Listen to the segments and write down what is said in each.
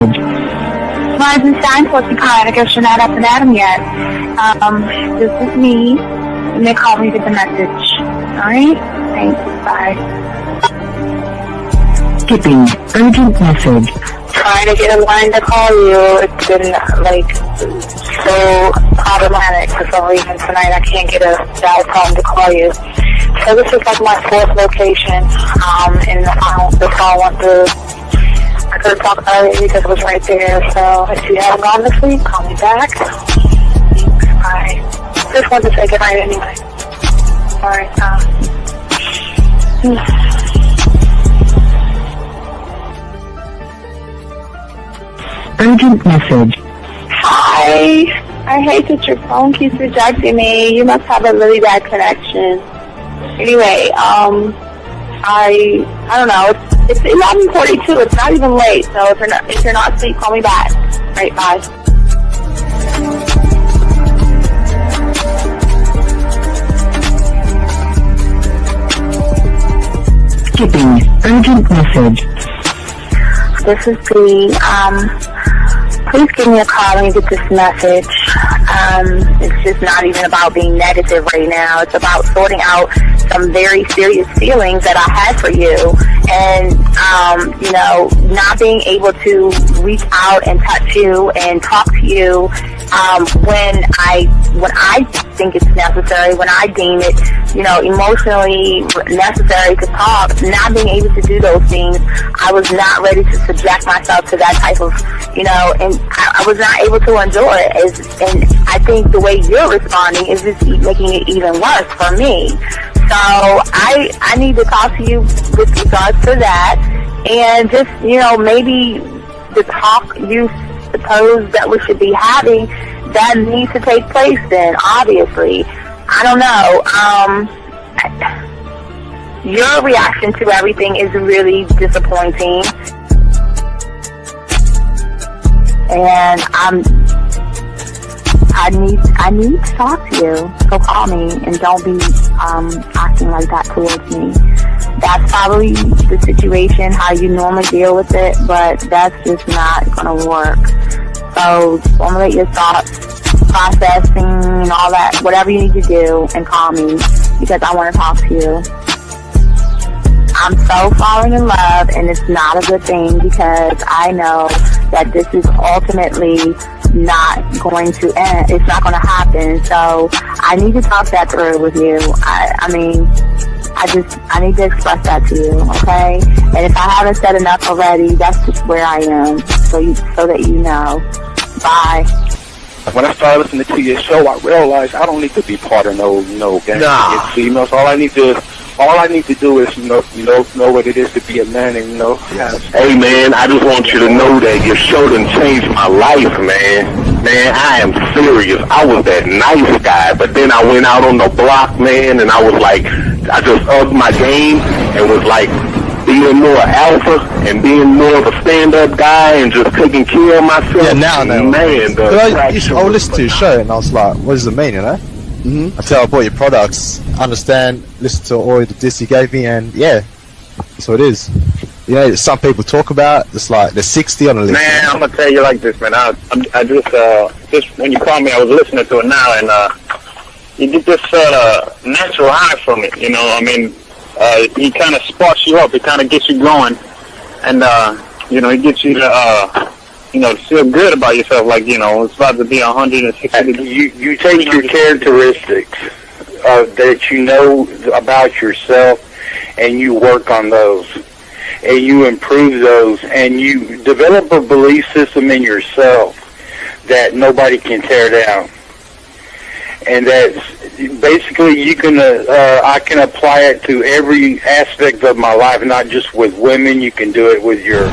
Weisenstein, Porcupine. I guess you're not up and at 'em yet. This is me. And they call me with the message. Alright? Thanks. Bye. Skipping. Urgent message. Trying to get a line to call you. It's been, so problematic for some reason tonight. I can't get a dial phone to call you. So this is my fourth location. And I could talk earlier because it was right there. So if you haven't gone this week, call me back. Thanks. Bye. Just wanted to say goodnight anyway. Alright, Urgent message. Hi. I hate that your phone keeps rejecting me. You must have a really bad connection. Anyway, I don't know. It's 11:42. It's not even late. So if you're not asleep, call me back. Right, bye. Skipping. Urgent message. This is the, please give me a call when you get this message. It's just not even about being negative right now. It's about sorting out some very serious feelings that I had for you. And, not being able to reach out and touch you and talk to you, when I think it's necessary, when I deem it, emotionally necessary to talk, not being able to do those things, I was not ready to subject myself to that type of, and I was not able to enjoy it. And I think the way you're responding is just making it even worse for me. So I need to talk to you with regards to that, and just, maybe the talk you suppose that we should be having, that needs to take place then, obviously. I don't know. Your reaction to everything is really disappointing. And I need to talk to you. So call me and don't be acting like that towards me. That's probably the situation, how you normally deal with it, but that's just not gonna work. So formulate your thoughts, processing and all that, whatever you need to do, and call me because I want to talk to you. I'm so falling in love, and it's not a good thing because I know that this is ultimately not going to end. It's not going to happen. So I need to talk that through with you. I need to express that to you, okay? And if I haven't said enough already, that's just where I am, so that you know. Bye. When I started listening to your show, I realized I don't need to be part of no gang against females. All I need to do is know what it is to be a man and Hey man, I just want you to know that your show done changed my life, man. Man, I am serious. I was that nice guy, but then I went out on the block, man, and I was like, I just upped my game and was like being more alpha and being more of a stand-up guy and just taking care of myself. Yeah, now, man. I listened to your show and I was like, what does it mean, Until I bought your products, understand, listen to all the diss you gave me, and yeah, that's what it is. Some people talk about it's like they're 60 on the list. Man, I'm gonna tell you like this, man. I just when you called me, I was listening to it now, and you get this natural high from it. He kind of sparks you up. It kind of gets you going, and it gets you to to feel good about yourself. Like it's about to be 160 degrees. You take your characteristics that you know about yourself, and you work on those, and you improve those, and you develop a belief system in yourself that nobody can tear down. And that's basically I can apply it to every aspect of my life, not just with women. You can do it with your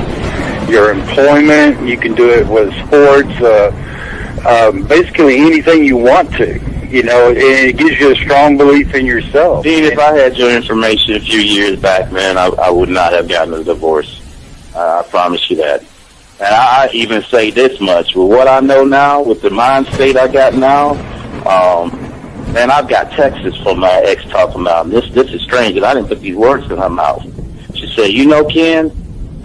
employment. You can do it with sports. Basically anything you want to. And it gives you a strong belief in yourself. Dean, if I had your information a few years back, man, I would not have gotten a divorce. I promise you that. And I even say this much. With what I know now, with the mind state I got now, man, I've got texts from my ex talking about this is strange, and I didn't put these words in her mouth. She said, Ken,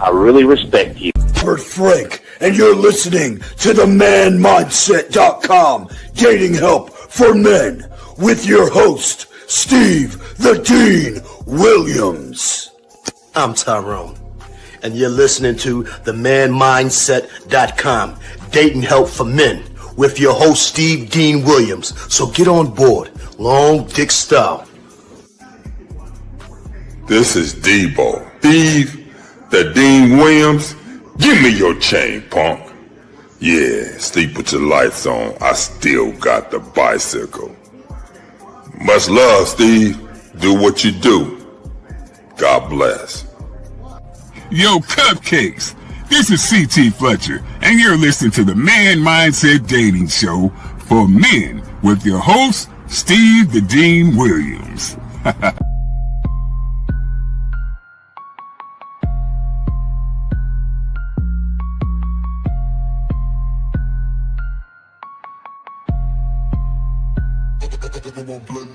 I really respect you. Robert Frank and you're listening to the manmindset.com dating help for men with your host, Steve the Dean Williams. I'm Tyrone, and you're listening to the manmindset.com dating help for men with your host, Steve Dean Williams. So get on board, long dick style. This is Debo, Steve the Dean Williams. Give me your chain, punk. Yeah, sleep with your lights on. I still got the bicycle. Much love, Steve. Do what you do. God bless. Yo, cupcakes. This is C.T. Fletcher, and you're listening to the Man Mindset Dating Show for men with your host, Steve the Dean Williams.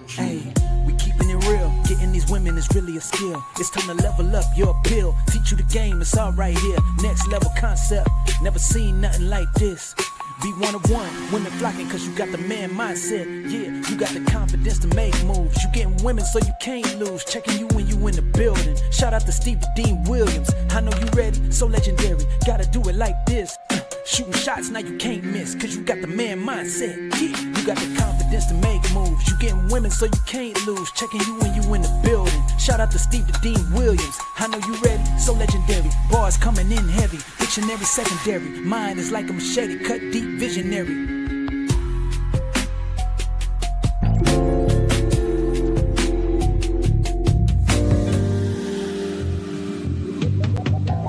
Hey, we keeping it real. Getting these women is really a skill. It's time to level up your appeal. Teach you the game, it's all right here. Next level concept. Never seen nothing like this. Be one of one, women flocking cause you got the man mindset. Yeah, you got the confidence to make moves. You getting women so you can't lose. Checking you when you in the building. Shout out to Steve the Dean Williams. I know you ready, so legendary. Gotta do it like this. Shooting shots, now you can't miss. Cause you got the man mindset. Yeah, you got the confidence to make moves. You getting women so you can't lose. Checking you when you in the building. Shout out to Steve the Dean Williams. I know you ready, so legendary. Bars coming in heavy. Dictionary secondary. Mine is like a machete, cut deep, visionary.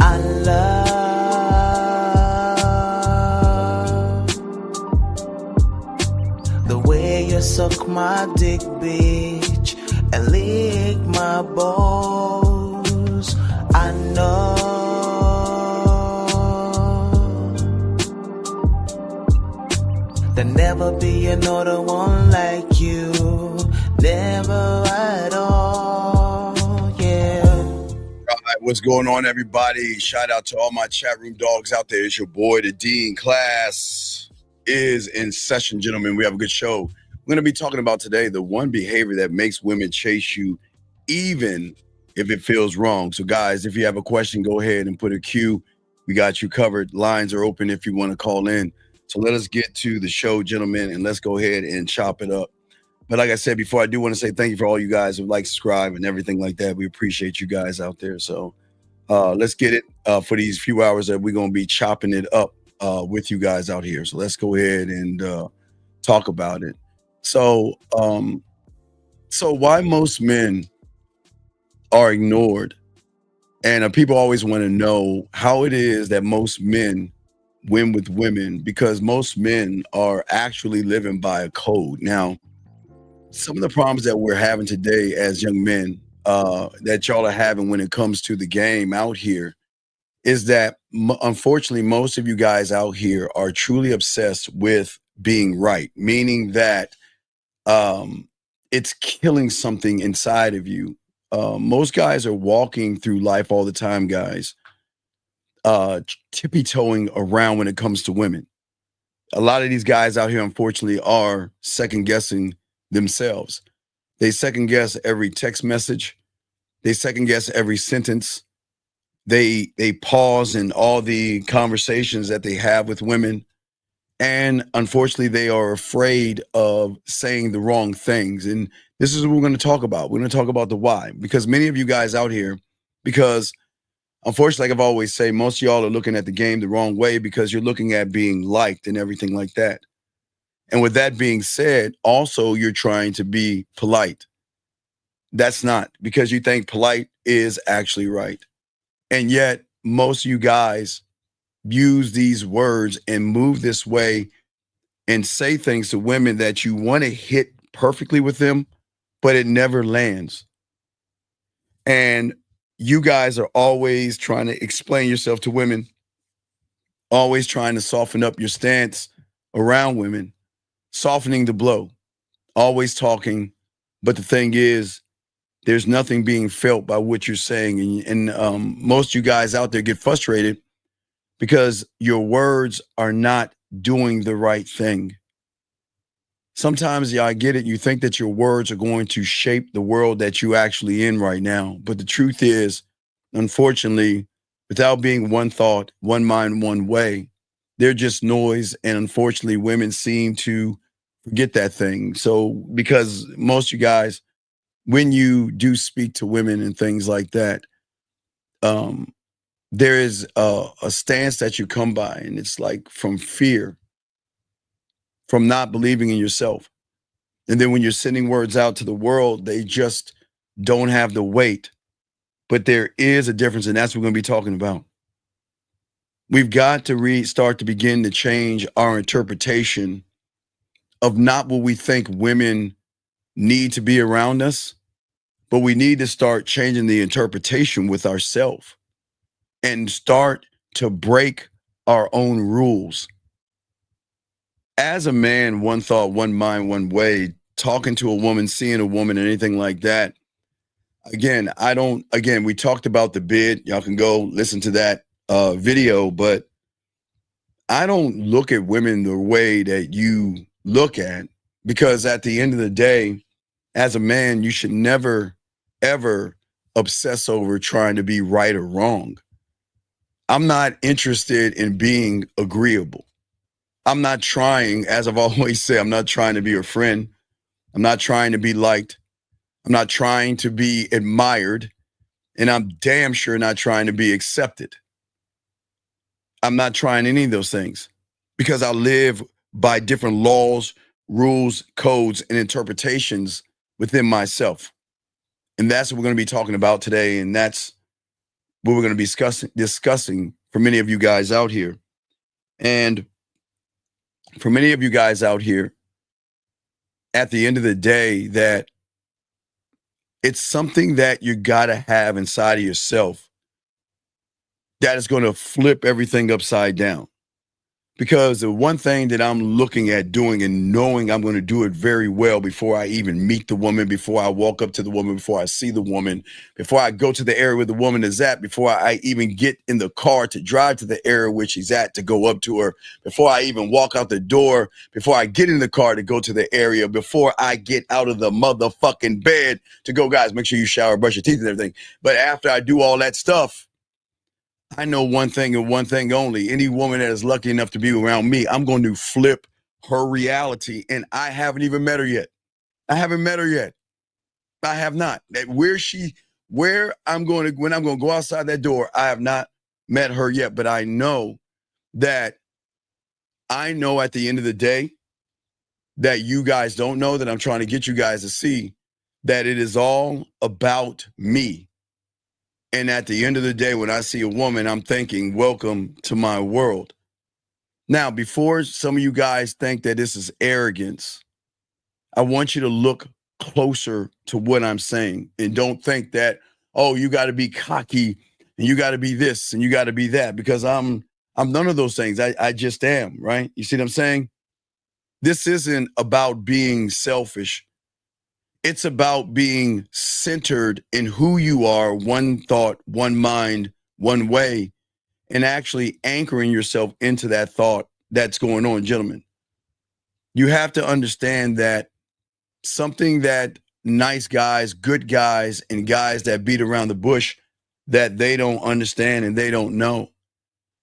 I love the way you suck my dick, bitch, and lick my balls. I know there'll never be another one like you. Never at all, yeah. All right, what's going on, everybody? Shout out to all my chat room dogs out there. It's your boy, the Dean. Class is in session, gentlemen. We have a good show. We're going to be talking about today the one behavior that makes women chase you even if it feels wrong. So, guys, if you have a question, go ahead and put a Q. We got you covered. Lines are open if you want to call in. So let us get to the show, gentlemen, and let's go ahead and chop it up. But like I said before, I do want to say thank you for all you guys who like, subscribe, and everything like that. We appreciate you guys out there. So let's get it for these few hours that we're going to be chopping it up with you guys out here. So let's go ahead and talk about it. So why most men are ignored, and people always want to know how it is that most men win with women, because most men are actually living by a code. Now, some of the problems that we're having today as young men that y'all are having when it comes to the game out here is that unfortunately most of you guys out here are truly obsessed with being right, meaning that it's killing something inside of you. Most guys are walking through life all the time, guys, tippy-toeing around when it comes to women. A lot of these guys out here, unfortunately, are second-guessing themselves. They second-guess every text message. They second-guess every sentence. They pause in all the conversations that they have with women. And unfortunately, they are afraid of saying the wrong things. And this is what we're going to talk about. We're going to talk about the why. Because many of you guys out here, because unfortunately, like I've always say, most of y'all are looking at the game the wrong way because you're looking at being liked and everything like that. And with that being said, also you're trying to be polite. That's not, because you think polite is actually right. And yet most of you guys use these words and move this way and say things to women that you want to hit perfectly with them, but it never lands. And you guys are always trying to explain yourself to women, always trying to soften up your stance around women, softening the blow, always talking. But the thing is, there's nothing being felt by what you're saying. And most of you guys out there get frustrated because your words are not doing the right thing. Sometimes, yeah, I get it. You think that your words are going to shape the world that you actually in right now. But the truth is, unfortunately, without being one thought, one mind, one way, they're just noise. And unfortunately, women seem to forget that thing. So because most of you guys, when you do speak to women and things like that, there is a stance that you come by, and it's like from fear, from not believing in yourself. And then when you're sending words out to the world, they just don't have the weight. But there is a difference, and that's what we're going to be talking about. We've got to start to begin to change our interpretation of not what we think women need to be around us, but we need to start changing the interpretation with ourselves and start to break our own rules. As a man, one thought, one mind, one way, talking to a woman, seeing a woman, anything like that. Again, we talked about the bid. Y'all can go listen to that video, but I don't look at women the way that you look at, because at the end of the day, as a man, you should never, ever obsess over trying to be right or wrong. I'm not interested in being agreeable. I'm not trying, as I've always said, I'm not trying to be a friend. I'm not trying to be liked. I'm not trying to be admired. And I'm damn sure not trying to be accepted. I'm not trying any of those things, because I live by different laws, rules, codes, and interpretations within myself. And that's what we're going to be talking about today. And that's what we're going to be discussing for many of you guys out here. And for many of you guys out here, at the end of the day, that it's something that you got to have inside of yourself that is going to flip everything upside down. Because the one thing that I'm looking at doing and knowing I'm going to do it very well before I even meet the woman, before I walk up to the woman, before I see the woman, before I go to the area where the woman is at, before I even get in the car to drive to the area where she's at to go up to her, before I even walk out the door, before I get in the car to go to the area, before I get out of the motherfucking bed to go, guys, make sure you shower, brush your teeth and everything. But after I do all that stuff, I know one thing and one thing only. Any woman that is lucky enough to be around me, I'm going to flip her reality. And I haven't even met her yet. I haven't met her yet. I have not. When I'm going to go outside that door, I have not met her yet. But I know at the end of the day that you guys don't know, that I'm trying to get you guys to see that it is all about me. And at the end of the day, when I see a woman, I'm thinking, welcome to my world. Now, before some of you guys think that this is arrogance, I want you to look closer to what I'm saying. And don't think that, oh, you got to be cocky and you got to be this and you got to be that, because I'm none of those things. I just am, right? You see what I'm saying? This isn't about being selfish. It's about being centered in who you are, one thought, one mind, one way, and actually anchoring yourself into that thought that's going on, gentlemen. You have to understand that something that nice guys, good guys, and guys that beat around the bush that they don't understand and they don't know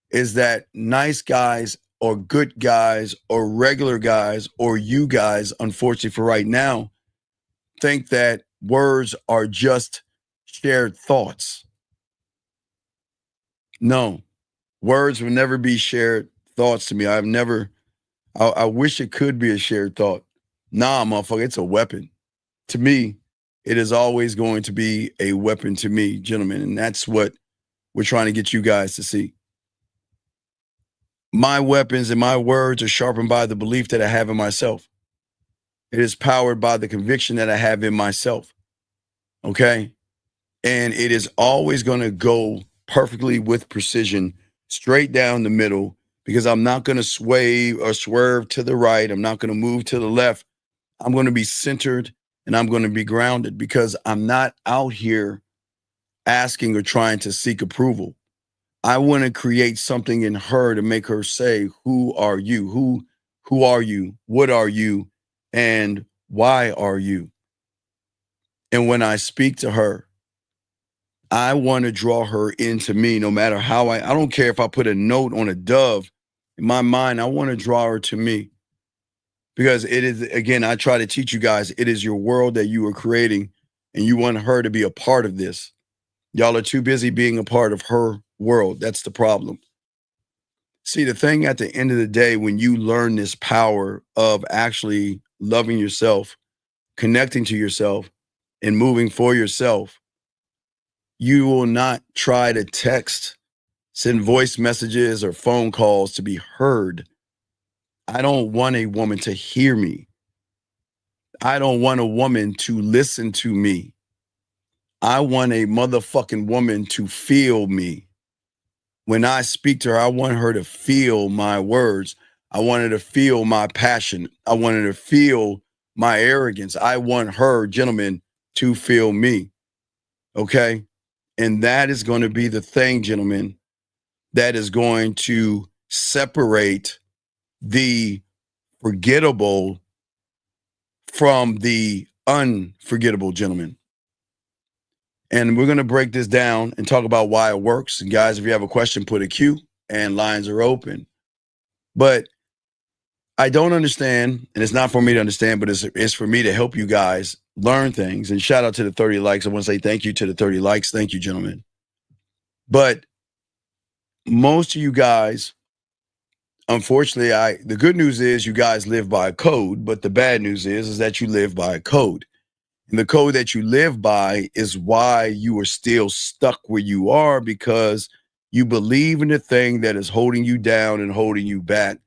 is that nice guys or good guys or regular guys or you guys, unfortunately for right now, think that words are just shared thoughts. No, words will never be shared thoughts to me. I wish it could be a shared thought. Nah, motherfucker, it's a weapon. To me, it is always going to be a weapon to me, gentlemen. And that's what we're trying to get you guys to see. My weapons and my words are sharpened by the belief that I have in myself. It is powered by the conviction that I have in myself. Okay? And it is always going to go perfectly with precision, straight down the middle, because I'm not going to sway or swerve to the right. I'm not going to move to the left. I'm going to be centered and I'm going to be grounded, because I'm not out here asking or trying to seek approval. I want to create something in her to make her say, who are you? Who are you? What are you? And why are you? And when I speak to her, I want to draw her into me no matter how I don't care if I put a note on a dove. In my mind, I want to draw her to me. Because it is, again, I try to teach you guys, it is your world that you are creating, and you want her to be a part of this. Y'all are too busy being a part of her world. That's the problem. See, the thing at the end of the day, when you learn this power of actually loving yourself, connecting to yourself, and moving for yourself, you will not try to text, send voice messages or phone calls to be heard. I don't want a woman to hear me. I don't want a woman to listen to me. I want a motherfucking woman to feel me. When I speak to her, I want her to feel my words. I want her to feel my passion. I want her to feel my arrogance. I want her, gentlemen, to feel me. Okay? And that is going to be the thing, gentlemen, that is going to separate the forgettable from the unforgettable, gentlemen. And we're going to break this down and talk about why it works. And guys, if you have a question, put a Q, and lines are open. But I don't understand, and it's not for me to understand, but it's for me to help you guys learn things. And shout out to the 30 likes. I want to say thank you to the 30 likes. Thank you, gentlemen. But most of you guys, unfortunately, the good news is you guys live by a code, but the bad news is that you live by a code. And the code that you live by is why you are still stuck where you are, because you believe in the thing that is holding you down and holding you back,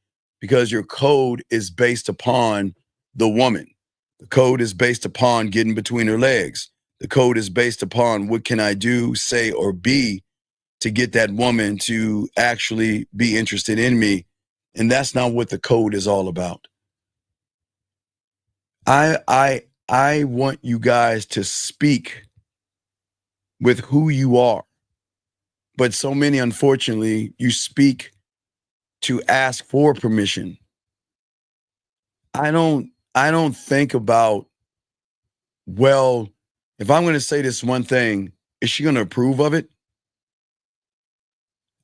because your code is based upon the woman. The code is based upon getting between her legs. The code is based upon what can I do, say, or be to get that woman to actually be interested in me. And that's not what the code is all about. I want you guys to speak with who you are. But so many, unfortunately, you speak to ask for permission. I don't think about, well, if I'm going to say this one thing, is she going to approve of it?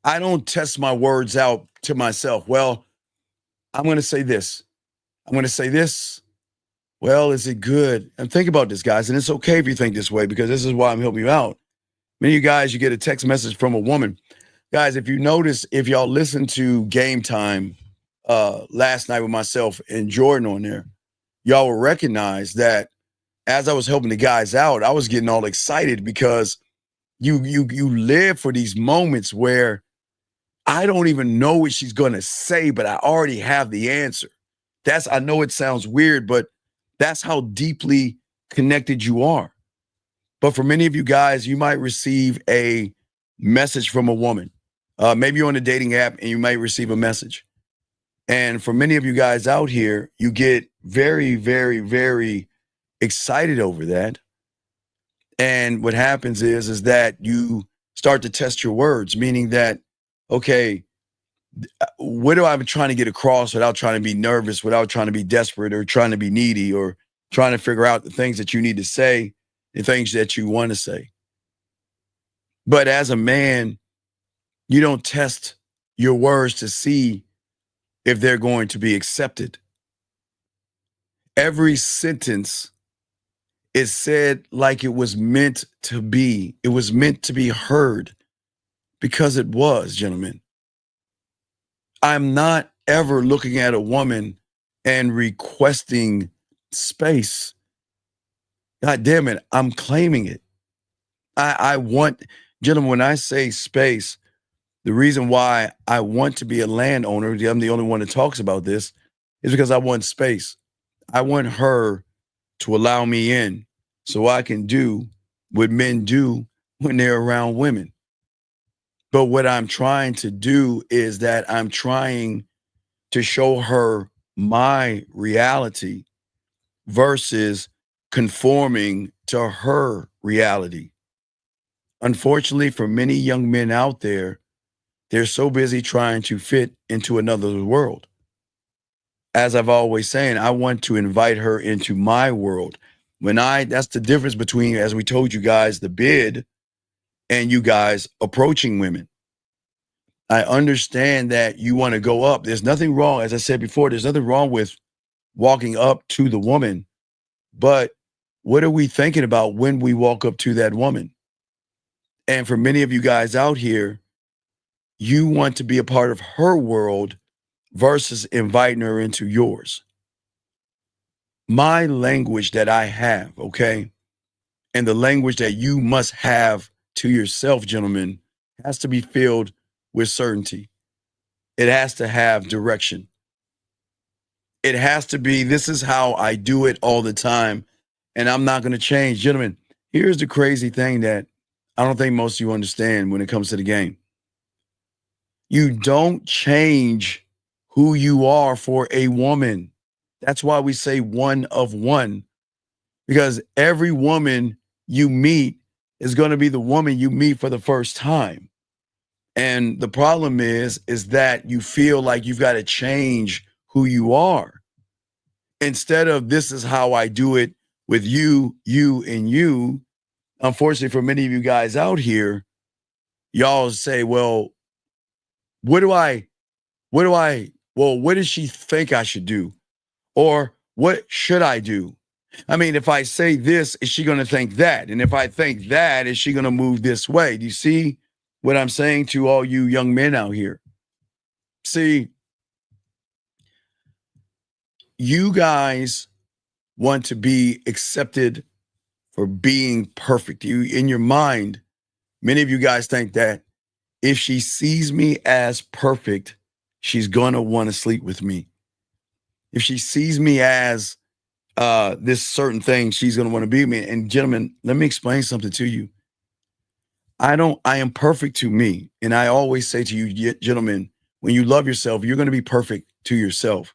I don't test my words out to myself. Well, I'm going to say this. I'm going to say this. Well, is it good? And think about this, guys. And it's okay if you think this way, because this is why I'm helping you out. Many of you guys, you get a text message from a woman. Guys, if you notice, if y'all listen to Game Time last night with myself and Jordan on there, y'all will recognize that as I was helping the guys out, I was getting all excited because you live for these moments where I don't even know what she's going to say, but I already have the answer. I know it sounds weird, but that's how deeply connected you are. But for many of you guys, you might receive a message from a woman. Maybe you're on a dating app and you might receive a message. And for many of you guys out here, you get very, very, very excited over that. And what happens is that you start to test your words, meaning that, okay, what am I trying to get across without trying to be nervous, without trying to be desperate or trying to be needy or trying to figure out the things that you need to say, the things that you want to say. But as a man, you don't test your words to see if they're going to be accepted. Every sentence is said like it was meant to be. It was meant to be heard, because it was, gentlemen. I'm not ever looking at a woman and requesting space. God damn it, I'm claiming it. I want, gentlemen, when I say space, the reason why I want to be a landowner, I'm the only one that talks about this, is because I want space. I want her to allow me in so I can do what men do when they're around women. But what I'm trying to do is that I'm trying to show her my reality versus conforming to her reality. Unfortunately, for many young men out there, They're so busy trying to fit into another world. As I've always saying, I want to invite her into my world. That's the difference between, as we told you guys, the bid and you guys approaching women. I understand that you want to go up. There's nothing wrong. As I said before, there's nothing wrong with walking up to the woman. But what are we thinking about when we walk up to that woman? And for many of you guys out here, you want to be a part of her world versus inviting her into yours. My language that I have, okay, and the language that you must have to yourself, gentlemen, has to be filled with certainty. It has to have direction. It has to be, this is how I do it all the time, and I'm not going to change. Gentlemen, here's the crazy thing that I don't think most of you understand when it comes to the game. You don't change who you are for a woman. That's why we say one of one, because every woman you meet is going to be the woman you meet for the first time. And the problem is that you feel like you've got to change who you are. Instead of, this is how I do it with you, you, and you. Unfortunately, for many of you guys out here, y'all say, well, what does she think I should do? Or what should I do? I mean, if I say this, is she going to think that? And if I think that, is she going to move this way? Do you see what I'm saying to all you young men out here? See, you guys want to be accepted for being perfect. You, in your mind, many of you guys think that if she sees me as perfect, she's going to want to sleep with me. If she sees me as this certain thing, she's going to want to be with me. And gentlemen, let me explain something to you. I am perfect to me. And I always say to you, gentlemen, when you love yourself, you're going to be perfect to yourself.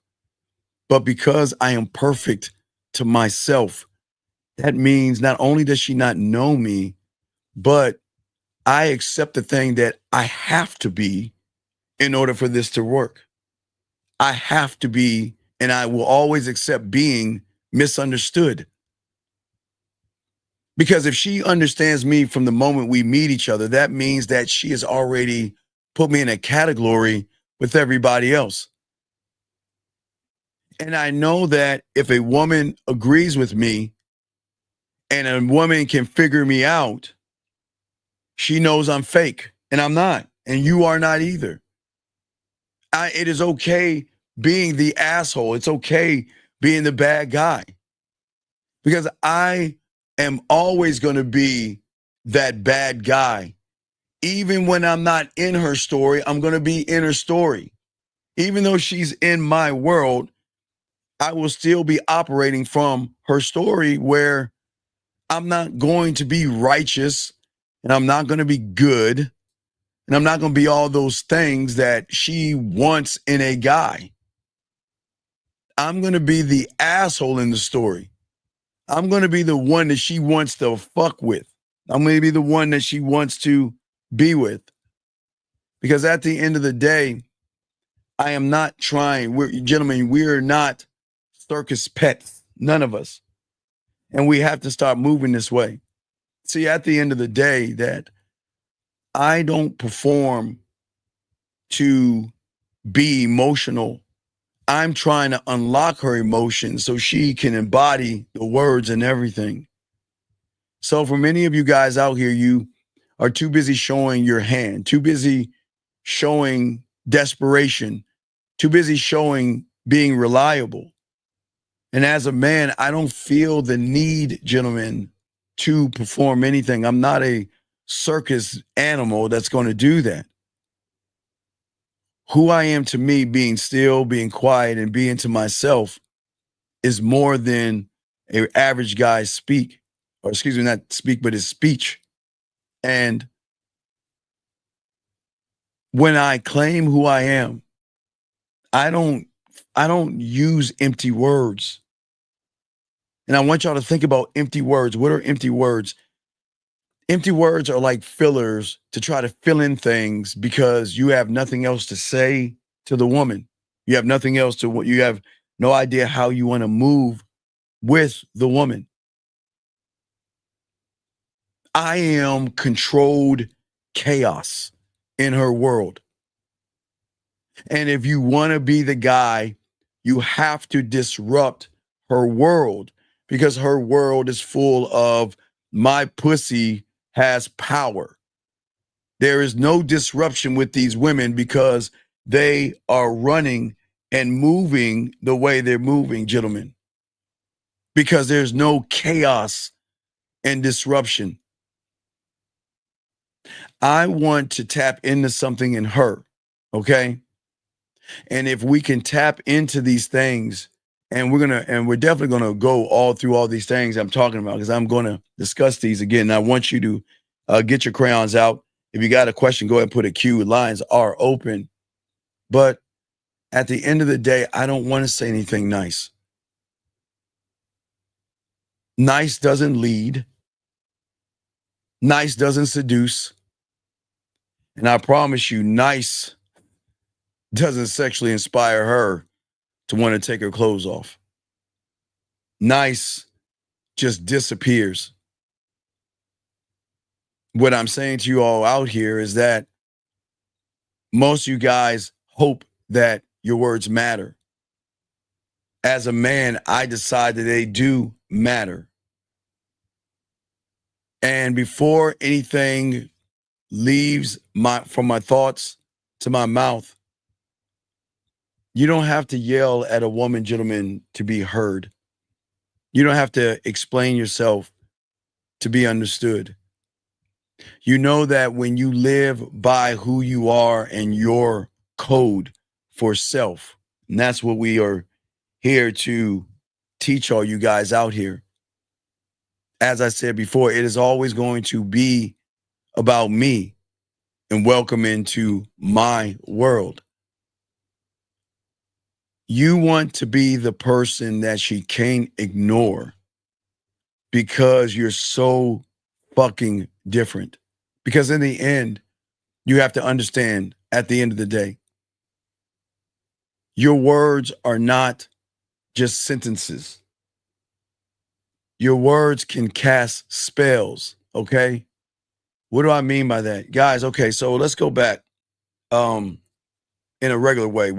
But because I am perfect to myself, that means not only does she not know me, but I accept the thing that I have to be in order for this to work. I have to be, and I will always accept being misunderstood. Because if she understands me from the moment we meet each other, that means that she has already put me in a category with everybody else. And I know that if a woman agrees with me and a woman can figure me out, she knows I'm fake, and I'm not, and you are not either. It is okay being the asshole. It's okay being the bad guy, because I am always going to be that bad guy. Even when I'm not in her story, I'm going to be in her story. Even though she's in my world, I will still be operating from her story, where I'm not going to be righteous, and I'm not going to be good, and I'm not going to be all those things that she wants in a guy. I'm going to be the asshole in the story. I'm going to be the one that she wants to fuck with. I'm going to be the one that she wants to be with. Because at the end of the day, I am not trying. Gentlemen, we're not circus pets. None of us. And we have to start moving this way. See, at the end of the day, that I don't perform to be emotional. I'm trying to unlock her emotions so she can embody the words and everything. So for many of you guys out here, you are too busy showing your hand, too busy showing desperation, too busy showing being reliable. And as a man, I don't feel the need, gentlemen, to perform anything. I'm not a circus animal that's going to do that. Who I am to me, being still, being quiet, and being to myself, is more than an average guy speak, or excuse me, not speak, but his speech. And when I claim who I am, I don't use empty words. And I want y'all to think about empty words. What are empty words? Empty words are like fillers to try to fill in things because you have nothing else to say to the woman. You have nothing else to, you have no idea how you want to move with the woman. I am controlled chaos in her world. And if you want to be the guy, you have to disrupt her world because her world is full of my pussy has power. There is no disruption with these women because they are running and moving the way they're moving, gentlemen, because there's no chaos and disruption. I want to tap into something in her, okay? And if we can tap into these things, and we're definitely gonna go all through all these things I'm talking about, because I'm gonna discuss these again. And I want you to get your crayons out. If you got a question, go ahead and put a Q. Lines are open. But at the end of the day, I don't want to say anything nice. Nice doesn't lead. Nice doesn't seduce. And I promise you, nice doesn't sexually inspire her to want to take her clothes off. Nice just disappears. What I'm saying to you all out here is that most of you guys hope that your words matter. As a man, I decide that they do matter. And before anything leaves from my thoughts to my mouth, you don't have to yell at a woman, gentlemen, to be heard. You don't have to explain yourself to be understood. You know that when you live by who you are and your code for self, and that's what we are here to teach all you guys out here. As I said before, it is always going to be about me and welcome into my world. You want to be the person that she can't ignore because you're so fucking different. Because in the end, you have to understand at the end of the day, your words are not just sentences. Your words can cast spells, okay? What do I mean by that? Guys, okay, so let's go back in a regular way.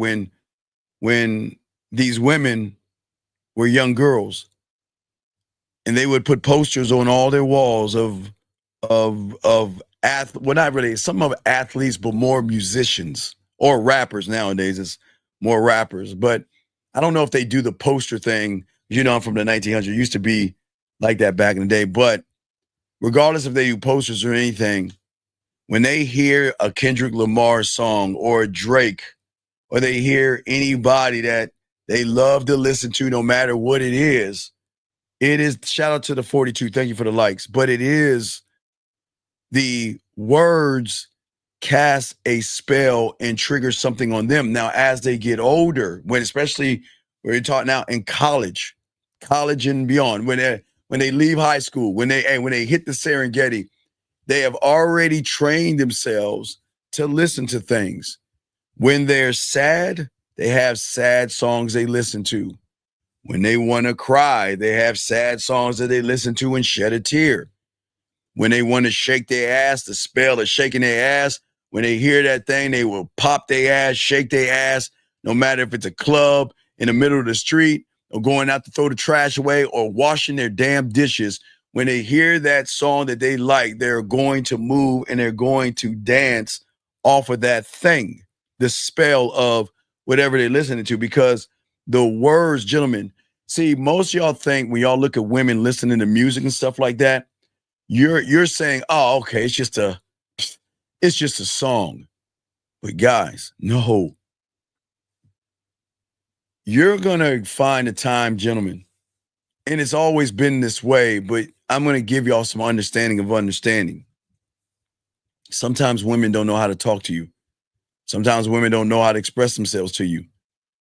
When these women were young girls and they would put posters on all their walls of well, not really, some of athletes, but more musicians or rappers nowadays. It's more rappers, but I don't know if they do the poster thing. You know, I'm from the 1900s. It used to be like that back in the day, but regardless if they do posters or anything, when they hear a Kendrick Lamar song or a Drake, or they hear anybody that they love to listen to, no matter what it is, shout out to the 42, thank you for the likes, but it is the words cast a spell and trigger something on them. Now, as they get older, especially where you're talking now in college and beyond, when they leave high school, when they hit the Serengeti, they have already trained themselves to listen to things. When they're sad, they have sad songs they listen to. When they want to cry, they have sad songs that they listen to and shed a tear. When they want to shake their ass, the spell of shaking their ass, when they hear that thing, they will pop their ass, shake their ass, no matter if it's a club in the middle of the street or going out to throw the trash away or washing their damn dishes. When they hear that song that they like, they're going to move and they're going to dance off of that thing, the spell of whatever they're listening to, because the words, gentlemen, see, most of y'all think when y'all look at women listening to music and stuff like that, you're saying, oh, okay, it's just a song. But guys, no. You're gonna find a time, gentlemen, and it's always been this way, but I'm gonna give y'all some understanding of understanding. Sometimes women don't know how to talk to you. Sometimes women don't know how to express themselves to you.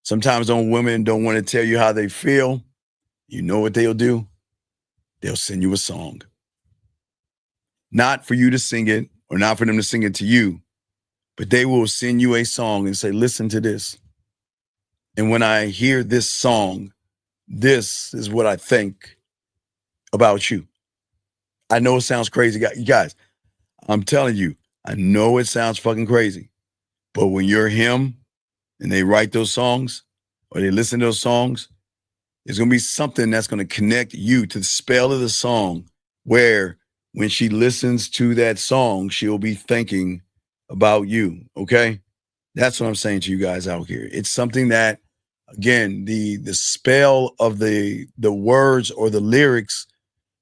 Sometimes women don't want to tell you how they feel. You know what they'll do? They'll send you a song. not for you to sing it or not for them to sing it to you, but they will send you a song and say, listen to this. And when I hear this song, this is what I think about you. I know it sounds crazy. You guys, I'm telling you, I know it sounds fucking crazy. But when you're him and they write those songs or they listen to those songs, there's going to be something that's going to connect you to the spell of the song where when she listens to that song, she'll be thinking about you, okay? That's what I'm saying to you guys out here. It's something that, again, the spell of the words or the lyrics,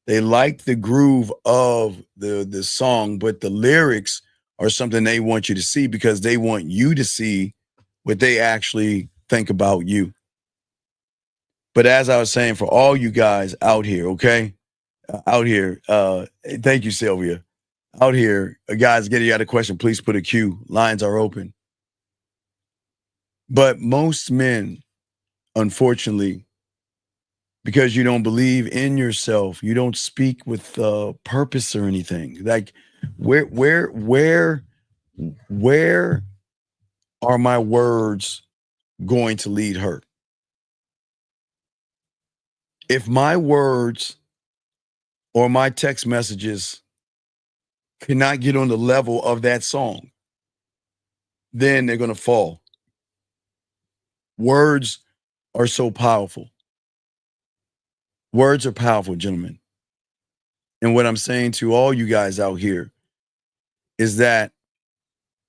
they like the groove of the song, but the lyrics are something they want you to see because they want you to see what they actually think about you. But as I was saying, for all you guys out here, okay? Out here, thank you, Sylvia. Out here, guys, get you out a question, please put a Q. Lines are open. But most men, unfortunately, because you don't believe in yourself, you don't speak with purpose or anything. Like, where are my words going to lead her? If my words or my text messages cannot get on the level of that song, then they're going to fall. Words are so powerful. Words are powerful, gentlemen. And what I'm saying to all you guys out here is that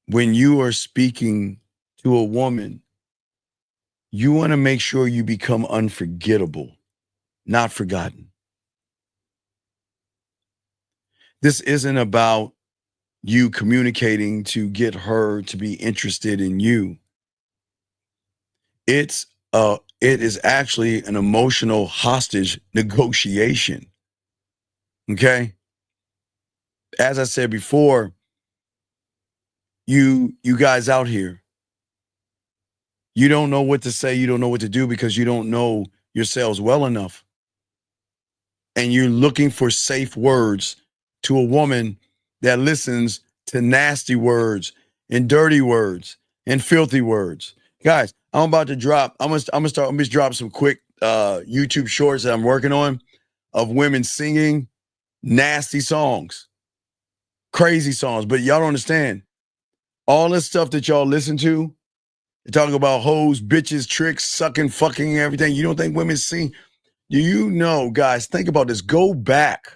when you are speaking to a woman, you want to make sure you become unforgettable, not forgotten. This isn't about you communicating to get her to be interested in you. It is actually an emotional hostage negotiation. Okay? As I said before, you guys out here, you don't know what to say, you don't know what to do because you don't know yourselves well enough. And you're looking for safe words to a woman that listens to nasty words and dirty words and filthy words. Guys, I'm about to drop, I'm gonna drop some quick YouTube shorts that I'm working on of women singing nasty songs, crazy songs. But y'all don't understand. All this stuff that y'all listen to, they're talking about hoes, bitches, tricks, sucking, fucking, everything. You don't think women sing? Do you know, guys, think about this. Go back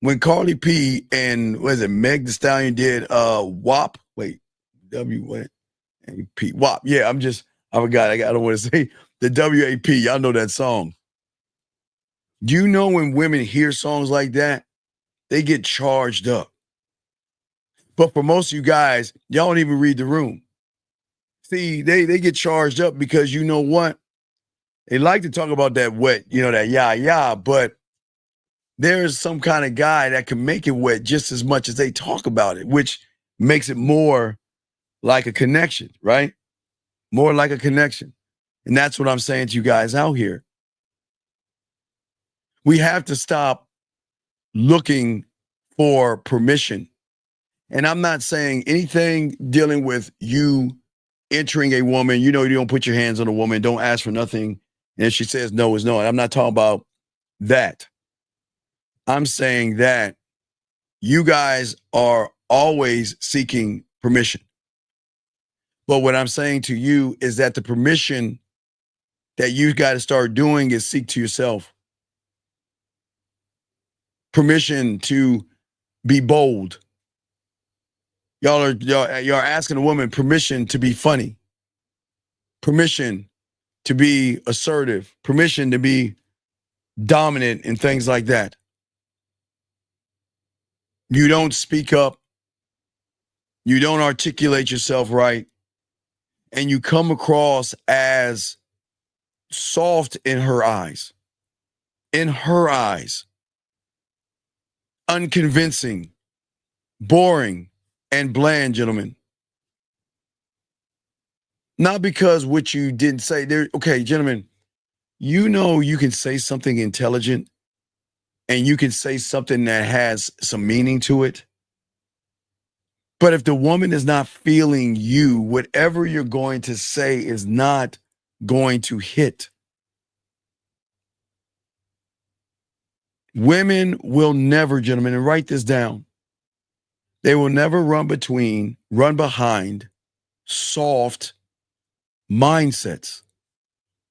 when Carly P and Meg Thee Stallion did WAP. Wait, W-A-P, WAP. Yeah, I forgot. I don't want to say the WAP. Y'all know that song. Do you know when women hear songs like that, they get charged up? But for most of you guys, y'all don't even read the room. See, they get charged up because you know what? They like to talk about that wet, that yeah, but there's some kind of guy that can make it wet just as much as they talk about it, which makes it more like a connection, right? More like a connection. And that's what I'm saying to you guys out here. We have to stop looking for permission. And I'm not saying anything dealing with you entering a woman. You don't put your hands on a woman. Don't ask for nothing. And if she says no, is no. And I'm not talking about that. I'm saying that you guys are always seeking permission. But what I'm saying to you is that the permission that you got to start doing is seek to yourself. Permission to be bold. Y'all are asking a woman permission to be funny. Permission to be assertive. Permission to be dominant and things like that. You don't speak up. You don't articulate yourself right. And you come across as soft in her eyes. In her eyes. Unconvincing. Boring. And bland, gentlemen. Not because what you didn't say. Okay, gentlemen, you can say something intelligent and you can say something that has some meaning to it. But if the woman is not feeling you, whatever you're going to say is not going to hit. Women will never, gentlemen, and write this down, they will never run behind soft mindsets.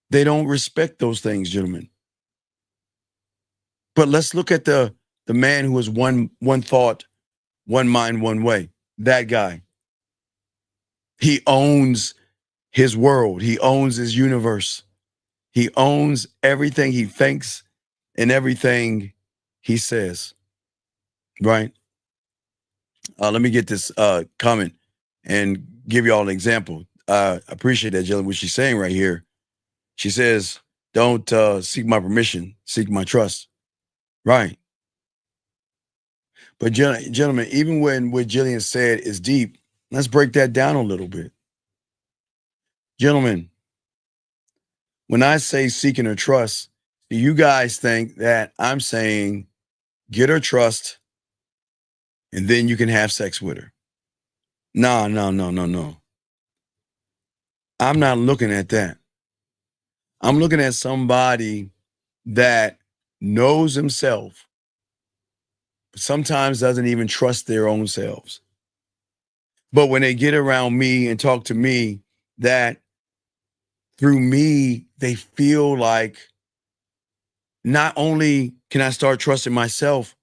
They don't respect those things, gentlemen. But let's look at the man who is one thought, one mind, one way. That guy. He owns his world. He owns his universe. He owns everything he thinks and everything he says. Right? Let me get this comment and give you all an example. I appreciate that, Jillian, what she's saying right here. She says, don't seek my permission, seek my trust. Right. But gentlemen, even when what Jillian said is deep, let's break that down a little bit. Gentlemen, when I say seeking her trust, do you guys think that I'm saying get her trust and then you can have sex with her? No. I'm not looking at that. I'm looking at somebody that knows himself, but sometimes doesn't even trust their own selves. But when they get around me and talk to me, that through me, they feel like not only can I start trusting myself,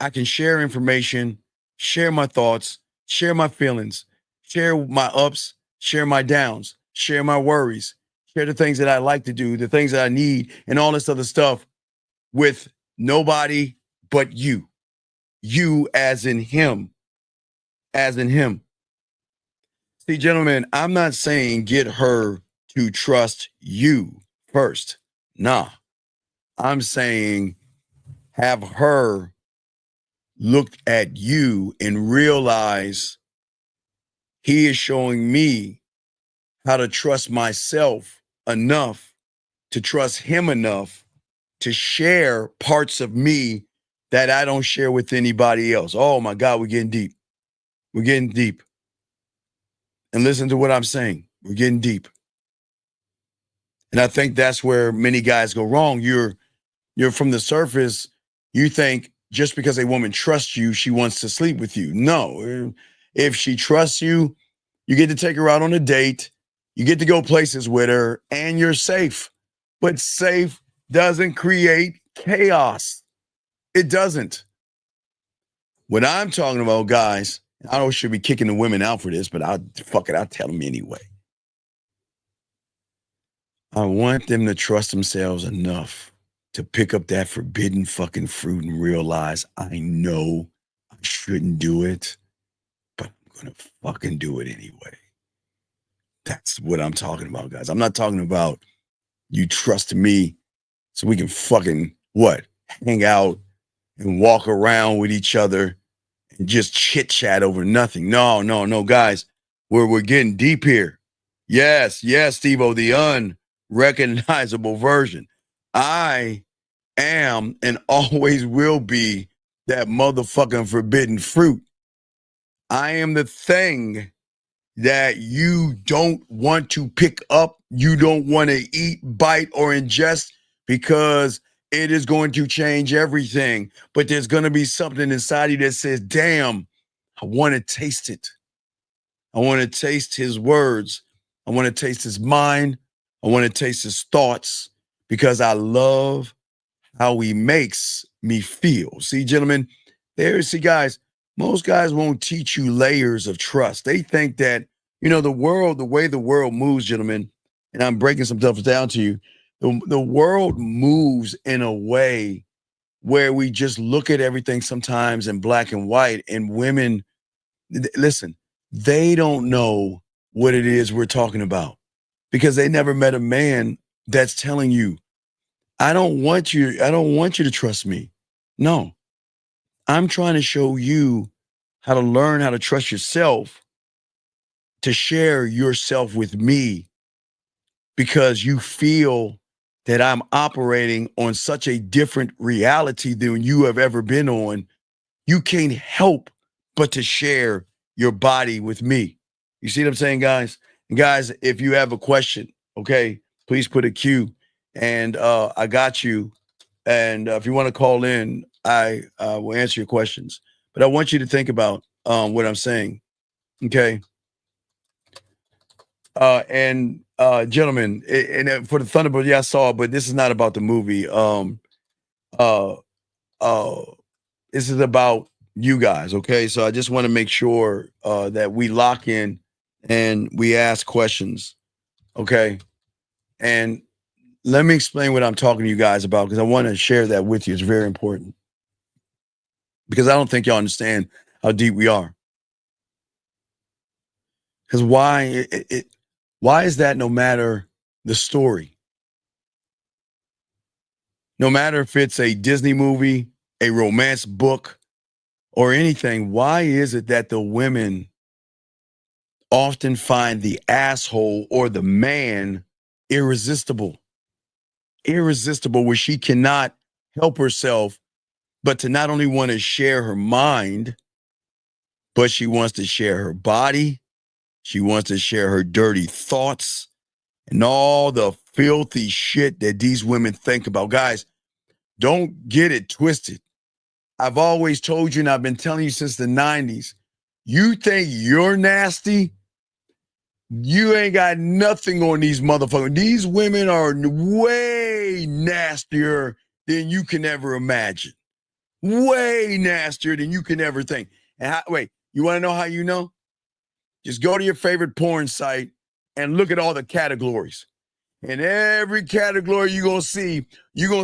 I can share information, share my thoughts, share my feelings, share my ups, share my downs, share my worries, share the things that I like to do, the things that I need, and all this other stuff with nobody but you. You as in him. As in him. See, gentlemen, I'm not saying get her to trust you first. Nah. I'm saying have her look at you and realize he is showing me how to trust myself enough to trust him enough to share parts of me that I don't share with anybody else. Oh my God, we're getting deep. We're getting deep. And listen to what I'm saying. We're getting deep. And I think that's where many guys go wrong. You're from the surface, you think just because a woman trusts you, she wants to sleep with you. No. If she trusts you, you get to take her out on a date, you get to go places with her, and you're safe. But safe doesn't create chaos. It doesn't. What I'm talking about, guys, I don't should be kicking the women out for this, but I'll tell them anyway. I want them to trust themselves enough to pick up that forbidden fucking fruit and realize I know I shouldn't do it, but I'm going to fucking do it anyway. That's what I'm talking about, guys. I'm not talking about you trust me so we can fucking, hang out and walk around with each other and just chit chat over nothing. No, guys, we're getting deep here. Yes, Steve-O, the unrecognizable version. I am and always will be that motherfucking forbidden fruit. I am the thing that you don't want to pick up, you don't want to eat, bite, or ingest because it is going to change everything. But there's going to be something inside you that says, damn, I want to taste it. I want to taste his words. I want to taste his mind. I want to taste his thoughts because I love how he makes me feel. See, gentlemen, guys, most guys won't teach you layers of trust. They think that, the way the world moves, gentlemen, and I'm breaking some stuff down to you, the world moves in a way where we just look at everything sometimes in black and white, and women, listen, they don't know what it is we're talking about because they never met a man that's telling you, I don't want you to trust me. No, I'm trying to show you how to learn how to trust yourself, to share yourself with me because you feel that I'm operating on such a different reality than you have ever been on, you can't help but to share your body with me. You see what I'm saying, guys? And guys, if you have a question, okay, please put a Q, and I got you. And if you want to call in, I will answer your questions. But I want you to think about what I'm saying, okay? Gentlemen, and for the Thunderbird, yeah, I saw it, but this is not about the movie. This is about you guys, okay? So I just want to make sure that we lock in and we ask questions, okay? And let me explain what I'm talking to you guys about, because I want to share that with you. It's very important, because I don't think y'all understand how deep we are. Because why is that? No matter the story, no matter if it's a Disney movie, a romance book, or anything, why is it that the women often find the asshole or the man irresistible, where she cannot help herself but to not only want to share her mind, but she wants to share her body, she wants to share her dirty thoughts and all the filthy shit that these women think about. Guys, don't get it twisted. I've always told you, and I've been telling you since the 90s, you think you're nasty, you ain't got nothing on these motherfuckers. These women are way nastier than you can ever imagine. Way nastier than you can ever think. And wait, you want to know how you know? Just go to your favorite porn site and look at all the categories. In every category you're going to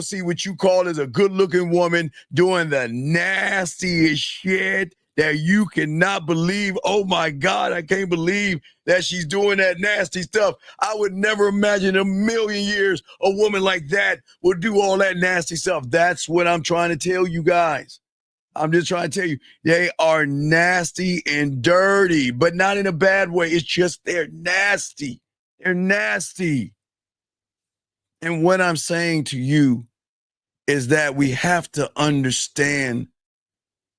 see what you call as a good-looking woman doing the nastiest shit that you cannot believe. Oh, my God, I can't believe that she's doing that nasty stuff. I would never imagine in a million years a woman like that would do all that nasty stuff. That's what I'm trying to tell you guys. I'm just trying to tell you, they are nasty and dirty, but not in a bad way. It's just they're nasty. They're nasty. And what I'm saying to you is that we have to understand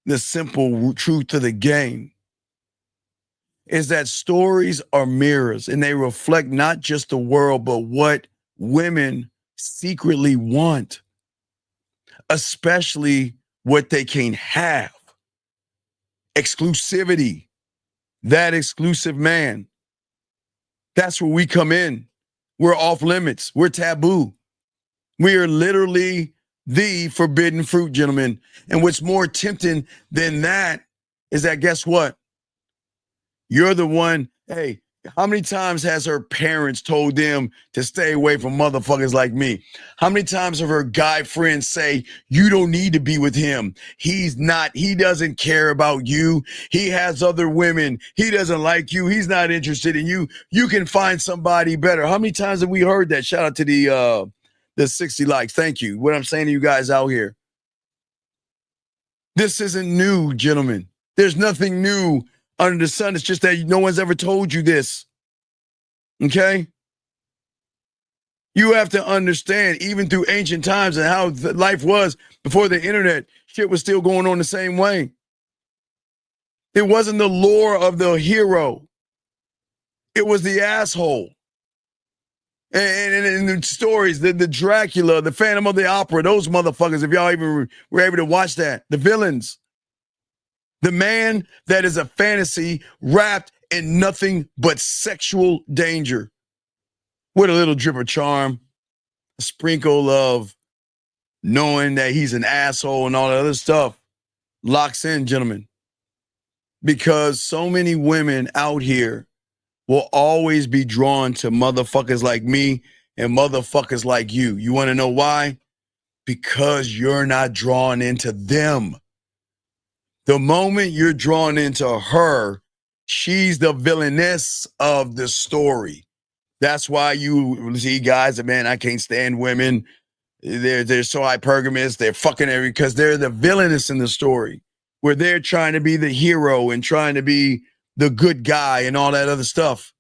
the simple truth of the game, is that stories are mirrors, and they reflect not just the world, but what women secretly want, especially what they can't have. Exclusivity, that exclusive man. That's where we come in. We're off limits. We're taboo. We are literally the forbidden fruit, gentlemen. And what's more tempting than that is that, guess what? You're the one. Hey, how many times has her parents told them to stay away from motherfuckers like me? How many times have her guy friends say, you don't need to be with him? He doesn't care about you. He has other women. He doesn't like you. He's not interested in you. You can find somebody better. How many times have we heard that? Shout out to the 60 likes. Thank you. What I'm saying to you guys out here. This isn't new, gentlemen. There's nothing new under the sun. It's just that no one's ever told you this. Okay? You have to understand, even through ancient times and how life was before the internet, shit was still going on the same way. It wasn't the lore of the hero. It was the asshole. And the stories, the Dracula, the Phantom of the Opera, those motherfuckers, if y'all even were able to watch that, the villains. The man that is a fantasy wrapped in nothing but sexual danger. With a little drip of charm, a sprinkle of knowing that he's an asshole and all that other stuff. Locks in, gentlemen. Because so many women out here will always be drawn to motherfuckers like me and motherfuckers like you. You want to know why? Because you're not drawn into them. The moment you're drawn into her, she's the villainess of the story. That's why you see guys that, man, I can't stand women. They're so hypergamous. They're fucking because they're the villainess in the story, where they're trying to be the hero and trying to be the good guy and all that other stuff.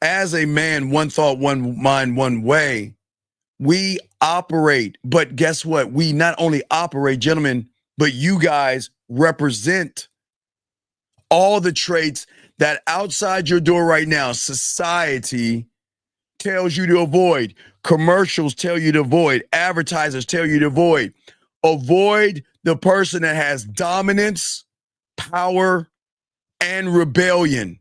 as a man, one thought, one mind, one way, we operate. But guess what? We not only operate, gentlemen, but you guys represent all the traits that outside your door right now, society tells you to avoid. Commercials tell you to avoid. Advertisers tell you to avoid. Avoid the person that has dominance, power, and rebellion.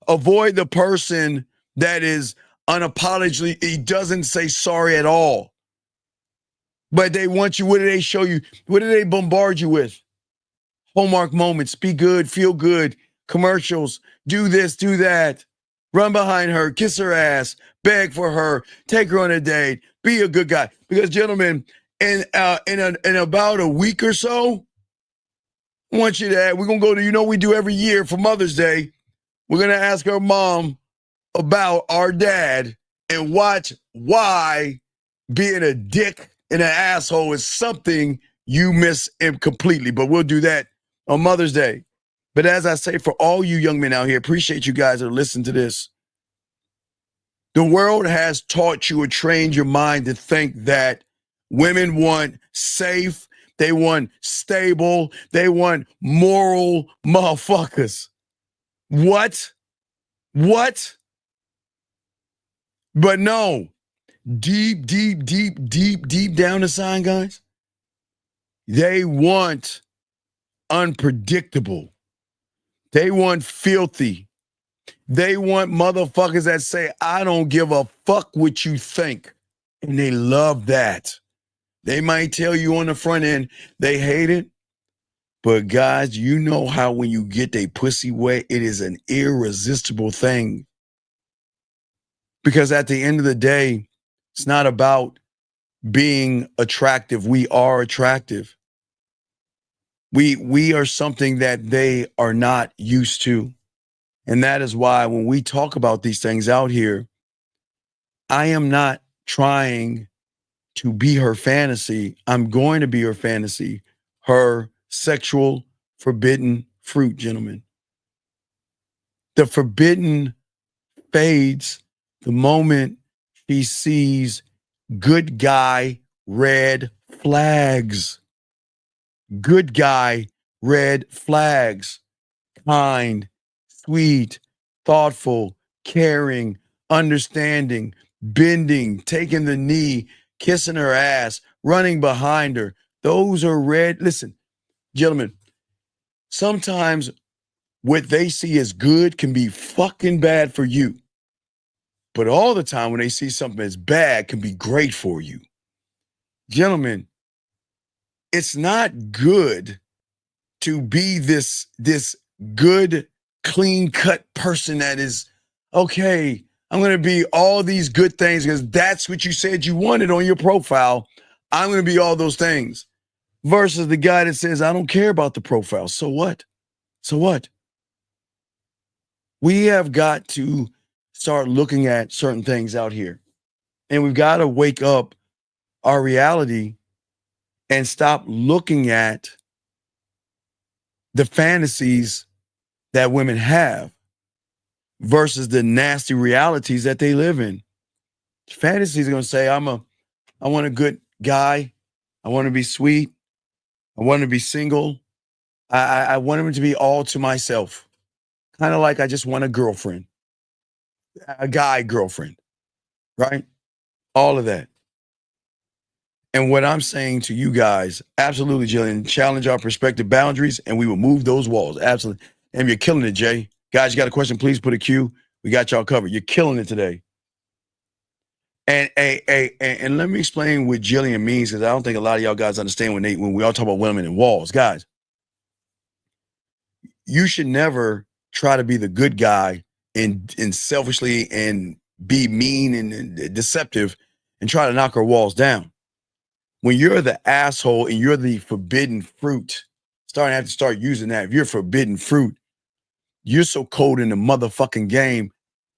Avoid the person that is unapologetically, he doesn't say sorry at all. But they want you, what do they show you? What do they bombard you with? Hallmark moments, be good, feel good, commercials, do this, do that, run behind her, kiss her ass, beg for her, take her on a date, be a good guy. Because gentlemen, in about a week or so, I want you to, we're going to go to, we do every year for Mother's Day, we're going to ask our mom about our dad and watch why being a dick and an asshole is something you miss him completely. But we'll do that on Mother's Day. But as I say, for all you young men out here, appreciate you guys that listen to this. The world has taught you or trained your mind to think that women want safe, they want stable, they want moral motherfuckers. What? But no, deep down inside, guys, they want unpredictable. They want filthy. They want motherfuckers that say, I don't give a fuck what you think. And they love that. They might tell you on the front end they hate it. But guys, you know how when you get a pussy wet, it is an irresistible thing. Because at the end of the day, it's not about being attractive. We are attractive. We are something that they are not used to. And that is why when we talk about these things out here, I am not trying to be her fantasy. I'm going to be her fantasy, her sexual forbidden fruit, gentlemen. The forbidden fades the moment she sees good guy red flags. Good guy red flags. Kind, sweet, thoughtful, caring, understanding, bending, taking the knee, kissing her ass, running behind her. Those are red. Listen, gentlemen, sometimes what they see as good can be fucking bad for you. But all the time when they see something that's bad can be great for you. Gentlemen, it's not good to be this good, clean-cut person that is, okay, I'm going to be all these good things because that's what you said you wanted on your profile. I'm going to be all those things. Versus the guy that says, I don't care about the profile. So what? So what? We have got to start looking at certain things out here. And we've got to wake up our reality and stop looking at the fantasies that women have versus the nasty realities that they live in. Fantasies are going to say, I want a good guy. I want to be sweet. I want to be single. I want him to be all to myself. Kind of like I just want a girlfriend, a guy girlfriend, right? All of that. And what I'm saying to you guys, absolutely, Jillian, challenge our perspective boundaries and we will move those walls. Absolutely. And you're killing it, Jay. Guys, you got a question, please put a Q. We got y'all covered. You're killing it today. And let me explain what Jillian means, because I don't think a lot of y'all guys understand when we all talk about women and walls. Guys, you should never try to be the good guy and selfishly and be mean and deceptive and try to knock her walls down. When you're the asshole and you're the forbidden fruit, starting to have to start using that. If you're forbidden fruit, you're so cold in the motherfucking game.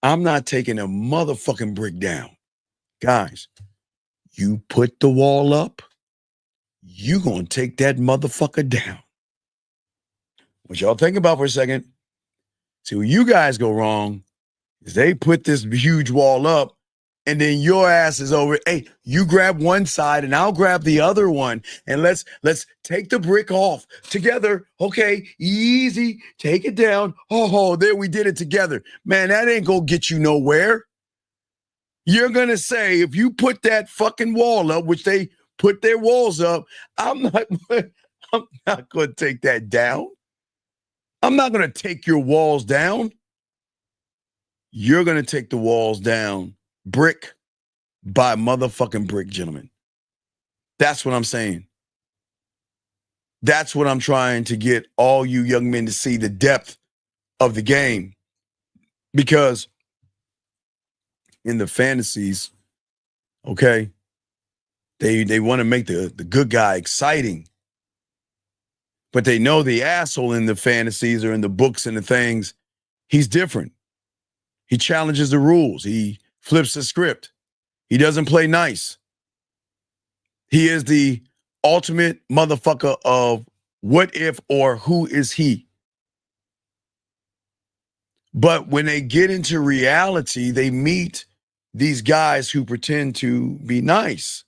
I'm not taking a motherfucking brick down. Guys, you put the wall up, you gonna take that motherfucker down. What y'all think about for a second? See, where you guys go wrong They put this huge wall up, and then your ass is over. Hey, you grab one side and I'll grab the other one, and let's take the brick off together. Okay, easy, take it down. Oh, there, we did it together. Man, that ain't gonna get you nowhere. You're gonna say, if you put that fucking wall up, which they put their walls up, I'm not gonna take that down. I'm not gonna take your walls down. You're gonna take the walls down brick by motherfucking brick, gentlemen. That's what I'm saying. That's what I'm trying to get all you young men to see, the depth of the game. Because in the fantasies, okay, they want to make the good guy exciting. But they know the asshole in the fantasies or in the books and the things, he's different. He challenges the rules. He flips the script. He doesn't play nice. He is the ultimate motherfucker of what if or who is he. But when they get into reality, they meet these guys who pretend to be nice.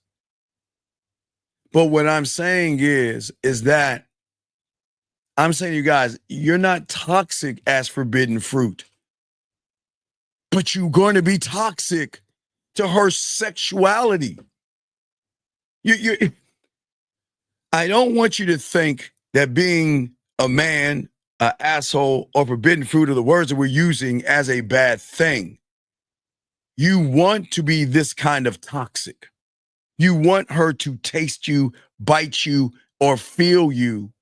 But what I'm saying is that I'm saying to you guys, you're not toxic as forbidden fruit. But you're going to be toxic to her sexuality. I don't want you to think that being a man, an asshole, or forbidden fruit are the words that we're using as a bad thing. You want to be this kind of toxic. You want her to taste you, bite you, or feel you,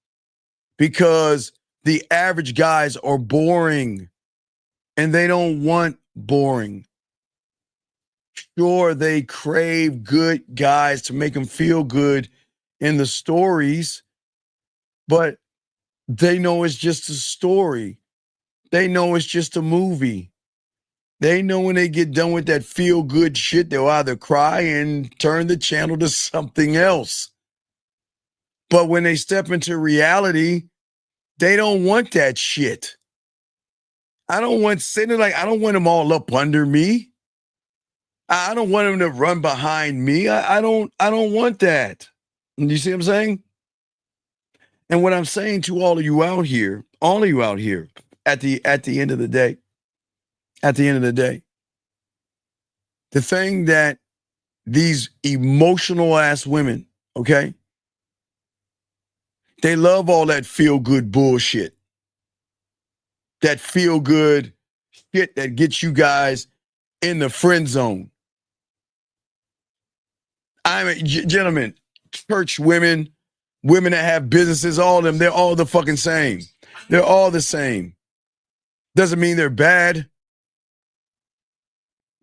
because the average guys are boring and they don't want boring. Sure, they crave good guys to make them feel good in the stories, but they know it's just a story. They know it's just a movie. They know when they get done with that feel good shit, they'll either cry and turn the channel to something else. But when they step into reality, they don't want that shit. I don't want them all up under me. I don't want them to run behind me. I don't want that. You see what I'm saying? And what I'm saying to all of you out here, at the end of the day, the thing that these emotional ass women, okay, they love all that feel good bullshit. That feel good shit that gets you guys in the friend zone. Gentlemen, church women, women that have businesses, all of them, they're all the fucking same. They're all the same. Doesn't mean they're bad.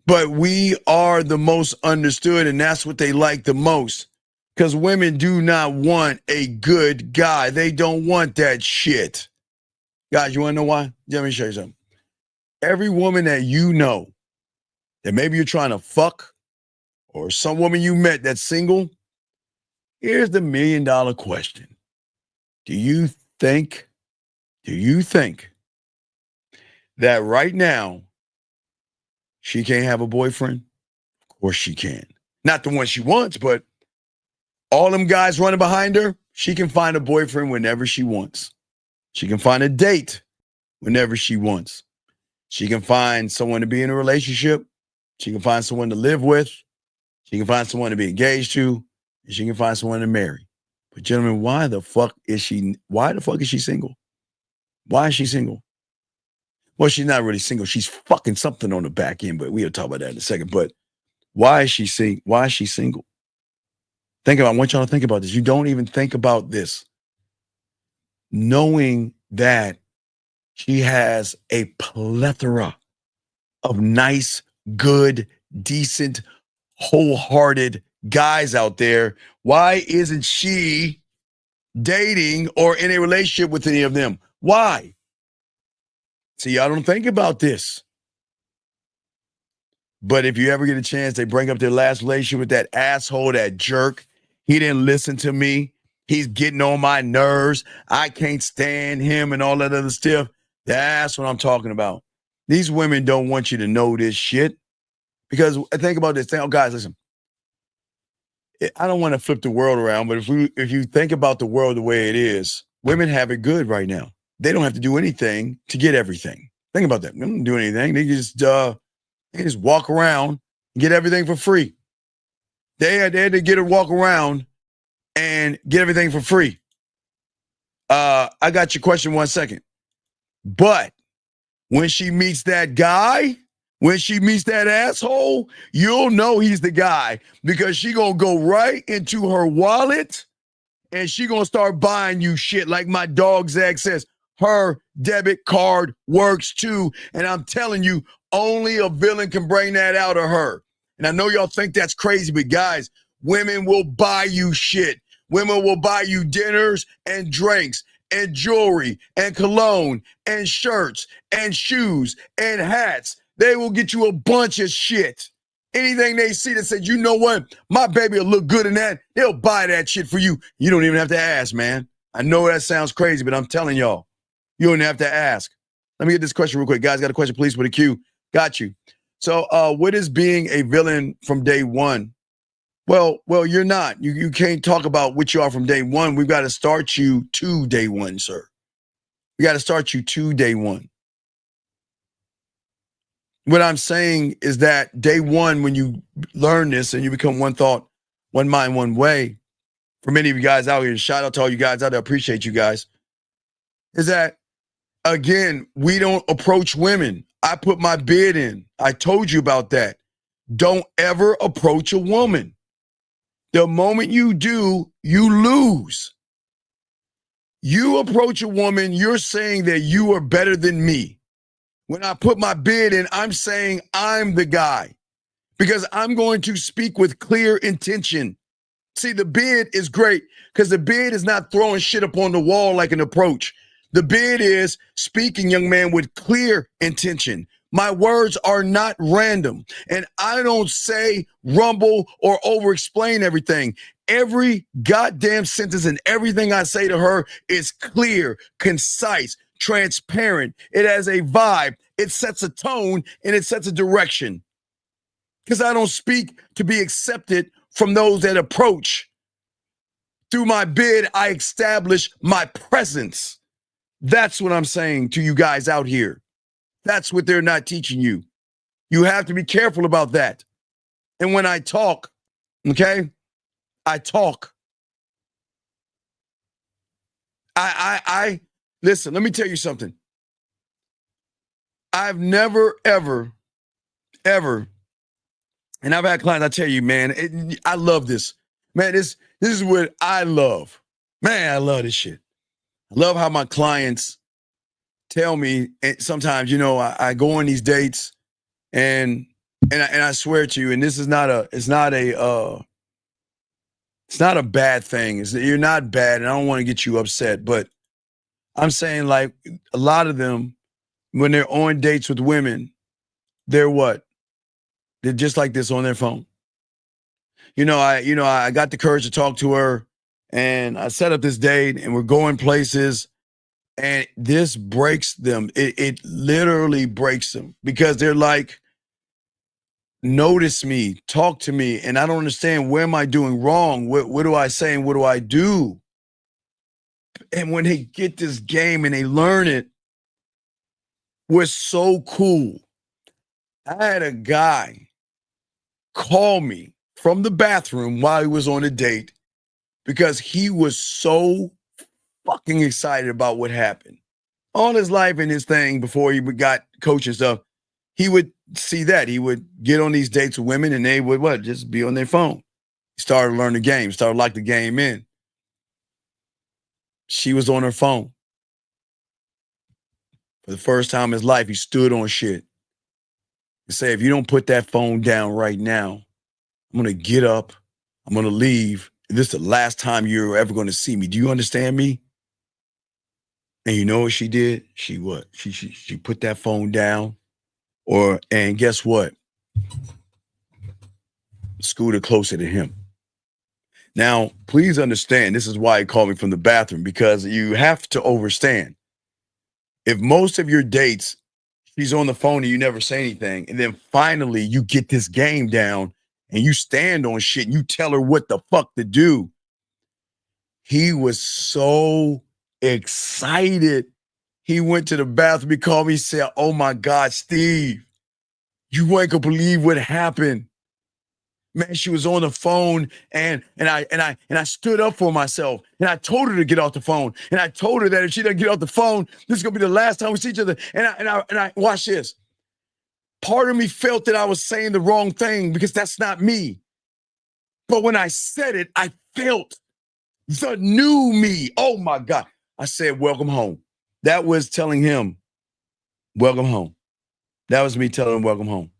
But we are the most understood, and that's what they like the most. Because women do not want a good guy. They don't want that shit. Guys, you want to know why? Let me show you something. Every woman that you know that maybe you're trying to fuck, or some woman you met that's single, here's the $1 million question. Do you think that right now she can't have a boyfriend? Of course she can. Not the one she wants, but all them guys running behind her, she can find a boyfriend whenever she wants. She can find a date whenever she wants. She can find someone to be in a relationship. She can find someone to live with. She can find someone to be engaged to. And she can find someone to marry. But gentlemen, why the fuck is she single? Why is she single? Well, she's not really single. She's fucking something on the back end, but we'll talk about that in a second. But why is she single? I want y'all to think about this. You don't even think about this. Knowing that she has a plethora of nice, good, decent, wholehearted guys out there. Why isn't she dating or in a relationship with any of them? Why? See, I don't think about this. But if you ever get a chance, they bring up their last relationship with that asshole, that jerk. He didn't listen to me. He's getting on my nerves. I can't stand him and all that other stuff. That's what I'm talking about. These women don't want you to know this shit. Because think about this thing. Oh, guys, listen. I don't want to flip the world around, but if you think about the world the way it is, women have it good right now. They don't have to do anything to get everything. Think about that. They don't do anything. They just walk around and get everything for free. They had to get a walk around and get everything for free. I got your question 1 second. But when she meets that guy, when she meets that asshole, you'll know he's the guy because she gonna go right into her wallet and she gonna start buying you shit like my dog Zach says. Her debit card works too. And I'm telling you, only a villain can bring that out of her. And I know y'all think that's crazy, but guys, women will buy you shit. Women will buy you dinners and drinks and jewelry and cologne and shirts and shoes and hats. They will get you a bunch of shit. Anything they see that says, you know what, my baby will look good in that, they'll buy that shit for you. You don't even have to ask, man. I know that sounds crazy, but I'm telling y'all, you don't have to ask. Let me get this question real quick. Guys, got a question, please, with a Q. Got you. So what is being a villain from day one? Well, you're not. You can't talk about what you are from day one. We've got to start you to day one, sir. We got to start you to day one. What I'm saying is that day one, when you learn this and you become one thought, one mind, one way, for many of you guys out here, shout out to all you guys out there, appreciate you guys, is that, again, we don't approach women. I put my bid in. I told you about that. Don't ever approach a woman. The moment you do, you lose. You approach a woman, you're saying that you are better than me. When I put my bid in, I'm saying I'm the guy because I'm going to speak with clear intention. See, the bid is great because the bid is not throwing shit up on the wall like an approach. The bid is speaking, young man, with clear intention. My words are not random, and I don't say rumble or over-explain everything. Every goddamn sentence and everything I say to her is clear, concise, transparent. It has a vibe. It sets a tone and it sets a direction. Because I don't speak to be accepted from those that approach. Through my bid, I establish my presence. That's what I'm saying to you guys out here. That's what they're not teaching you. You have to be careful about that. And when I talk, okay, I talk. I listen, let me tell you something. I've never, ever, and I've had clients, I tell you, man, I love this. Man, this is what I love. Man, I love this shit. I love how my clients tell me, and sometimes, you know, I go on these dates and I swear to you, and this is it's not a bad thing. You're not bad, and I don't want to get you upset, but I'm saying, like, a lot of them, when they're on dates with women, they're what? They're just like this on their phone. I got the courage to talk to her, and I set up this date, and we're going places, and this breaks them. It literally breaks them because they're like, notice me, talk to me, and I don't understand, where am I doing wrong? What do I say and what do I do? And when they get this game and they learn it, we're so cool. I had a guy call me from the bathroom while he was on a date because he was so fucking excited about what happened. All his life and his thing before he got coaching stuff, he would see that. He would get on these dates with women and they would just be on their phone. He started to learn the game, started to lock the game in. She was on her phone. For the first time in his life, he stood on shit. He said, if you don't put that phone down right now, I'm going to get up, I'm going to leave. This is the last time you're ever going to see me. Do you understand me? And you know what she did? She put that phone down, and guess what? Scooted closer to him. Now, please understand, this is why he called me from the bathroom, because you have to understand. If most of your dates she's on the phone and you never say anything. And then finally you get this game down and you stand on shit and you tell her what the fuck to do. He was so excited. He went to the bathroom, he called me, he said, "Oh my God, Steve, you ain't gonna believe what happened." Man, she was on the phone and I stood up for myself and I told her to get off the phone. And I told her that if she doesn't get off the phone, this is gonna be the last time we see each other. And I watch this. Part of me felt that I was saying the wrong thing because that's not me. But when I said it, I felt the new me. Oh my God. I said, "Welcome home." That was telling him, "Welcome home." That was me telling him, "Welcome home."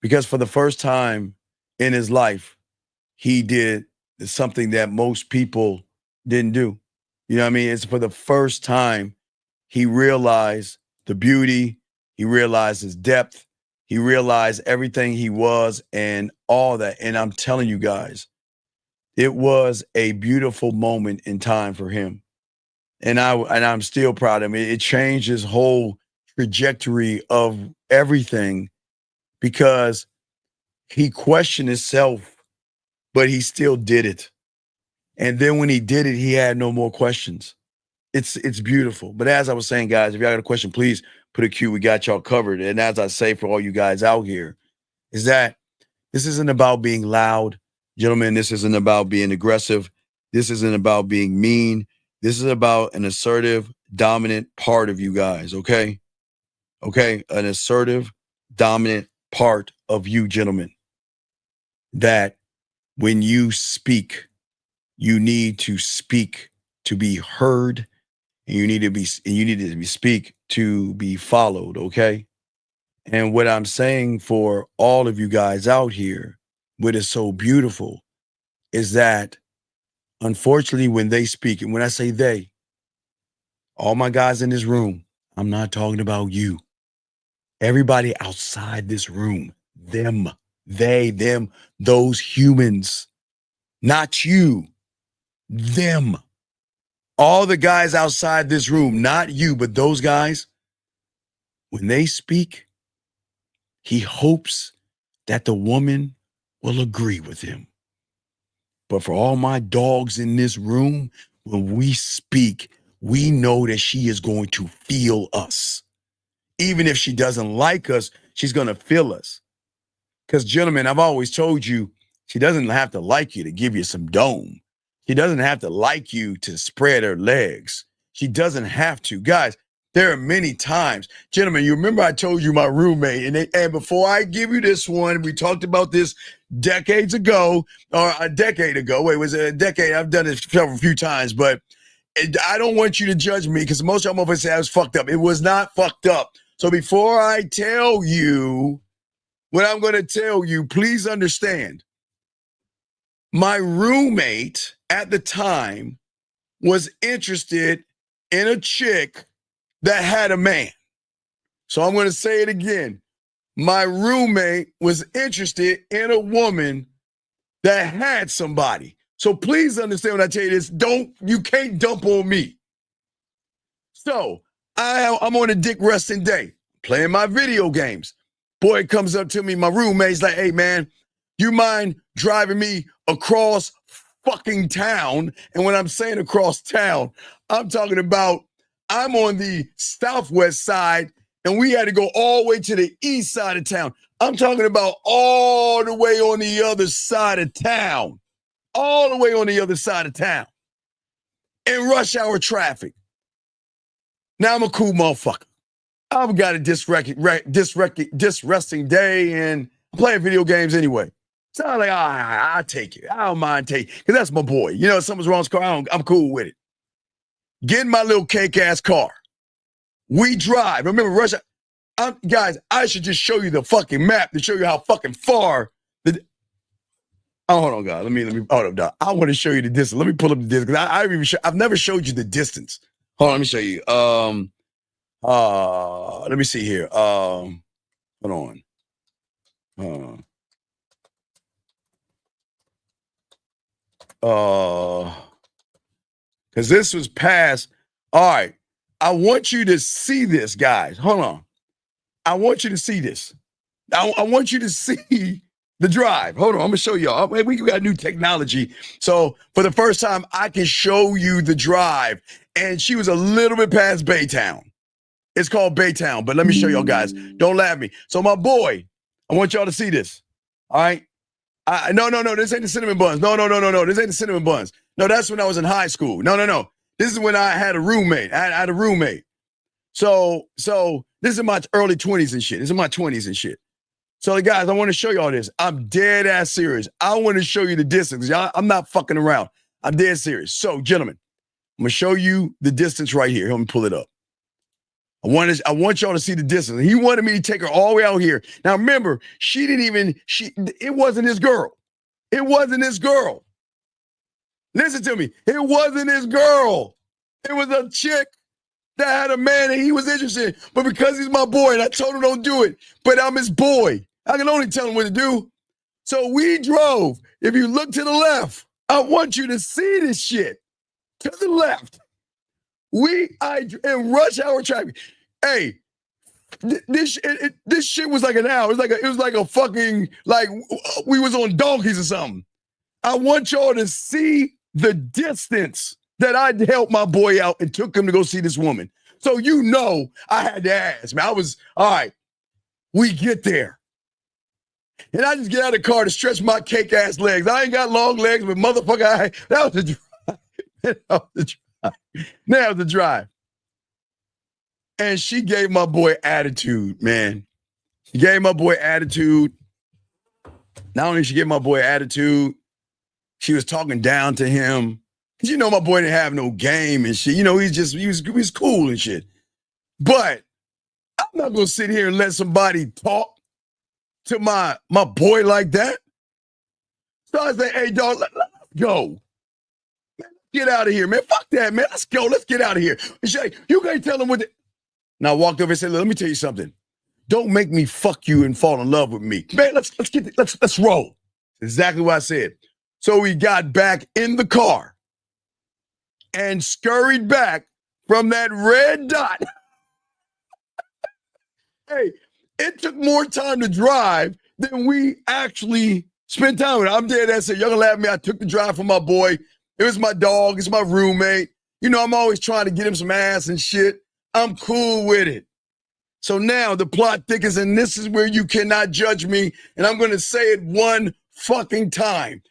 Because for the first time in his life, he did something that most people didn't do. You know what I mean? It's for the first time he realized the beauty, he realized his depth, he realized everything he was and all that. And I'm telling you guys, it was a beautiful moment in time for him. And I'm still proud of him. It changed his whole trajectory of everything because he questioned himself, but he still did it. And then when he did it, he had no more questions. It's beautiful. But as I was saying, guys, if y'all got a question, please put a Q. We got y'all covered. And as I say for all you guys out here, is that this isn't about being loud. Gentlemen, this isn't about being aggressive. This isn't about being mean. This is about an assertive, dominant part of you guys, okay? Okay? An assertive, dominant part of you, gentlemen. That when you speak, you need to speak to be heard, and you need to speak to be followed, okay? And what I'm saying for all of you guys out here, what is so beautiful is that unfortunately when they speak, and when I say they, all my guys in this room, I'm not talking about you. Everybody outside this room, them, they, them, those humans, not you, them. All the guys outside this room, not you, but those guys, when they speak, he hopes that the woman will agree with him. But for all my dogs in this room, when we speak, we know that she is going to feel us. Even if she doesn't like us, she's going to feel us. Because, gentlemen, I've always told you, she doesn't have to like you to give you some dome. She doesn't have to like you to spread her legs. She doesn't have to. Guys, there are many times. Gentlemen, you remember I told you my roommate, and before I give you this one, we talked about this decades ago, or a decade ago. Wait, was it a decade? I've done this a few times, but I don't want you to judge me because most of y'all motherfuckers say I was fucked up. It was not fucked up. So before I tell you what I'm going to tell you, please understand. My roommate at the time was interested in a chick that had a man. So I'm going to say it again. My roommate was interested in a woman that had somebody. So please understand when I tell you this, you can't dump on me. So I'm on a dick resting day, playing my video games. Boy comes up to me, my roommate's like, "Hey man, you mind driving me across fucking town?" And when I'm saying across town, I'm talking about I'm on the southwest side and we had to go all the way to the east side of town. I'm talking about all the way on the other side of town. All the way on the other side of town. In rush hour traffic. Now I'm a cool motherfucker. I've got a disresting day and I'm playing video games anyway. So I'm like, I'll take it. I don't mind taking it. Because that's my boy. You know, if something's wrong with his car, I'm cool with it. Get in my little cake-ass car. We drive. Remember, rush hour. Guys, I should just show you the fucking map to show you how fucking far. Hold on, guys. Let me hold up, dog. I want to show you the distance. Let me pull up the distance. I've never showed you the distance. Hold on, let me show you. Let me see here. Hold on. Because this was past. All right. I want you to see this, guys. Hold on. I want you to see this. I want you to see the drive. Hold on, I'm gonna show y'all. We got new technology. So for the first time, I can show you the drive. And she was a little bit past Baytown. It's called Baytown, but let me show y'all guys. Don't laugh at me. So my boy, I want y'all to see this. All right. No, this ain't the cinnamon buns. No, this ain't the cinnamon buns. No, that's when I was in high school. No. This is when I had a roommate. I had a roommate. So this is my early 20s and shit. This is my 20s and shit. So guys, I want to show y'all this. I'm dead ass serious. I want to show you the distance. Y'all, I'm not fucking around. I'm dead serious. So gentlemen, I'm gonna show you the distance right here. Let me pull it up. I want y'all to see the distance. He wanted me to take her all the way out here. Now remember, it wasn't his girl. It wasn't his girl. Listen to me. It wasn't his girl. It was a chick that had a man and he was interested. But because he's my boy and I told him don't do it, but I'm his boy, I can only tell him what to do. So we drove. If you look to the left, I want you to see this shit. To the left. In rush hour traffic. Hey, this shit was like an hour. It was like a fucking, like we was on donkeys or something. I want y'all to see the distance that I helped my boy out and took him to go see this woman. So you know I had to ask, man. I was, all right, we get there. And I just get out of the car to stretch my cake ass legs. I ain't got long legs, but motherfucker, that was the drive. That was the drive. And she gave my boy attitude, man. She gave my boy attitude. Not only did she give my boy attitude, she was talking down to him. Cause you know my boy didn't have no game and shit. You know, he was cool and shit. But I'm not gonna sit here and let somebody talk to my boy like that. So I say, hey dog, let's go. Man, get out of here, man. Fuck that, man. Let's go. Let's get out of here. And she's like, you can't tell him what. Now I walked over and said, let me tell you something. Don't make me fuck you and fall in love with me. Man, let's roll. Exactly what I said. So we got back in the car and scurried back from that red dot. Hey, it took more time to drive than we actually spent time with. I'm dead ass. Y'all gonna laugh at me. I took the drive from my boy. It was my dog. It's my roommate. You know, I'm always trying to get him some ass and shit. I'm cool with it. So now the plot thickens, and this is where you cannot judge me. And I'm going to say it one fucking time.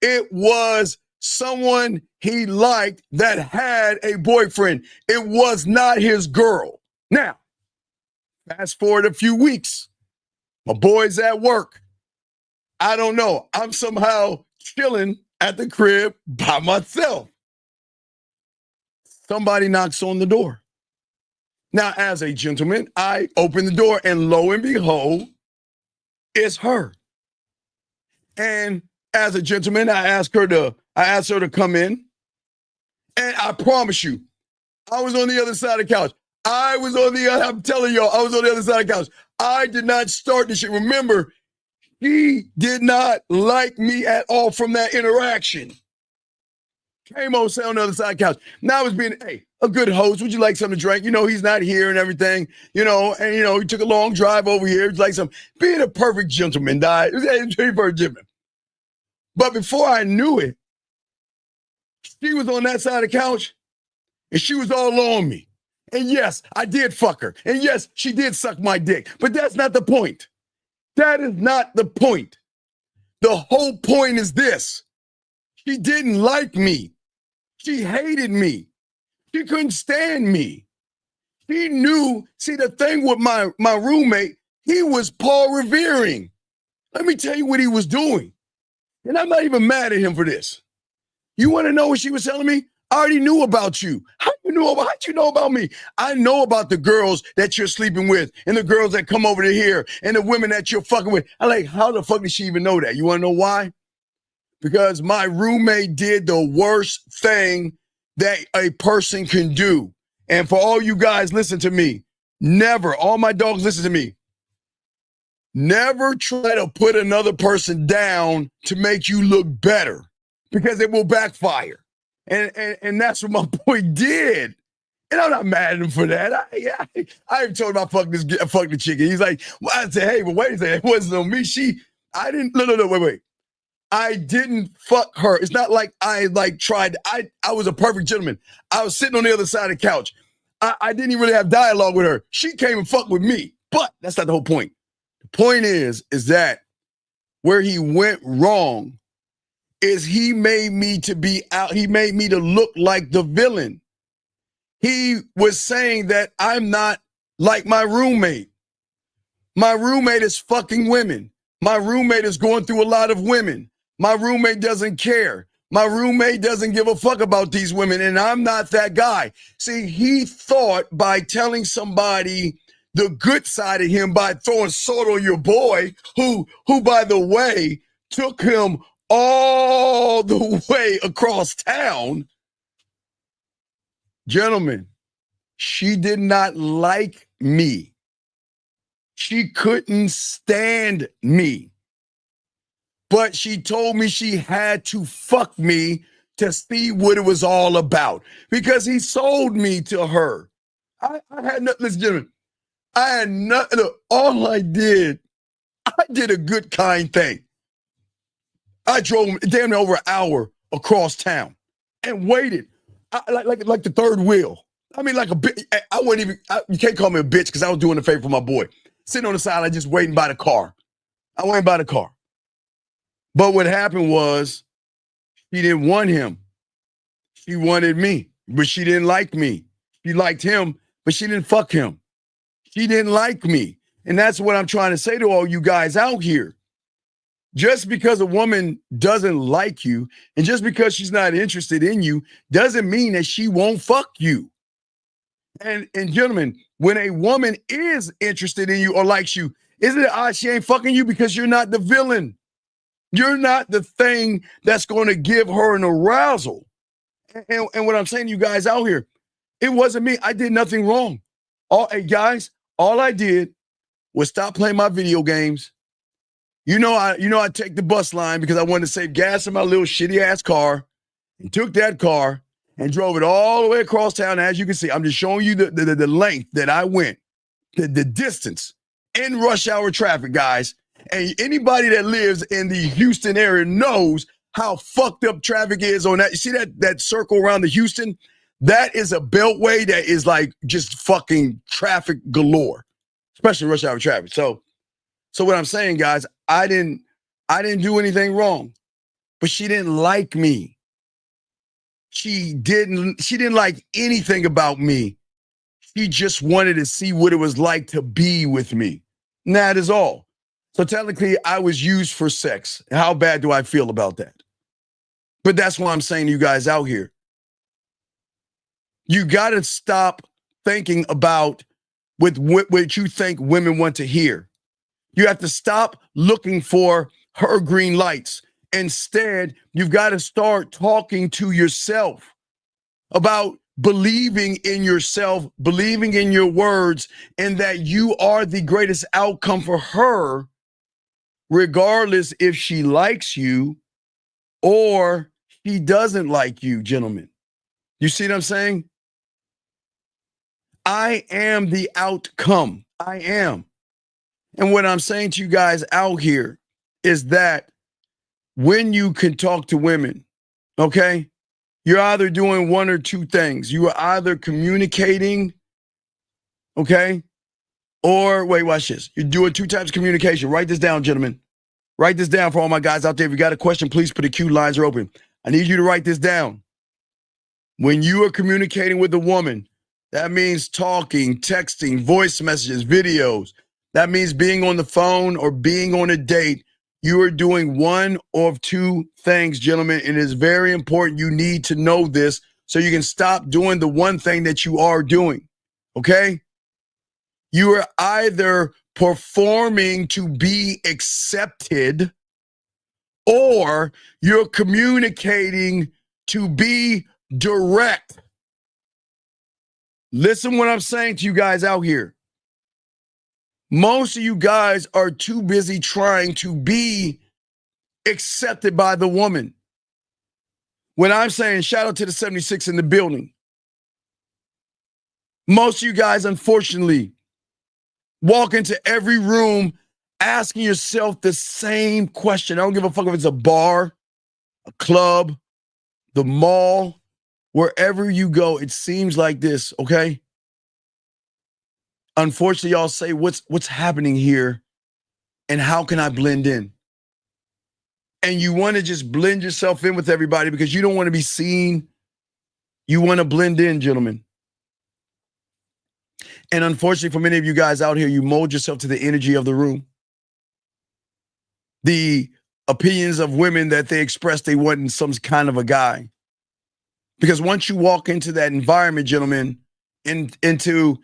It was someone he liked that had a boyfriend. It was not his girl. Now, fast forward a few weeks. My boy's at work. I don't know. I'm somehow chilling at the crib by myself. Somebody knocks on the door. Now, as a gentleman, I open the door and lo and behold, it's her. And as a gentleman, I asked her to come in. And I promise you, I was on the other side of the couch. I'm telling y'all, I was on the other side of the couch. I did not start this shit. Remember, he did not like me at all from that interaction. Came on, sat on the other side of the couch. Now I was being, a good host. Would you like something to drink? You know, he's not here and everything, you know, and, you know, he took a long drive over here. It's like being a perfect gentleman, died. It was a perfect gentleman. But before I knew it, she was on that side of the couch and she was all on me. And yes, I did fuck her. And yes, she did suck my dick. But that's not the point. That is not the point. The whole point is this. She didn't like me. She hated me. She couldn't stand me. She knew, see, the thing with my roommate, he was Paul Revering. Let me tell you what he was doing. And I'm not even mad at him for this. You want to know what she was telling me? I already knew about you. How'd you know about me? I know about the girls that you're sleeping with and the girls that come over to here and the women that you're fucking with. I'm like, how the fuck did she even know that? You want to know why? Because my roommate did the worst thing that a person can do. And for all you guys, listen to me. Never, all my dogs, listen to me. Never try to put another person down to make you look better because it will backfire. And that's what my boy did. And I'm not mad at him for that. I even told him I fucked the chick. And he's like, well, I said, hey, but wait a second, it wasn't on me. Wait. I didn't fuck her. It's not like I tried. I was a perfect gentleman. I was sitting on the other side of the couch. I didn't even really have dialogue with her. She came and fucked with me. But that's not the whole point. The point is that where he went wrong is he made me to be out. He made me to look like the villain. He was saying that I'm not like my roommate. My roommate is fucking women. My roommate is going through a lot of women. My roommate doesn't care. My roommate doesn't give a fuck about these women, and I'm not that guy. See, he thought by telling somebody the good side of him by throwing salt on your boy, who by the way, took him all the way across town. Gentlemen, she did not like me. She couldn't stand me. But she told me she had to fuck me to see what it was all about because he sold me to her. I had nothing, listen, gentlemen, I had nothing. All I did a good, kind thing. I drove damn near over an hour across town and waited like the third wheel. I mean, like a bitch. I wasn't even, you can't call me a bitch because I was doing a favor for my boy. Sitting on the side, I just waiting by the car. I waited by the car. But what happened was she didn't want him. She wanted me, but she didn't like me. She liked him, but she didn't fuck him. She didn't like me. And that's what I'm trying to say to all you guys out here. Just because a woman doesn't like you and just because she's not interested in you doesn't mean that she won't fuck you. And gentlemen, when a woman is interested in you or likes you, isn't it odd she ain't fucking you because you're not the villain? You're not the thing that's going to give her an arousal. And what I'm saying to you guys out here, it wasn't me. I did nothing wrong. Hey guys, all I did was stop playing my video games. I take the bus line because I wanted to save gas in my little shitty ass car, and took that car and drove it all the way across town. As you can see, I'm just showing you the length that I went, the distance in rush hour traffic, guys. And anybody that lives in the Houston area knows how fucked up traffic is on that. You see that circle around the Houston? That is a beltway that is like just fucking traffic galore, especially rush hour traffic. So what I'm saying, guys, I didn't do anything wrong, but she didn't like me. She didn't like anything about me. She just wanted to see what it was like to be with me. And that is all. So technically, I was used for sex. How bad do I feel about that? But that's what I'm saying to you guys out here. You got to stop thinking about what you think women want to hear. You have to stop looking for her green lights. Instead, you've got to start talking to yourself about believing in yourself, believing in your words, and that you are the greatest outcome for her, regardless if she likes you or she doesn't like you, gentlemen. You see what I'm saying? I am the outcome. I am. And what I'm saying to you guys out here is that when you can talk to women, okay, you're either doing one or two things. You are either communicating, okay, or wait, watch this. You're doing two types of communication. Write this down, gentlemen. Write this down for all my guys out there. If you got a question, please put the queue. Lines are open. I need you to write this down. When you are communicating with a woman, that means talking, texting, voice messages, videos. That means being on the phone or being on a date. You are doing one of two things, gentlemen. And it's very important. You need to know this so you can stop doing the one thing that you are doing. Okay? You are either performing to be accepted or you're communicating to be direct. Listen what I'm saying to you guys out here. Most of you guys are too busy trying to be accepted by the woman. When I'm saying shout out to the 76 in the building. Most of you guys, unfortunately, walk into every room asking yourself the same question. I don't give a fuck if it's a bar, a club, the mall, wherever you go, it seems like this, okay? Unfortunately, y'all say, what's happening here and how can I blend in? And you want to just blend yourself in with everybody because you don't want to be seen. You want to blend in, gentlemen. And unfortunately, for many of you guys out here, you mold yourself to the energy of the room. The opinions of women that they express they want in some kind of a guy. Because once you walk into that environment, gentlemen, into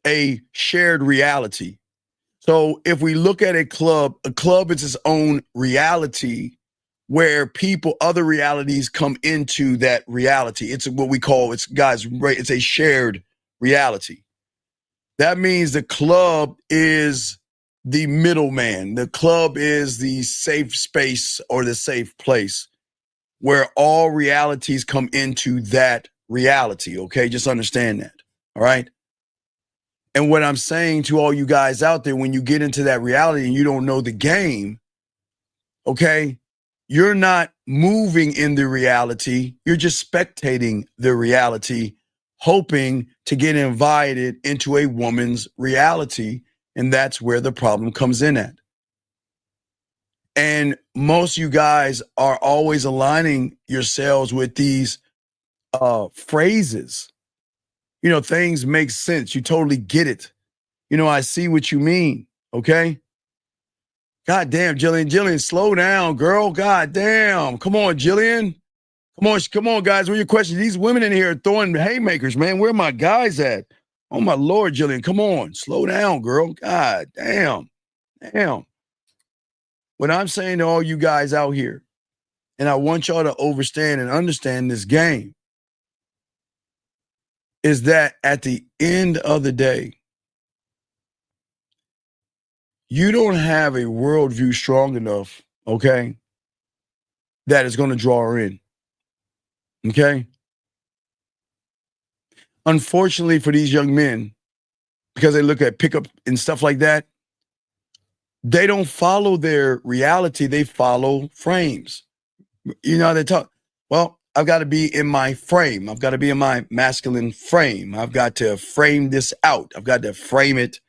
a shared reality. So if we look at a club is its own reality where other realities come into that reality. It's what we call, it's a shared reality. That means the club is the middleman. The club is the safe space or the safe place where all realities come into that reality, okay? Just understand that, all right? And what I'm saying to all you guys out there, when you get into that reality and you don't know the game, okay, you're not moving in the reality. You're just spectating the reality, hoping to get invited into a woman's reality. And that's where the problem comes in at. And most of you guys are always aligning yourselves with these phrases. You know, things make sense. You totally get it. You know, I see what you mean. Okay. God damn, Jillian, slow down, girl. God damn. Come on, Jillian. Come on, guys. What are your questions? These women in here are throwing haymakers, man. Where are my guys at? Oh, my Lord, Jillian. Come on. Slow down, girl. God damn. Damn. What I'm saying to all you guys out here, and I want y'all to understand and understand this game, is that at the end of the day, you don't have a worldview strong enough, okay, that is going to draw her in, okay? Unfortunately for these young men, because they look at pickup and stuff like that, they don't follow their reality. They follow frames. You know, they talk, well, I've got to be in my frame. I've got to be in my masculine frame. I've got to frame this out. I've got to frame it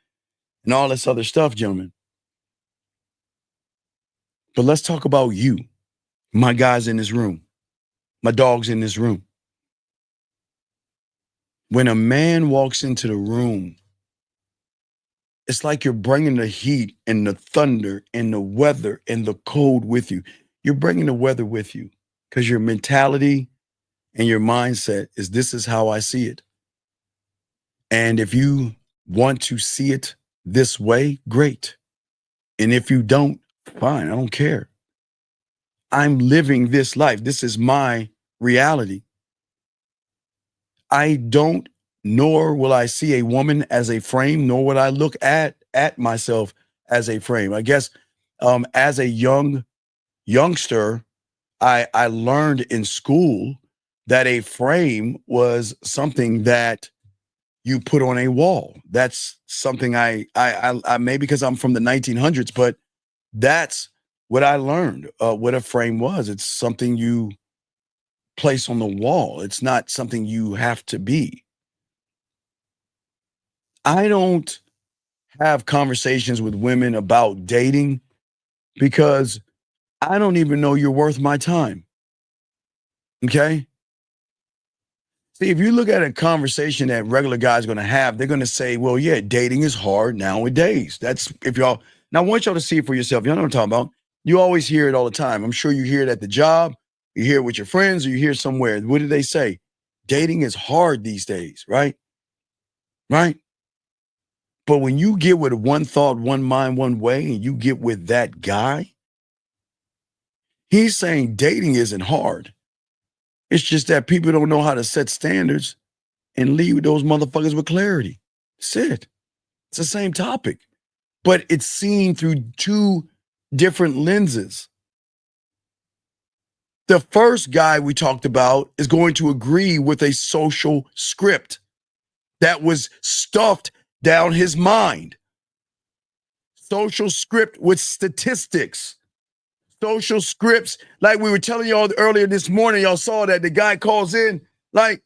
and all this other stuff, gentlemen. But let's talk about you, my guys in this room, my dogs in this room. When a man walks into the room, it's like you're bringing the heat and the thunder and the weather and the cold with you. You're bringing the weather with you because your mentality and your mindset is this is how I see it. And if you want to see it this way, great. And if you don't, fine, I don't care. I'm living this life. This is my reality. I don't, nor will I see a woman as a frame, nor will I look at myself as a frame. I guess as a youngster, I learned in school that a frame was something that you put on a wall. That's something I maybe because I'm from the 1900s, but that's what I learned, what a frame was. It's something you place on the wall. It's not something you have to be. I don't have conversations with women about dating because I don't even know you're worth my time. Okay? See, if you look at a conversation that regular guys are going to have, they're going to say, well, yeah, dating is hard nowadays. That's if y'all, now I want y'all to see it for yourself. Y'all know what I'm talking about. You always hear it all the time. I'm sure you hear it at the job, you hear it with your friends, or you hear it somewhere. What do they say? Dating is hard these days, right? Right? But when you get with one thought, one mind, one way, and you get with that guy, he's saying dating isn't hard. It's just that people don't know how to set standards and lead those motherfuckers with clarity. That's it. It's the same topic, but it's seen through two different lenses. The first guy we talked about is going to agree with a social script. that was stuffed down his mind. Social script with statistics. Social scripts, like we were telling y'all earlier this morning, y'all saw that the guy calls in, like,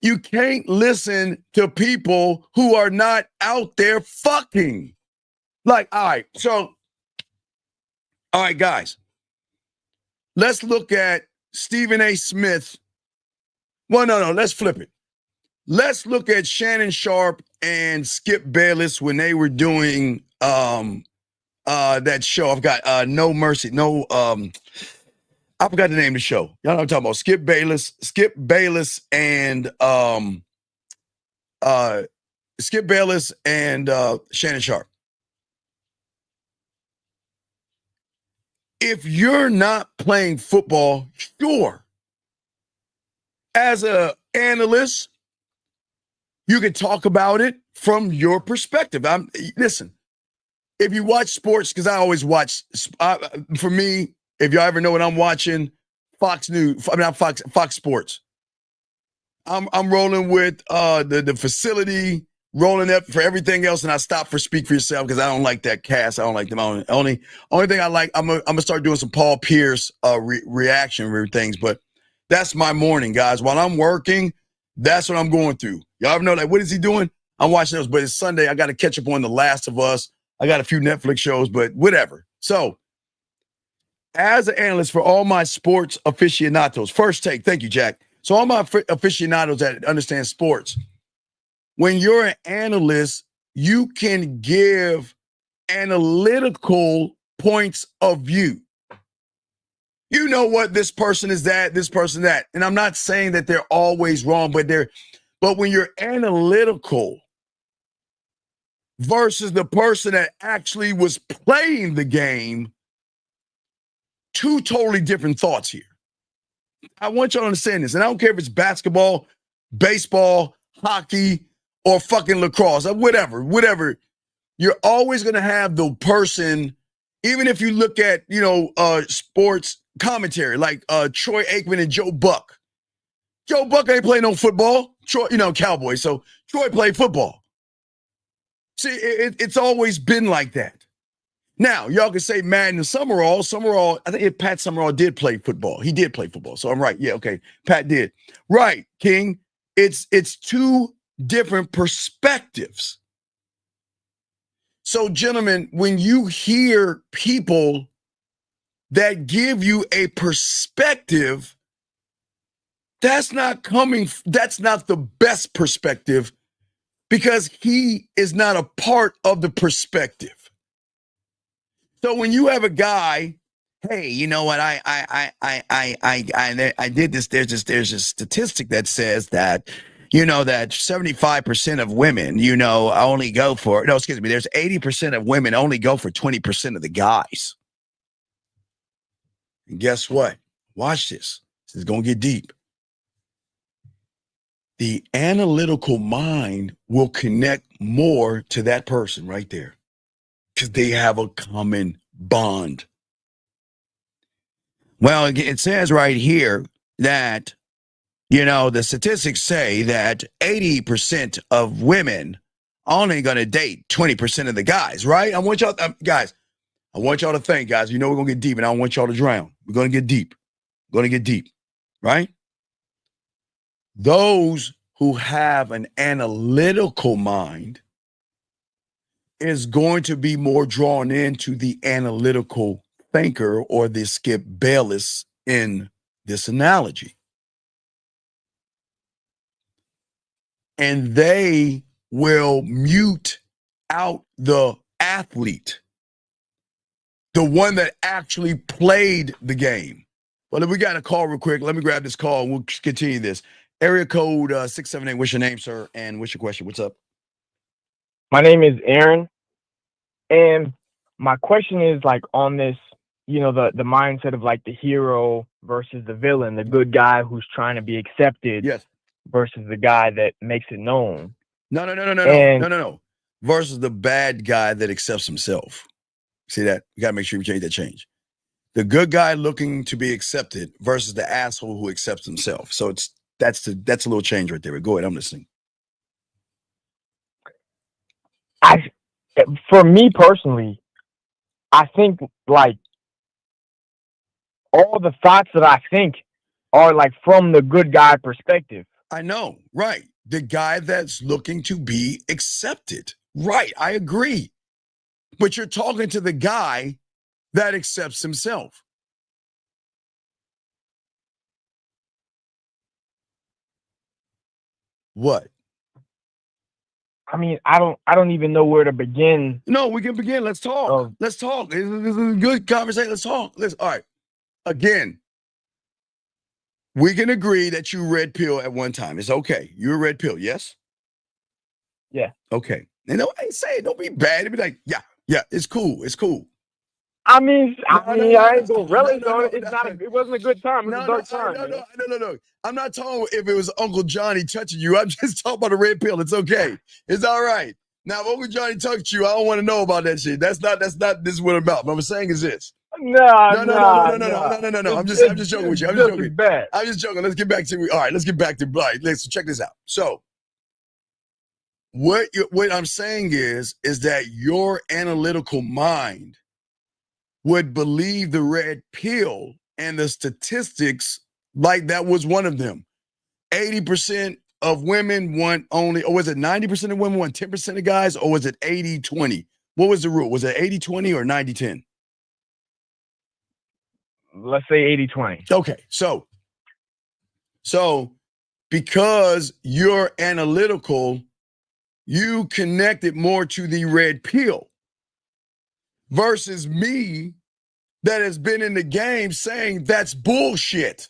you can't listen to people who are not out there fucking. Like, all right, guys, let's look at Stephen A. Smith. Well, no, let's flip it. Let's look at Shannon Sharp and Skip Bayless when they were doing that show. I've got No Mercy, I forgot the name of the show. Y'all know what I'm talking about. Skip Bayless and Shannon Sharp. If you're not playing football, sure. As an analyst, you can talk about it from your perspective. Listen, if you watch sports, because I always watch, for me, if y'all ever know what I'm watching, Fox News, Fox Sports. I'm rolling with the facility, rolling up for everything else, and I stop for Speak for Yourself because I don't like that cast. I don't like them. Only thing I like, I'm gonna start doing some Paul Pierce reaction things, but that's my morning, guys. While I'm working, that's what I'm going through. Y'all ever know, like, what is he doing? I'm watching those, but it's Sunday. I got to catch up on The Last of Us. I got a few Netflix shows, but whatever. So, as an analyst for all my sports aficionados, first take, thank you, Jack. So all my aficionados that understand sports, when you're an analyst, you can give analytical points of view. You know what, this person is that, this person that. And I'm not saying that they're always wrong, but when you're analytical versus the person that actually was playing the game, two totally different thoughts here. I want y'all to understand this. And I don't care if it's basketball, baseball, hockey, or fucking lacrosse, or whatever. You're always going to have the person, even if you look at, sports commentary, like Troy Aikman and Joe Buck. Joe Buck ain't playing no football. Troy, Cowboys. So Troy played football. See, it's always been like that. Now, y'all can say Madden and Summerall, I think Pat Summerall did play football. He did play football. So I'm right. Yeah, okay. Pat did. Right, King. It's two different perspectives. So, gentlemen, when you hear people that give you a perspective, that's not the best perspective because he is not a part of the perspective. So when you have a guy, hey, you know what? I did this. There's a statistic that says that, that 75% of women, only go for. No, excuse me. There's 80% of women only go for 20% of the guys. And guess what? Watch this. This is gonna get deep. The analytical mind will connect more to that person right there. Because they have a common bond. Well, it says right here that, the statistics say that 80% of women only going to date 20% of the guys, right? I want y'all, guys, I want y'all to think, guys, we're going to get deep and I don't want y'all to drown. We're going to get deep. We're going to get deep, right? Those who have an analytical mind is going to be more drawn into the analytical thinker or the Skip Bayless in this analogy. And they will mute out the athlete, the one that actually played the game. Well, if we got a call real quick, let me grab this call and we'll continue this. Area code 678, what's your name, sir? And what's your question? What's up? My name is Aaron, and my question is on this, the mindset of the hero versus the villain, the good guy who's trying to be accepted, yes, versus the guy that makes it known. No. Versus the bad guy that accepts himself. See that? You got to make sure you change. The good guy looking to be accepted versus the asshole who accepts himself. So that's a little change right there. Go ahead, I'm listening. for me personally, I think like all the thoughts that I think are like from the good guy perspective. I know, right? The guy that's looking to be accepted. Right, I agree. But you're talking to the guy that accepts himself. What? I mean, I don't even know where to begin. No, we can begin. Let's talk. Let's talk. This is a good conversation. Let's talk. All right. Again, we can agree that you red pill at one time. It's okay. You're a red pill, yes? Yeah. Okay. And don't say it. Don't be bad. It'd be like, yeah, it's cool. It's cool. I mean, I ain't gonna relish on it. It wasn't a good time. It was a dark time. No. I'm not talking if it was Uncle Johnny touching you. I'm just talking about a red pill. It's okay. It's all right. Now, if Uncle Johnny touched you, I don't want to know about that shit. That's not this is what I'm about. What I'm saying is this. No. I'm just joking with you. I'm just joking. Bad. I'm just joking. Let's get back to all right. Let's get back to let's check this out. So, what I'm saying is that your analytical mind would believe the red pill and the statistics like that was one of them. 80% of women want only, or was it 90% of women want 10% of guys, or was it 80-20? What was the rule? Was it 80-20 or 90-10? Let's say 80-20. Okay, so because you're analytical, you connected more to the red pill versus me that has been in the game saying that's bullshit.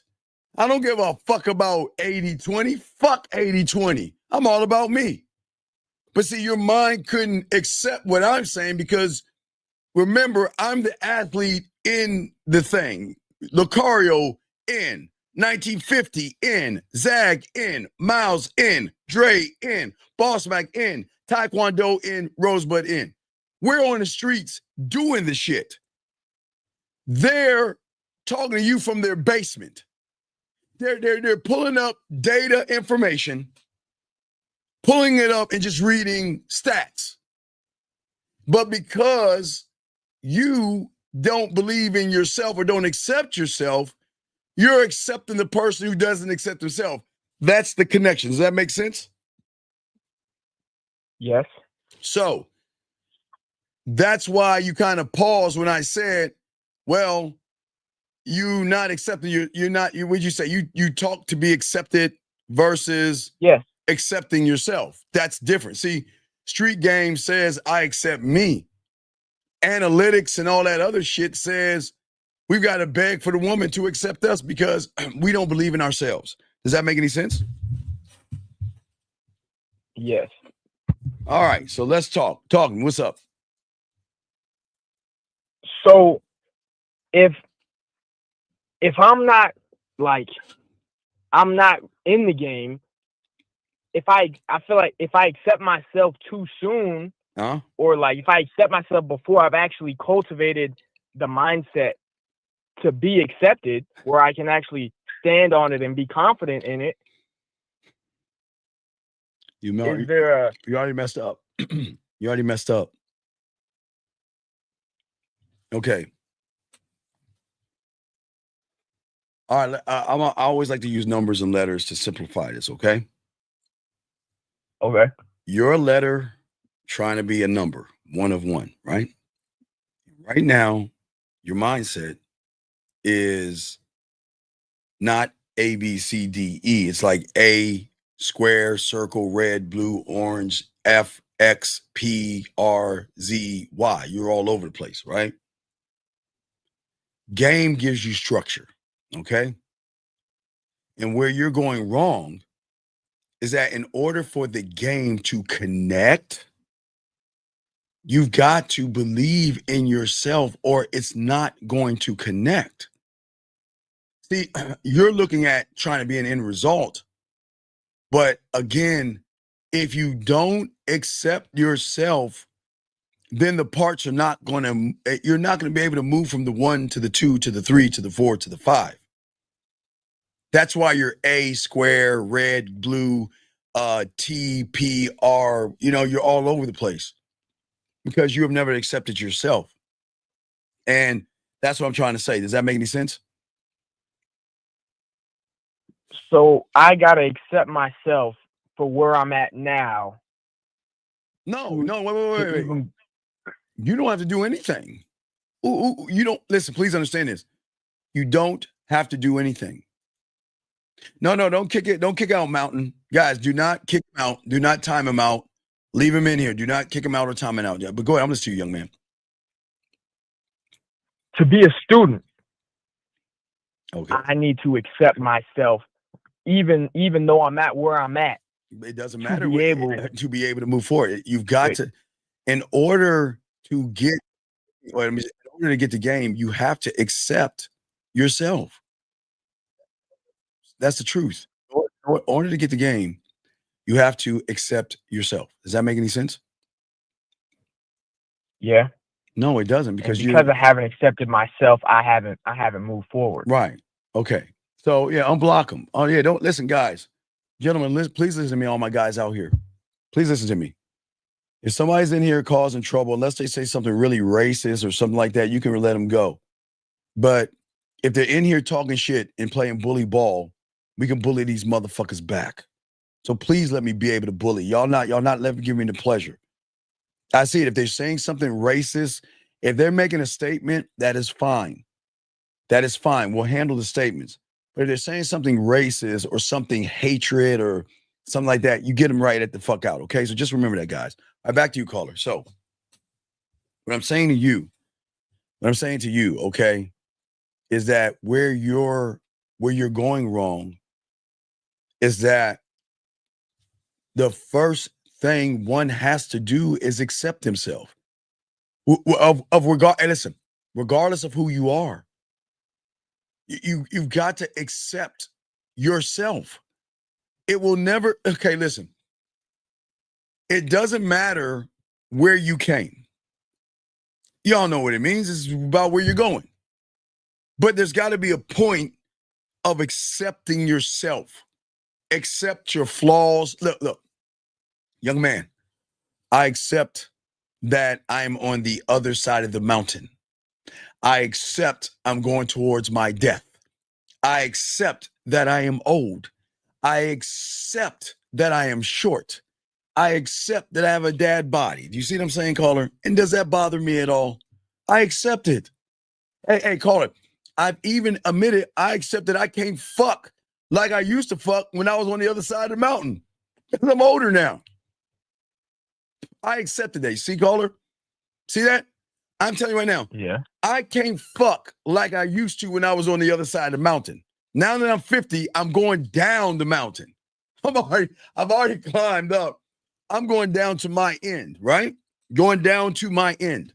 I don't give a fuck about 80-20. Fuck 80-20. I'm all about me. But see, your mind couldn't accept what I'm saying because remember, I'm the athlete in the thing. Lucario in, 1950 in, Zag in, Miles in, Dre in, Boss Mac in, Taekwondo in, Rosebud in. We're on the streets doing the shit. They're talking to you from their basement. They're pulling up data information, pulling it up and just reading stats. But because you don't believe in yourself or don't accept yourself, you're accepting the person who doesn't accept himself. That's the connection. Does that make sense? Yes. So that's why you kind of paused when I said, well, you not accepting, you're not, what'd you say? You talk to be accepted versus accepting yourself. That's different. See, street game says I accept me. Analytics and all that other shit says we've got to beg for the woman to accept us because we don't believe in ourselves. Does that make any sense? Yes. All right, so let's talk. Talking, what's up? So if I'm not I'm not in the game, I feel like if I accept myself too soon, or like if I accept myself before I've actually cultivated the mindset to be accepted, where I can actually stand on it and be confident in it. You already messed up. You already messed up. Okay. All right. I always like to use numbers and letters to simplify this. Okay. Okay. Your letter trying to be a number, 1 of 1, right? Right now, your mindset is not A, B, C, D, E. It's like A, square, circle, red, blue, orange, F, X, P, R, Z, Y. You're all over the place, right? Game gives you structure, okay? And where you're going wrong is that in order for the game to connect, you've got to believe in yourself or it's not going to connect. See, you're looking at trying to be an end result. But again, if you don't accept yourself, then the parts are not going to, you're not going to be able to move from the 1 to the 2 to the 3 to the 4 to the 5. That's why you're A, square, red, blue, T, P, R, you're all over the place. because you have never accepted yourself. And that's what I'm trying to say. Does that make any sense? So I gotta accept myself for where I'm at now. No, wait. You don't have to do anything. You don't, listen, please understand this. You don't have to do anything. No, don't kick it. Don't kick out Mountain. Guys, do not kick him out. Do not time him out. Leave him in here. Do not kick him out or time him out. But go ahead. I'm listening to you, young man. To be a student, okay, I need to accept myself, even though I'm at where I'm at. It doesn't matter to be able to move forward. You've got to, in order to get the game, you have to accept yourself. That's the truth. In order to get the game, you have to accept yourself. Does that make any sense? Yeah. No, it doesn't, because I haven't accepted myself, I haven't moved forward. Right. Okay. So yeah, unblock them. Oh yeah, don't listen, guys, gentlemen. Please listen to me, all my guys out here. Please listen to me. If somebody's in here causing trouble, unless they say something really racist or something like that, you can let them go. But if they're in here talking shit and playing bully ball, we can bully these motherfuckers back. So please let me be able to bully. Y'all not letting give me the pleasure. I see it. If they're saying something racist, if they're making a statement, that is fine. That is fine. We'll handle the statements. But if they're saying something racist or something hatred or something like that, you get them right at the fuck out. Okay. So just remember that, guys. All right, back to you, caller. So what I'm saying to you, okay, is that where you're going wrong is that the first thing one has to do is accept himself. Regardless of who you are, you've got to accept yourself. It will never. Okay, listen. It doesn't matter where you came. Y'all know what it means. It's about where you're going. But there's got to be a point of accepting yourself. Accept your flaws. Look, young man, I accept that I'm on the other side of the mountain. I accept I'm going towards my death. I accept that I am old. I accept that I am short. I accept that I have a dad body. Do you see what I'm saying, caller? And does that bother me at all? I accept it. Hey, caller, I've even admitted I accept that I can't fuck like I used to fuck when I was on the other side of the mountain. I'm older now. I accepted that. You see, caller? See that? I'm telling you right now. Yeah. I can't fuck like I used to when I was on the other side of the mountain. Now that I'm 50, I'm going down the mountain. I've already climbed up. I'm going down to my end, right? Going down to my end.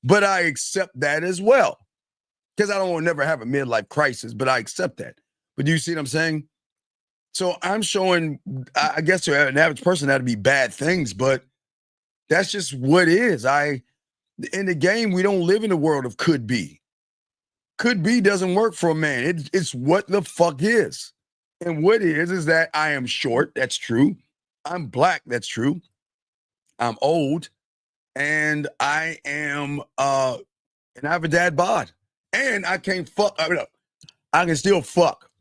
But I accept that as well. Because I don't want to never have a midlife crisis, but I accept that. But do you see what I'm saying? So I'm showing, I guess to an average person, that'd be bad things, but that's just what it is. In the game, we don't live in a world of could be. Could be doesn't work for a man. It's what the fuck is. And what is that I am short. That's true. I'm black. That's true. I'm old. And I am, and I have a dad bod. And I can't fuck. I can still fuck,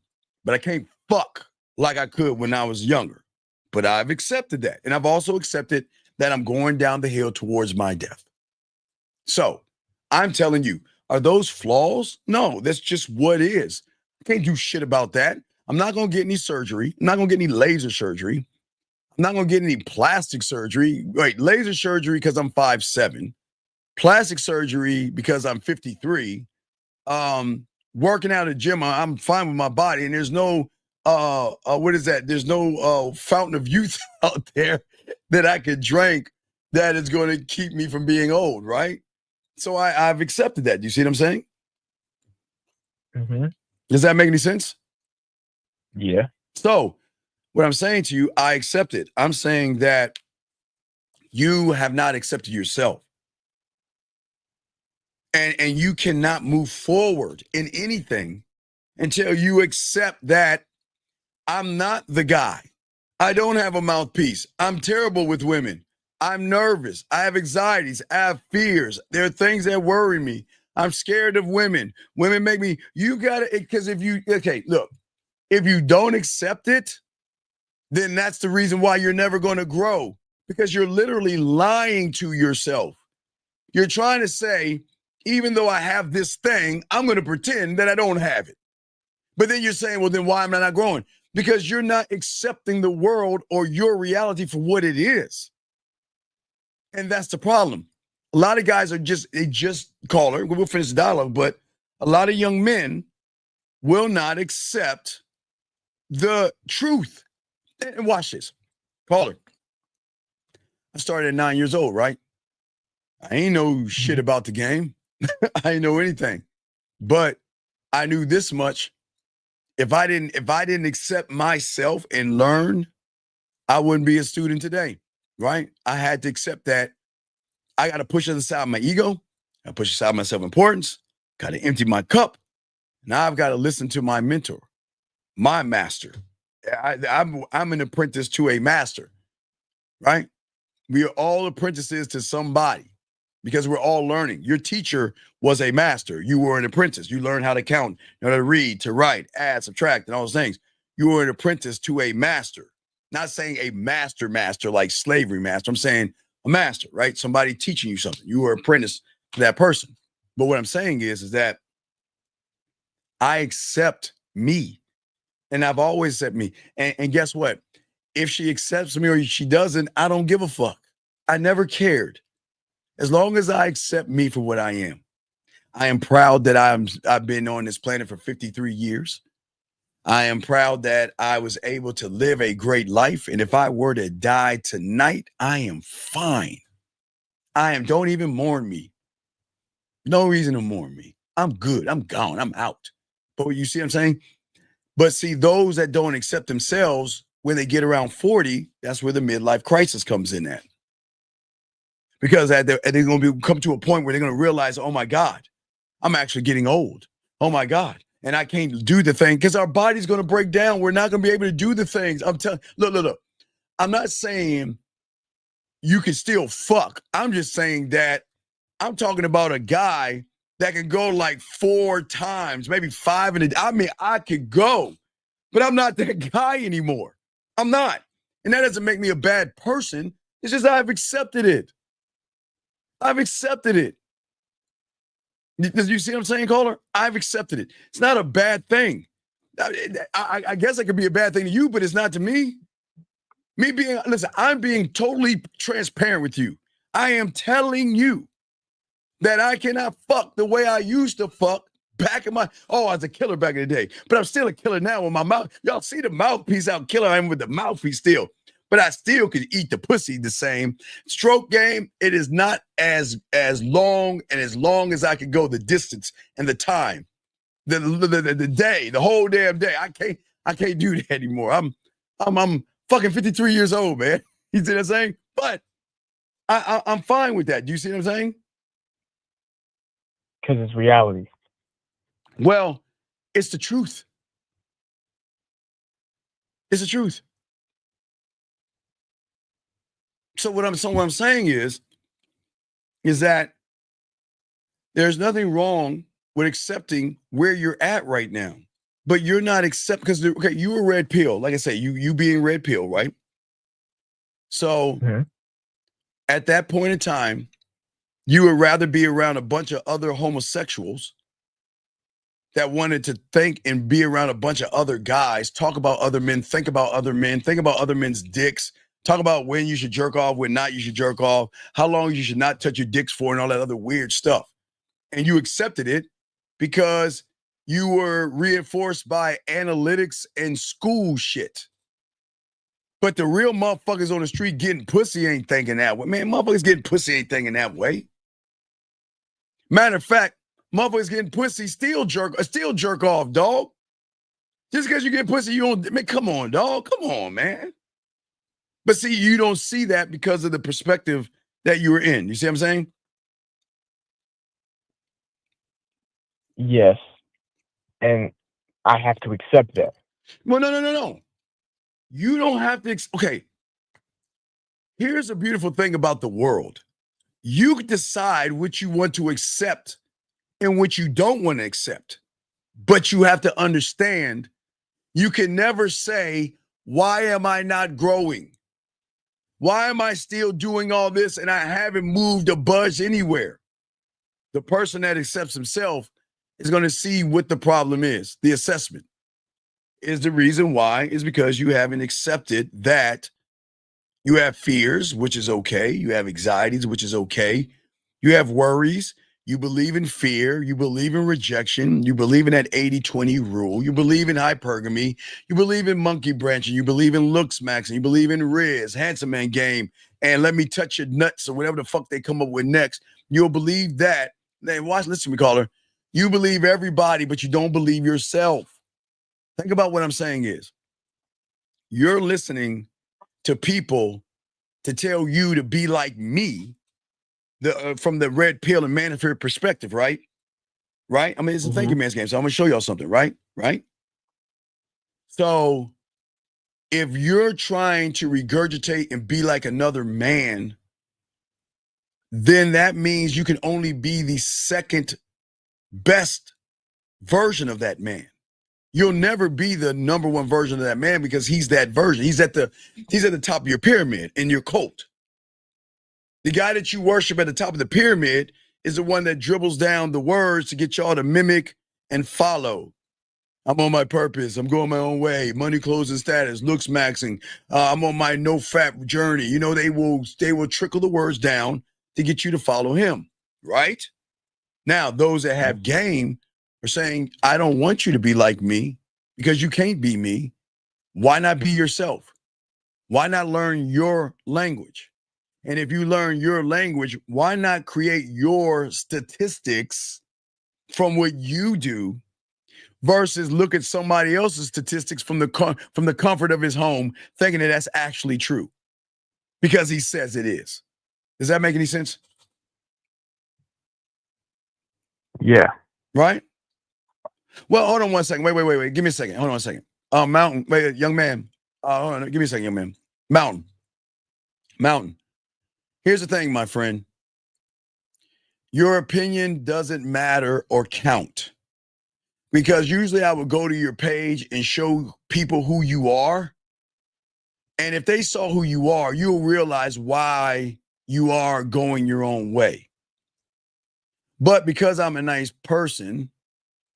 but I can't fuck like I could when I was younger. But I've accepted that. And I've also accepted that I'm going down the hill towards my death. So I'm telling you, are those flaws? No, that's just what it is. I can't do shit about that. I'm not going to get any surgery. I'm not going to get any laser surgery. I'm not going to get any plastic surgery. Wait, laser surgery because I'm 5'7". Plastic surgery because I'm 53. Working out at the gym, I'm fine with my body. And there's no, what is that? There's no fountain of youth out there that I could drink that is going to keep me from being old, right? So I've accepted that. Do you see what I'm saying? Mm-hmm. Does that make any sense? Yeah. So what I'm saying to you, I accept it. I'm saying that you have not accepted yourself. And you cannot move forward in anything until you accept that I'm not the guy. I don't have a mouthpiece. I'm terrible with women. I'm nervous. I have anxieties. I have fears. There are things that worry me. I'm scared of women. Women make me, you gotta, because if you, okay, look, if you don't accept it, then that's the reason why you're never going to grow, because you're literally lying to yourself. You're trying to say, even though I have this thing, I'm going to pretend that I don't have it. But then you're saying, well, then why am I not growing? Because you're not accepting the world or your reality for what it is. And that's the problem. A lot of guys are they just call her, we'll finish the dialogue, but a lot of young men will not accept the truth. And watch this. Caller. I started at 9 years old, right? I ain't know shit about the game. I ain't know anything. But I knew this much. If I didn't accept myself and learn, I wouldn't be a student today, right? I had to accept that I got to push aside my ego. I push aside my self-importance. Got to empty my cup. Now I've got to listen to my mentor, my master. I'm an apprentice to a master, right? We are all apprentices to somebody because we're all learning. Your teacher was a master. You were an apprentice. You learned how to count, how to read, to write, add, subtract, and all those things. You were an apprentice to a master. Not saying a master like slavery master. I'm saying a master, right? Somebody teaching you something. You were an apprentice to that person. But what I'm saying is that I accept me. And I've always accepted me. And guess what? If she accepts me or she doesn't, I don't give a fuck. I never cared. As long as I accept me for what I am. I am proud that I've been on this planet for 53 years. I am proud that I was able to live a great life. And if I were to die tonight, I am fine. Don't even mourn me. No reason to mourn me. I'm good. I'm gone. I'm out. But you see what I'm saying? But see, those that don't accept themselves, when they get around 40, that's where the midlife crisis comes in at. Because they're going to come to a point where they're going to realize, oh my God, I'm actually getting old. Oh my God. And I can't do the thing because our body's going to break down. We're not going to be able to do the things. I'm telling, look. I'm not saying you can still fuck. I'm just saying that I'm talking about a guy that can go like 4 times, maybe 5 in a day. I mean, I could go, but I'm not that guy anymore. I'm not. And that doesn't make me a bad person. It's just I've accepted it. I've accepted it. You see what I'm saying, caller? I've accepted it. It's not a bad thing. I guess it could be a bad thing to you, but it's not to me. I'm being totally transparent with you. I am telling you that I cannot fuck the way I used to fuck back in I was a killer back in the day, but I'm still a killer now with my mouth. Y'all see the mouthpiece out killer I am with the mouthpiece still, but I still could eat the pussy the same. Stroke game, it is not as long and as long as I could go the distance and the time, the day, the whole damn day. I can't do that anymore. I'm fucking 53 years old, man. You see what I'm saying? But I'm fine with that. Do you see what I'm saying? Because it's reality. Well, it's the truth. It's the truth. So what I'm saying is that there's nothing wrong with accepting where you're at right now, but you're not because you were red pill. Like I say, you being red pill, right? So at that point in time, you would rather be around a bunch of other homosexuals that wanted to think and be around a bunch of other guys, talk about other men, think about other men, think about other men's dicks, talk about when you should jerk off, when not you should jerk off, how long you should not touch your dicks for, and all that other weird stuff. And you accepted it because you were reinforced by analytics and school shit. But the real motherfuckers on the street getting pussy ain't thinking that way. Man, motherfuckers getting pussy ain't thinking that way. Matter of fact, motherfuckers getting pussy still jerk off, dog. Just because you get pussy, you don't, man, come on, dog. Come on, man. But see, you don't see that because of the perspective that you were in. You see what I'm saying? Yes. And I have to accept that. Well, no. You don't have to. Okay. Here's a beautiful thing about the world. You decide what you want to accept and what you don't want to accept. But you have to understand, you can never say, why am I not growing? Why am I still doing all this and I haven't moved a budge anywhere? The person that accepts himself is going to see what the problem is. The assessment is the reason why is because you haven't accepted that you have fears, which is okay. You have anxieties, which is okay. You have worries. You believe in fear. You believe in rejection. You believe in that 80-20 rule. You believe in hypergamy. You believe in monkey branching. You believe in looks maxing. You believe in Riz, handsome man game, and let me touch your nuts or whatever the fuck they come up with next. You'll believe that. Then listen to me, caller. You believe everybody, but you don't believe yourself. Think about what I'm saying is, you're listening to people to tell you to be like me, from the red pill and manifest perspective, right? Right? I mean, it's a thinking man's game, so I'm gonna show y'all something, right? Right? So if you're trying to regurgitate and be like another man, then that means you can only be the second best version of that man. You'll never be the number one version of that man because he's that version. He's at the top of your pyramid in your cult. The guy that you worship at the top of the pyramid is the one that dribbles down the words to get y'all to mimic and follow. I'm on my purpose. I'm going my own way. Money, clothes, and status. Looks maxing. I'm on my no fat journey. You know, they will trickle the words down to get you to follow him, right? Now, those that have game are saying, I don't want you to be like me because you can't be me. Why not be yourself? Why not learn your language? And if you learn your language, why not create your statistics from what you do versus look at somebody else's statistics from the comfort of his home, thinking that that's actually true because he says it is. Does that make any sense? Yeah. Right? Well, hold on one second. Wait. Give me a second. Hold on a second. Mountain. Wait, young man. Hold on. Give me a second, young man. Mountain. Here's the thing, my friend. Your opinion doesn't matter or count. Because usually I would go to your page and show people who you are. And if they saw who you are, you'll realize why you are going your own way. But because I'm a nice person,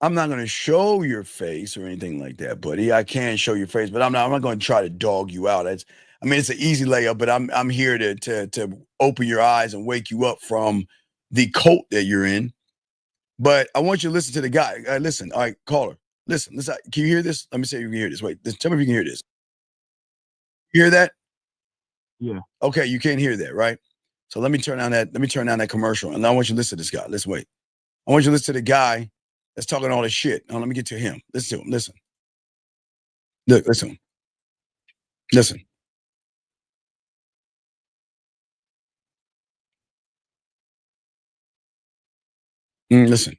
I'm not going to show your face or anything like that, buddy. I can show your face, but I'm not going to try to dog you out. It's an easy layup, but I'm here to open your eyes and wake you up from the cult that you're in. But I want you to listen to the guy. Listen, all right, caller. Listen. Can you hear this? Let me see if you can hear this. Wait, tell me if you can hear this. You hear that? Yeah. Okay, you can't hear that, right? So let me turn down that commercial, and I want you to listen to this guy. Let's wait. I want you to listen to the guy that's talking all this shit. Now, let me get to him. Listen to him. Listen. Look, listen to him. Listen. Listen.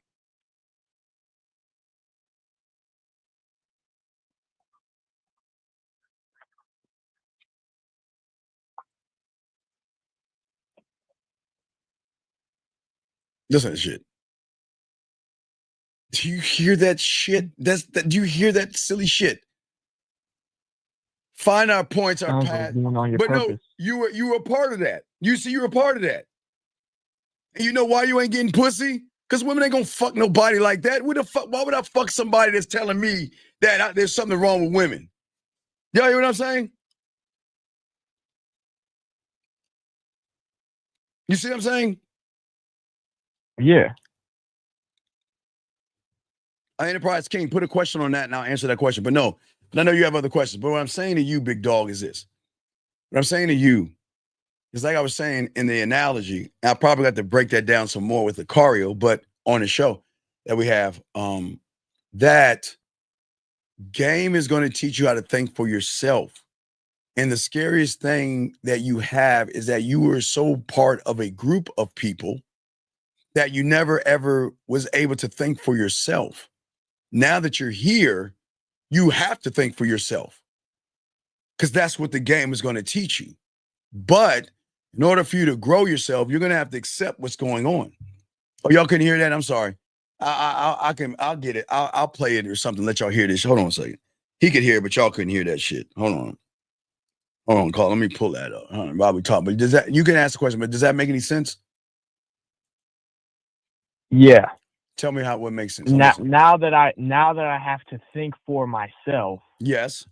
Listen to shit. Do you hear that shit? Do you hear that silly shit? Find our points, our path. But no, you were a part of that. You see, you're a part of that. And you know why you ain't getting pussy? Because women ain't gonna fuck nobody like that. Why would I fuck somebody that's telling me that there's something wrong with women? Y'all hear what I'm saying? You see what I'm saying? Yeah. Enterprise King, put a question on that and I'll answer that question. But no, I know you have other questions. But what I'm saying to you, big dog, is this. What I'm saying to you is like I was saying in the analogy, I probably got to break that down some more with Lucario, but on the show that we have, that game is going to teach you how to think for yourself. And the scariest thing that you have is that you were so part of a group of people that you never ever was able to think for yourself. Now that you're here, you have to think for yourself because that's what the game is going to teach you. But in order for you to grow yourself, you're gonna have to accept what's going on. Oh, y'all couldn't hear that? I'm sorry. I'll get it. I'll play it or something. Let y'all hear this. Hold on a second. He could hear it, but y'all couldn't hear that shit. Hold on, Carl. Let me pull that up. While we talk, but does that, you can ask the question, but does that make any sense? Yeah. Tell me how what makes sense. Now that I have to think for myself. Yes.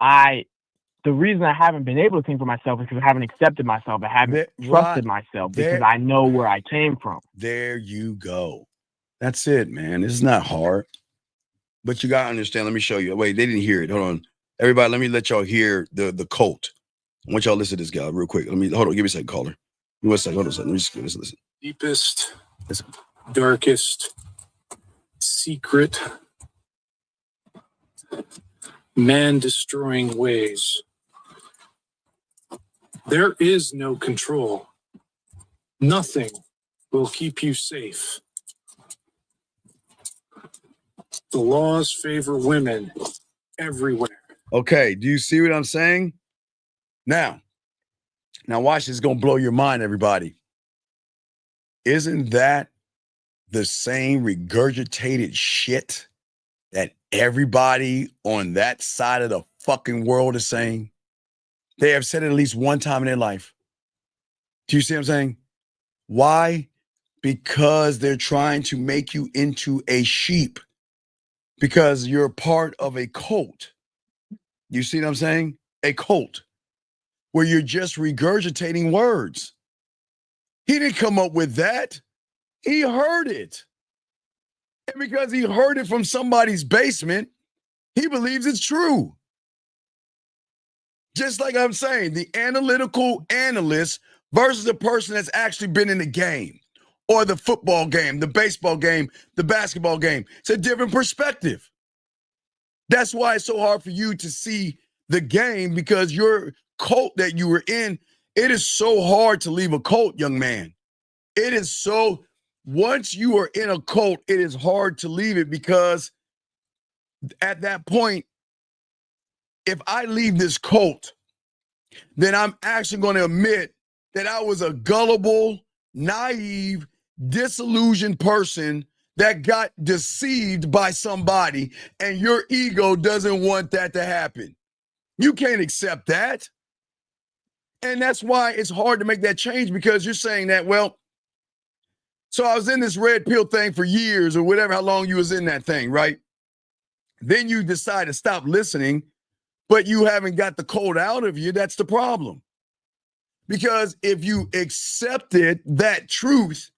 The reason I haven't been able to think for myself is because I haven't accepted myself. I haven't trusted myself because I know where I came from. There you go. That's it, man. This is not hard. But you gotta understand. Let me show you. Wait, they didn't hear it. Hold on. Everybody, let me let y'all hear the cult. I want y'all to listen to this guy real quick. Hold on, give me a second, caller. Give me a second. Hold on a second. Let me just listen. Deepest, darkest, secret, man-destroying ways. There is no control. Nothing will keep you safe. The laws favor women everywhere. Okay, do you see what I'm saying? Now watch this. It's gonna blow your mind, everybody. Isn't that the same regurgitated shit that everybody on that side of the fucking world is saying? They have said it at least one time in their life. Do you see what I'm saying? Why? Because they're trying to make you into a sheep. Because you're part of a cult. You see what I'm saying? A cult. Where you're just regurgitating words. He didn't come up with that. He heard it. And because he heard it from somebody's basement, he believes it's true. Just like I'm saying, the analytical analyst versus the person that's actually been in the game or the football game, the baseball game, the basketball game. It's a different perspective. That's why it's so hard for you to see the game, because your cult that you were in, it is so hard to leave a cult, young man. It is so, once you are in a cult, it is hard to leave it, because at that point, if I leave this cult, then I'm actually going to admit that I was a gullible, naive, disillusioned person that got deceived by somebody, and your ego doesn't want that to happen. You can't accept that. And that's why it's hard to make that change, because you're saying that, well, so I was in this red pill thing for years or whatever, how long you was in that thing, right? Then you decide to stop listening, but you haven't got the code out of you. That's the problem. Because if you accepted that truth,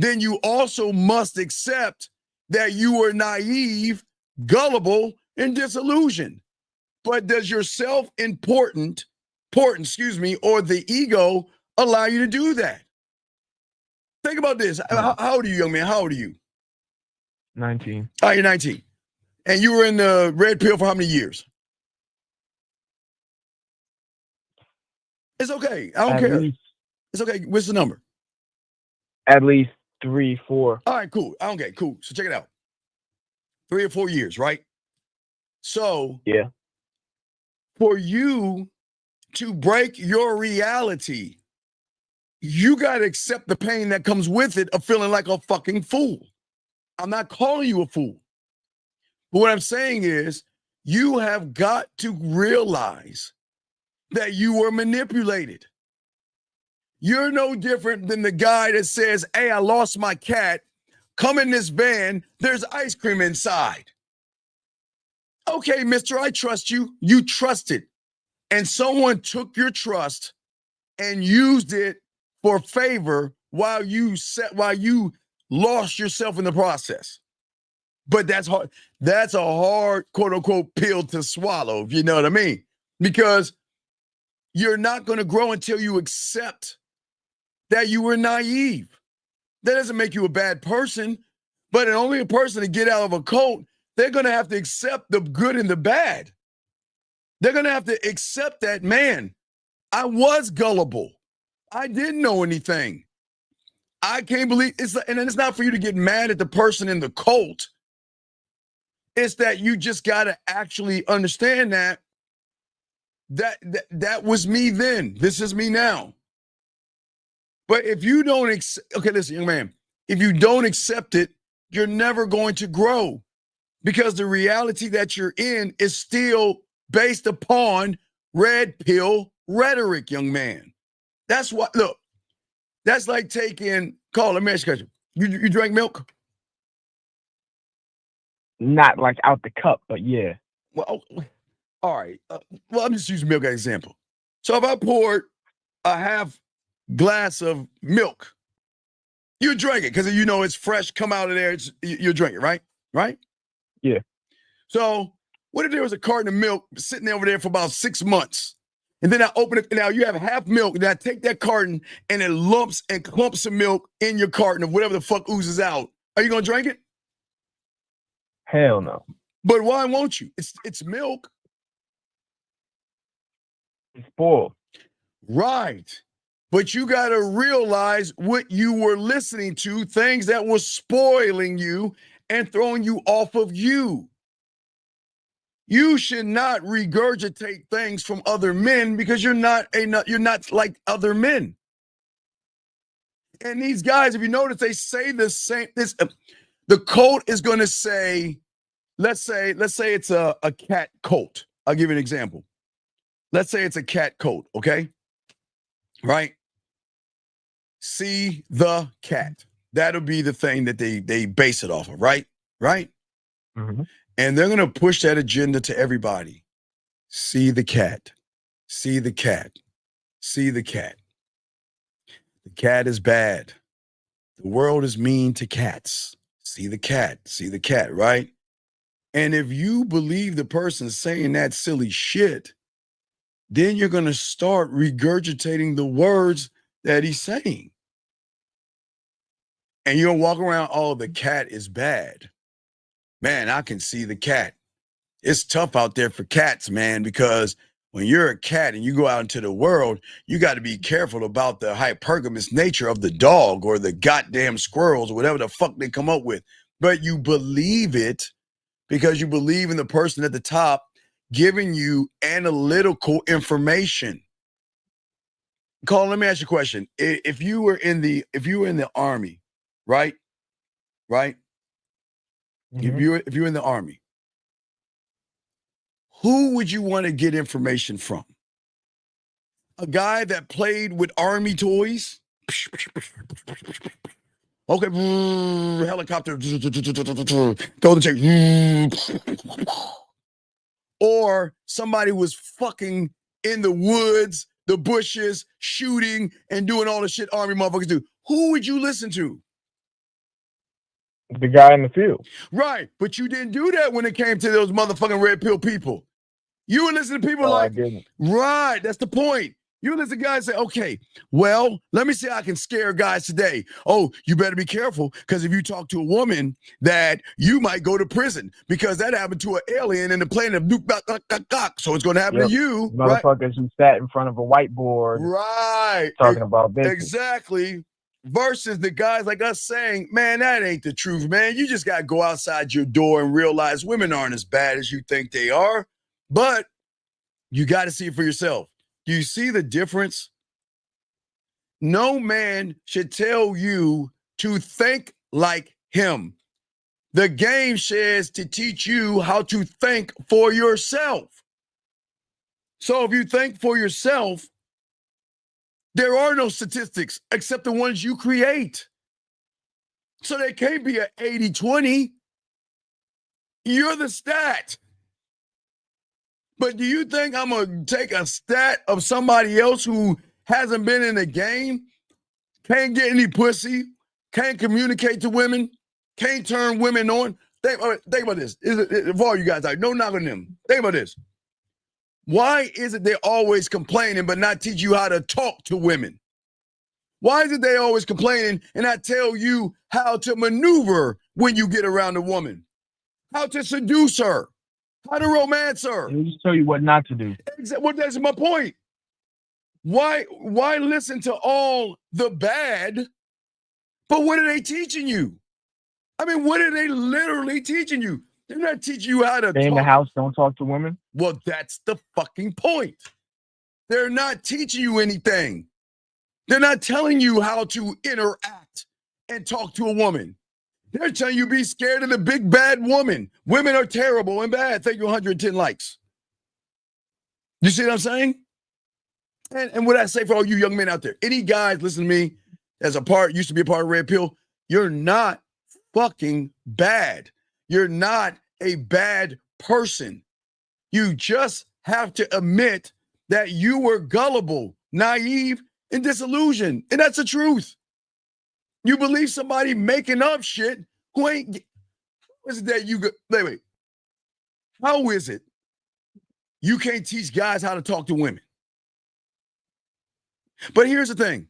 then you also must accept that you were naive, gullible, and disillusioned. But does your self-importance, or the ego allow you to do that? Think about this. How old are you, young man? How old are you? 19. Oh, you're 19. And you were in the red pill for how many years? It's okay. I don't care. It's okay. What's the number? At least 3, 4. All right, cool. Okay, cool. So check it out. 3 or 4 years, right? So yeah, for you to break your reality, you got to accept the pain that comes with it of feeling like a fucking fool. I'm not calling you a fool. But what I'm saying is, you have got to realize that you were manipulated. You're no different than the guy that says, hey, I lost my cat. Come in this van. There's ice cream inside. Okay, mister, I trust you. You trusted. And someone took your trust and used it for favor while you lost yourself in the process. But that's hard. That's a hard, quote unquote, pill to swallow, if you know what I mean. Because you're not going to grow until you accept that you were naive. That doesn't make you a bad person, but only a person to get out of a cult, they're going to have to accept the good and the bad. They're going to have to accept that, man, I was gullible. I didn't know anything. I can't believe it's, and it's not for you to get mad at the person in the cult. It's that you just got to actually understand that That was me then. This is me now. But if you don't okay, listen, young man, if you don't accept it, you're never going to grow, because the reality that you're in is still based upon red pill rhetoric, young man. That's what, look, that's like taking, Carl, let me ask you a question. You drank milk? Not like out the cup, but yeah. Well, all right. Well, I'm just using milk as an example. So if I poured a half glass of milk, you drink it because you know it's fresh, come out of there, you drink it, right? Right? Yeah. So what if there was a carton of milk sitting over there for about 6 months? And then I open it, now you have half milk, and I take that carton and it lumps and clumps of milk in your carton of whatever the fuck oozes out. Are you gonna drink it? Hell no. But why won't you? It's milk. It's spoiled. Right. But you got to realize what you were listening to, things that were spoiling you and throwing you off of you. You should not regurgitate things from other men because you're not like other men. And these guys, if you notice, they say the same. The quote is going to say, let's say it's a cat coat. I'll give you an example. Let's say it's a cat coat, okay? Right? See the cat. That'll be the thing that they base it off of, right? Right? Mm-hmm. And they're going to push that agenda to everybody. See the cat. See the cat. See the cat. The cat is bad. The world is mean to cats. See the cat. See the cat, right? And if you believe the person saying that silly shit, then you're going to start regurgitating the words that he's saying. And you'll walk around, oh, the cat is bad. Man, I can see the cat. It's tough out there for cats, man, because when you're a cat and you go out into the world, you got to be careful about the hypergamous nature of the dog or the goddamn squirrels or whatever the fuck they come up with. But you believe it because you believe in the person at the top giving you analytical information. Colin, let me ask you a question. If you were in the army, right? Right? Mm-hmm. If you're in the army, who would you want to get information from? A guy that played with army toys? Okay, helicopter, throw the check. Or somebody was fucking in the woods, the bushes, shooting and doing all the shit army motherfuckers do. Who would you listen to? The guy in the field. Right, but you didn't do that when it came to those motherfucking red pill people. You would listen to people like, I didn't. Right, that's the point. You listen to guys say, okay, well, let me see how I can scare guys today. Oh, you better be careful, because if you talk to a woman, that you might go to prison because that happened to an alien in the plane of so it's going to happen to you. Motherfuckers right? who sat in front of a whiteboard. Right. Talking about business. Exactly. Versus the guys like us saying, man, that ain't the truth, man. You just got to go outside your door and realize women aren't as bad as you think they are. But you got to see it for yourself. Do you see the difference? No man should tell you to think like him. The game says to teach you how to think for yourself. So if you think for yourself, there are no statistics except the ones you create. So there can't be an 80-20. You're the stat. But do you think I'm going to take a stat of somebody else who hasn't been in the game, can't get any pussy, can't communicate to women, can't turn women on? Think about this. For all you guys out, no knock on them. Think about this. Why is it they're always complaining but not teach you how to talk to women? Why is it they always complaining and not tell you how to maneuver when you get around a woman? How to seduce her? How to romance her? They just tell you what not to do. Well, that's my point. Why listen to all the bad, but what are they teaching you? I mean, what are they literally teaching you? They're not teaching you how to Stay in the house, don't talk to women. Well, that's the fucking point. They're not teaching you anything. They're not telling you how to interact and talk to a woman. They're telling you be scared of the big bad woman. Women are terrible and bad. Thank you, 110 likes. You see what I'm saying? And what I say for all you young men out there, any guys listen to me as used to be a part of Red Pill, you're not fucking bad. You're not a bad person. You just have to admit that you were gullible, naive, and disillusioned. And that's the truth. You believe somebody making up shit who ain't. How is it that you go? Wait. How is it you can't teach guys how to talk to women? But here's the thing.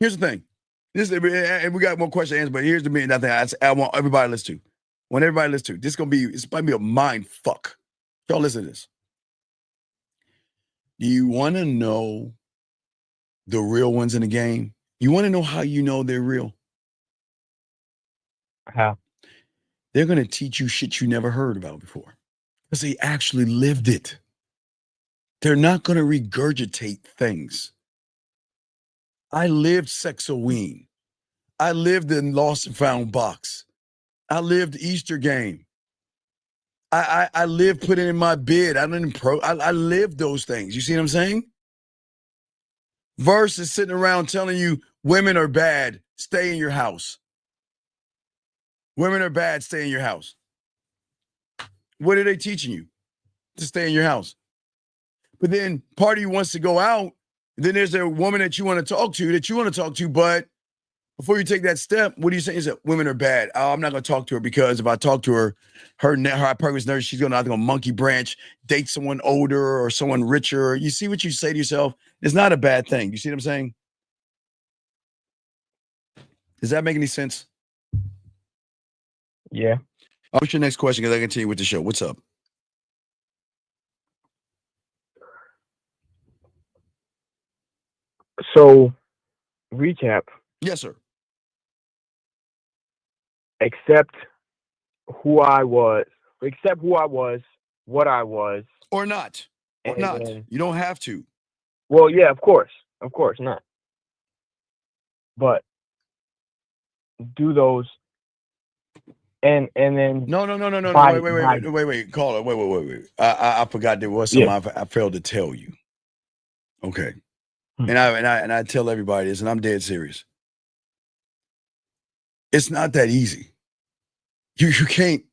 And we got more questions to answer, but here's the main thing I want everybody to listen to. This might be a mind fuck. Y'all listen to this. Do you want to know the real ones in the game? You want to know how you know they're real? How? They're going to teach you shit you never heard about before because they actually lived it. They're not going to regurgitate things. I lived Sexoween. I lived in Lost and Found Box. I lived Easter game. I lived putting in my bid. I lived those things. You see what I'm saying? Versus sitting around telling you women are bad, stay in your house. Women are bad, stay in your house. What are they teaching you? To stay in your house. But then part of you wants to go out. Then there's a woman that you want to talk to, but before you take that step, what do you say? Is that women are bad? Oh, I'm not going to talk to her because if I talk to her, her purpose nurse, she's going to either go monkey branch, date someone older or someone richer. You see what you say to yourself? It's not a bad thing. You see what I'm saying? Does that make any sense? Yeah. What's your next question? Because I continue with the show. What's up? So, recap. Yes, sir. Accept who I was, what I was. Or not. You don't have to. Well, yeah, of course not. But do those and then No. Wait. Caller, wait. I forgot there was something I failed to tell you. Okay. And I tell everybody this, and I'm dead serious. It's not that easy. You can't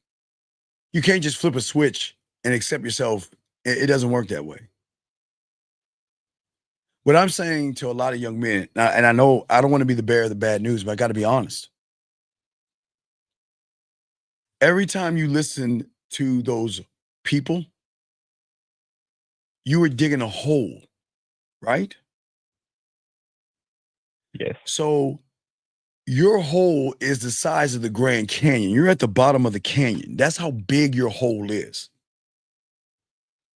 just flip a switch and accept yourself. It doesn't work that way. What I'm saying to a lot of young men, and I know I don't want to be the bearer of the bad news, but I got to be honest. Every time you listen to those people, you were digging a hole, right? Yes. So your hole is the size of the Grand Canyon. You're at the bottom of the canyon. That's how big your hole is.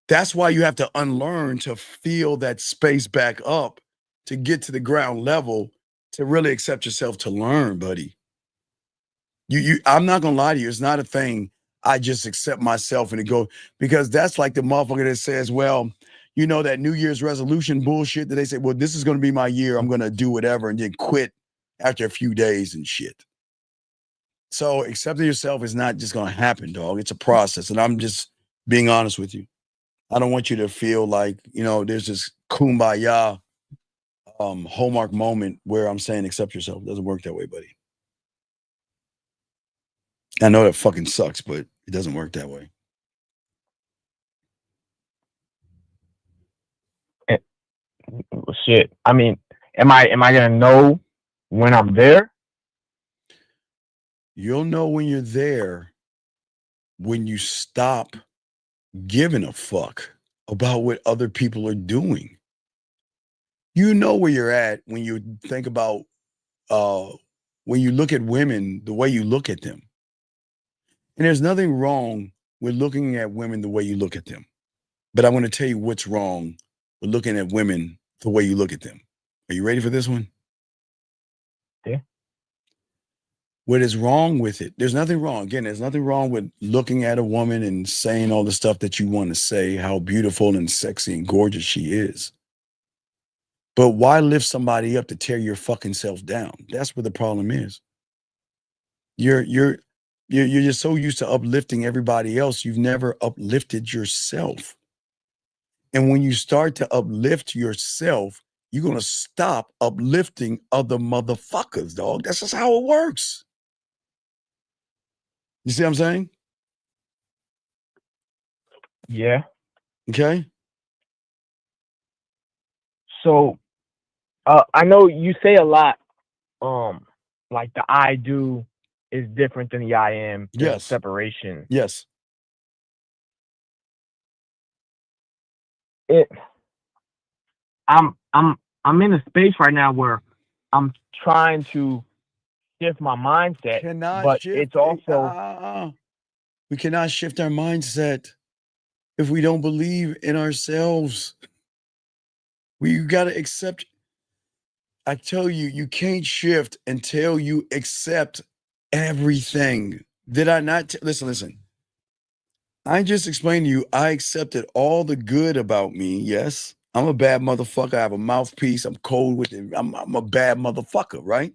That's why you have to unlearn to feel that space back up to get to the ground level to really accept yourself to learn, buddy. I'm not gonna lie to you. It's not a thing. I just accept myself and it go because that's like the motherfucker that says, well, you know, that New Year's resolution bullshit that they say, well, this is going to be my year. I'm going to do whatever and then quit after a few days and shit. So accepting yourself is not just going to happen, dog. It's a process. And I'm just being honest with you. I don't want you to feel like, you know, there's this kumbaya hallmark moment where I'm saying accept yourself. It doesn't work that way, buddy. I know that fucking sucks, but it doesn't work that way. Shit. I mean, am I gonna know when I'm there? You'll know when you're there when you stop giving a fuck about what other people are doing. You know where you're at when you think about when you look at women the way you look at them. And there's nothing wrong with looking at women the way you look at them. But I want to tell you what's wrong with looking at women the way you look at them. Are you ready for this one? Yeah. What is wrong with it? There's nothing wrong. Again, there's nothing wrong with looking at a woman and saying all the stuff that you want to say, how beautiful and sexy and gorgeous she is. But why lift somebody up to tear your fucking self down? That's where the problem is. You're just so used to uplifting everybody else, you've never uplifted yourself. And when you start to uplift yourself, you're gonna stop uplifting other motherfuckers, dog. That's just how it works. You see what I'm saying? Yeah. Okay. So I know you say a lot, like the I do is different than the I am. There's Yes. separation. Yes. I'm in a space right now where I'm trying to shift my mindset, but it's also we cannot shift our mindset if we don't believe in ourselves. We gotta accept. I tell you, you can't shift until you accept everything. Did I not? Listen. I just explained to you, I accepted all the good about me. Yes, I'm a bad motherfucker. I have a mouthpiece. I'm cold with it. I'm a bad motherfucker, right?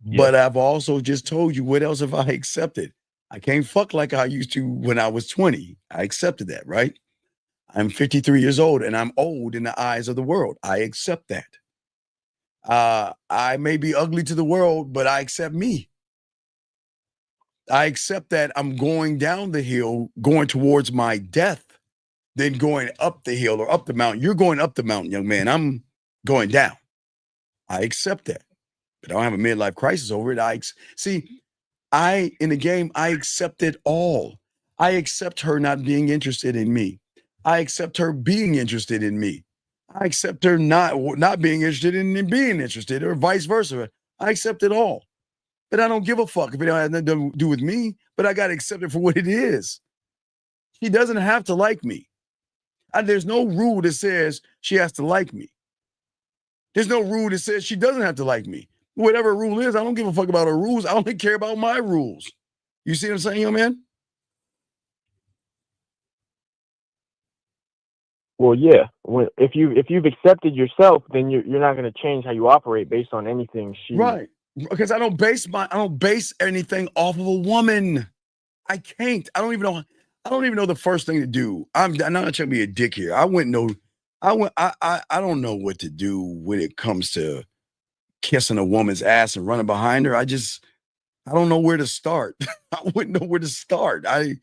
Yeah. But I've also just told you, what else have I accepted? I can't fuck like I used to when I was 20. I accepted that, right? I'm 53 years old and I'm old in the eyes of the world. I accept that. I may be ugly to the world, but I accept me. I accept that I'm going down the hill, going towards my death, then going up the hill or up the mountain. You're going up the mountain, young man. I'm going down. I accept that. But I don't have a midlife crisis over it. In the game, I accept it all. I accept her not being interested in me. I accept her being interested in me. I accept her not being interested in being interested, or vice versa. I accept it all. But I don't give a fuck if it don't have nothing to do with me, but I got to accept it for what it is. She doesn't have to like me. There's no rule that says she has to like me. There's no rule that says she doesn't have to like me. Whatever rule is, I don't give a fuck about her rules. I only care about my rules. You see what I'm saying, young man? Well, yeah. If you've accepted yourself, then you're not going to change how you operate based on anything she. Right. Because I don't base anything off of a woman. I can't. I don't even know the first thing to do. I'm not trying to be a dick here. I don't know what to do when it comes to kissing a woman's ass and running behind her. I don't know where to start. I wouldn't know where to start. I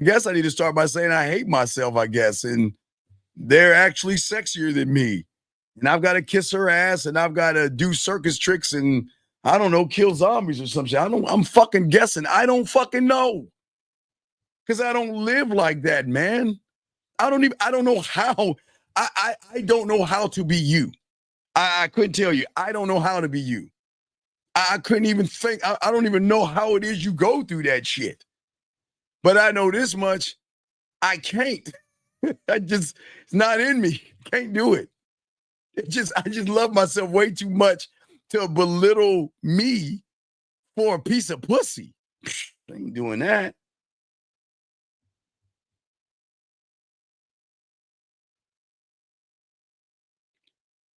guess I need to start by saying I hate myself, I guess. And they're actually sexier than me. And I've got to kiss her ass and I've got to do circus tricks and I don't know, kill zombies or some shit. I'm fucking guessing. I don't fucking know. Because I don't live like that, man. I don't know how. I don't know how to be you. I couldn't tell you. I don't know how to be you. I couldn't even think. I don't even know how it is you go through that shit. But I know this much. I can't. It's not in me. Can't do it. I just love myself way too much to belittle me for a piece of pussy. I ain't doing that.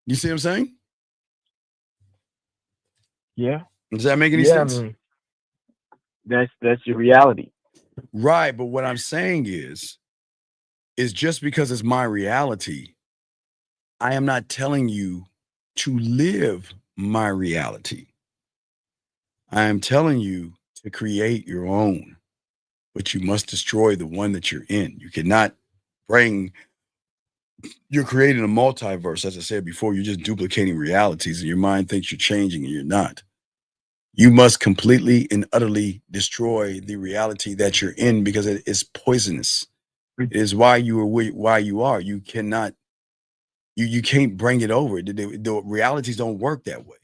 You see what I'm saying? Yeah. Does that make any sense? I mean, that's your reality. Right. But what I'm saying is just because it's my reality, I am not telling you to live my reality. I am telling you to create your own, but you must destroy the one that you're in. You cannot you're creating a multiverse. As I said before, you're just duplicating realities and your mind thinks you're changing and you're not. You must completely and utterly destroy the reality that you're in because it is poisonous. It is why you are. You cannot, you can't bring it over. The realities don't work that way.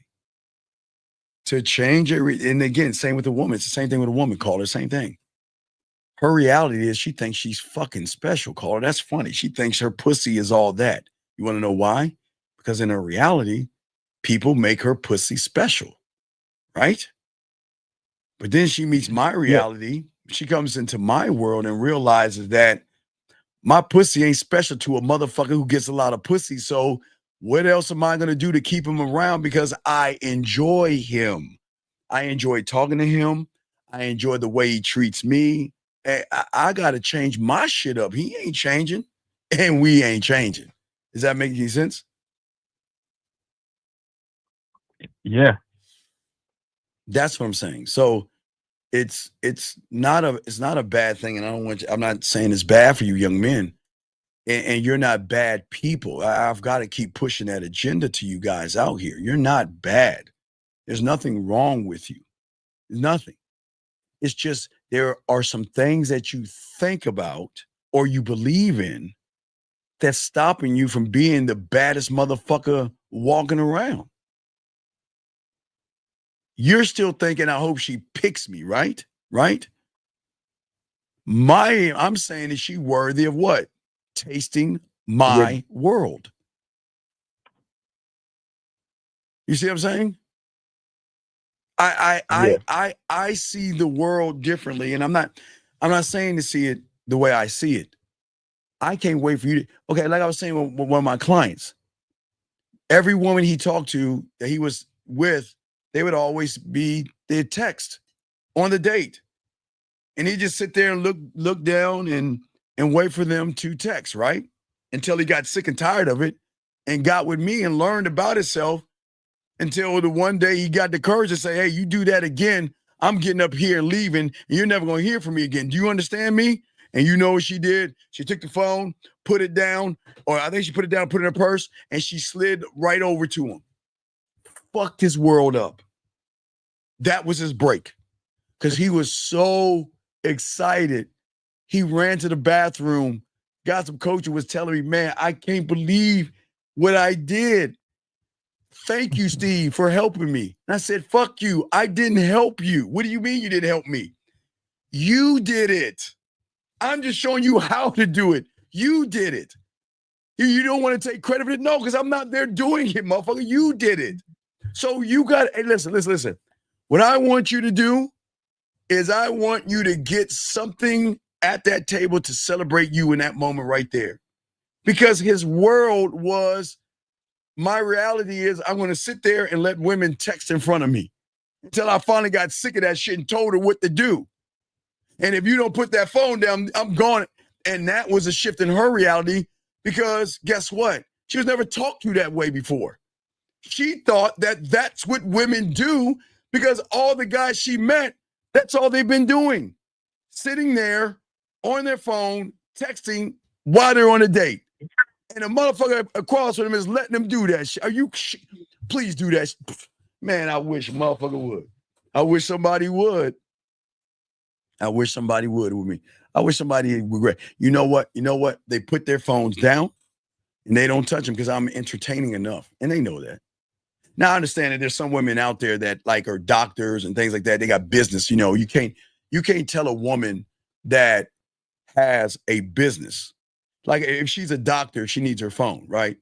To change it, and again, same with a woman. It's the same thing with a woman. Call her same thing. Her reality is she thinks she's fucking special. Call her. That's funny. She thinks her pussy is all that. You want to know why? Because in her reality, people make her pussy special, right? But then she meets my reality. Yeah. She comes into my world and realizes that my pussy ain't special to a motherfucker who gets a lot of pussy. So What else am I going to do to keep him around? Because I enjoy him. I enjoy talking to him. I enjoy the way he treats me. I got to change my shit up. He ain't changing, and we ain't changing. Does that make any sense? Yeah. That's what I'm saying. So it's not a bad thing, and I'm not saying it's bad for you young men, and you're not bad people. I've got to keep pushing that agenda to you guys out here. You're not bad. There's nothing wrong with you. There's nothing. It's just there are some things that you think about or you believe in that's stopping you from being the baddest motherfucker walking around. You're still thinking, I hope she picks me, right? Right? I'm saying, is she worthy of what? Tasting my world. You see what I'm saying? I see the world differently, and I'm not saying to see it the way I see it. I can't wait for you to, okay, like I was saying with one of my clients, every woman he talked to that he was with, they would always be their text on the date. And he'd just sit there and look down and wait for them to text, right? Until he got sick and tired of it and got with me and learned about himself until the one day he got the courage to say, hey, you do that again, I'm getting up here and leaving, and you're never going to hear from me again. Do you understand me? And you know what she did? She took the phone, put it down, or I think she put it down, put it in her purse, and she slid right over to him. Fucked his world up. That was his break. Because he was so excited. He ran to the bathroom, got some coach, and was telling me, man, I can't believe what I did. Thank you, Steve, for helping me. And I said, fuck you. I didn't help you. What do you mean you didn't help me? You did it. I'm just showing you how to do it. You did it. You don't want to take credit for it? No, because I'm not there doing it, motherfucker. You did it. So you got, hey, listen. What I want you to do is I want you to get something at that table to celebrate you in that moment right there. Because his world was, my reality is I'm going to sit there and let women text in front of me until I finally got sick of that shit and told her what to do. And if you don't put that phone down, I'm gone. And that was a shift in her reality because guess what? She was never talked to that way before. She thought that that's what women do because all the guys she met, that's all they've been doing. Sitting there on their phone, texting while they're on a date. And a motherfucker across from them is letting them do that shit. Please do that. Man, I wish a motherfucker would. I wish somebody would. I wish somebody would with me. I wish somebody would regret. You know what? They put their phones down and they don't touch them because I'm entertaining enough. And they know that. Now I understand that there's some women out there that like are doctors and things like that. They got business. You know, you can't tell a woman that has a business. Like if she's a doctor, she needs her phone, right?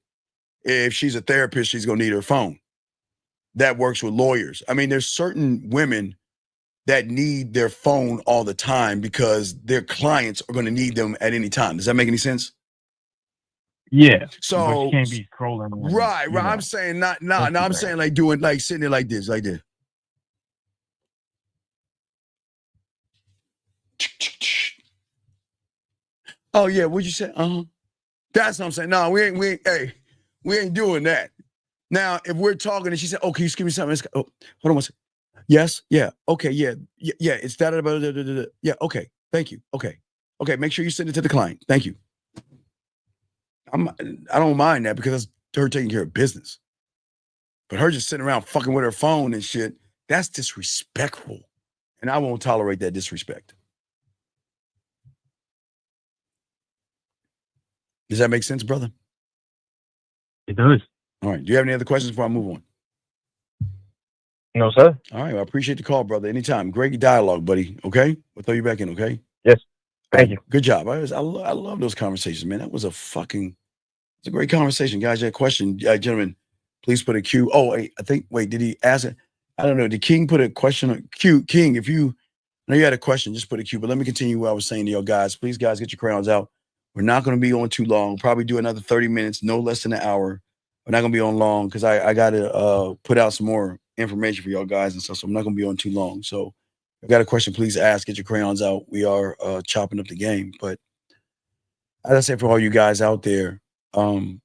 If she's a therapist, she's gonna need her phone. That works with lawyers. I mean, there's certain women that need their phone all the time because their clients are going to need them at any time. Does that make any sense? Yeah. So but you can't be scrolling. Right. I'm saying I'm saying like doing like sitting there like this, like this. Oh yeah, what'd you say? That's what I'm saying. No, we ain't doing that. Now, if we're talking and she said, "Oh, can you just give me something?" Oh, hold on one second. Yes, yeah, okay, yeah, it's that. Yeah, okay, thank you. Okay, make sure you send it to the client. Thank you. I don't mind that because that's her taking care of business. But her just sitting around fucking with her phone and shit, that's disrespectful. And I won't tolerate that disrespect. Does that make sense, brother? It does. All right. Do you have any other questions before I move on? No, sir. All right. Well, I appreciate the call, brother. Anytime. Great dialogue, buddy. Okay? We'll throw you back in, okay? Yes. Thank you. Good job. I love those conversations, man. It's a great conversation. Guys, you had a question. Gentlemen, please put a Q. Oh, did he ask it? I don't know. Did King put a question on Q? King, if you know you had a question, just put a Q. But let me continue what I was saying to y'all guys. Please, guys, get your crowns out. We're not going to be on too long. Probably do another 30 minutes, no less than an hour. We're not gonna be on long because I gotta put out some more information for y'all guys and stuff. So I'm not gonna be on too long. So if you got a question, please ask. Get your crayons out. We are chopping up the game. But as I said, for all you guys out there, y'all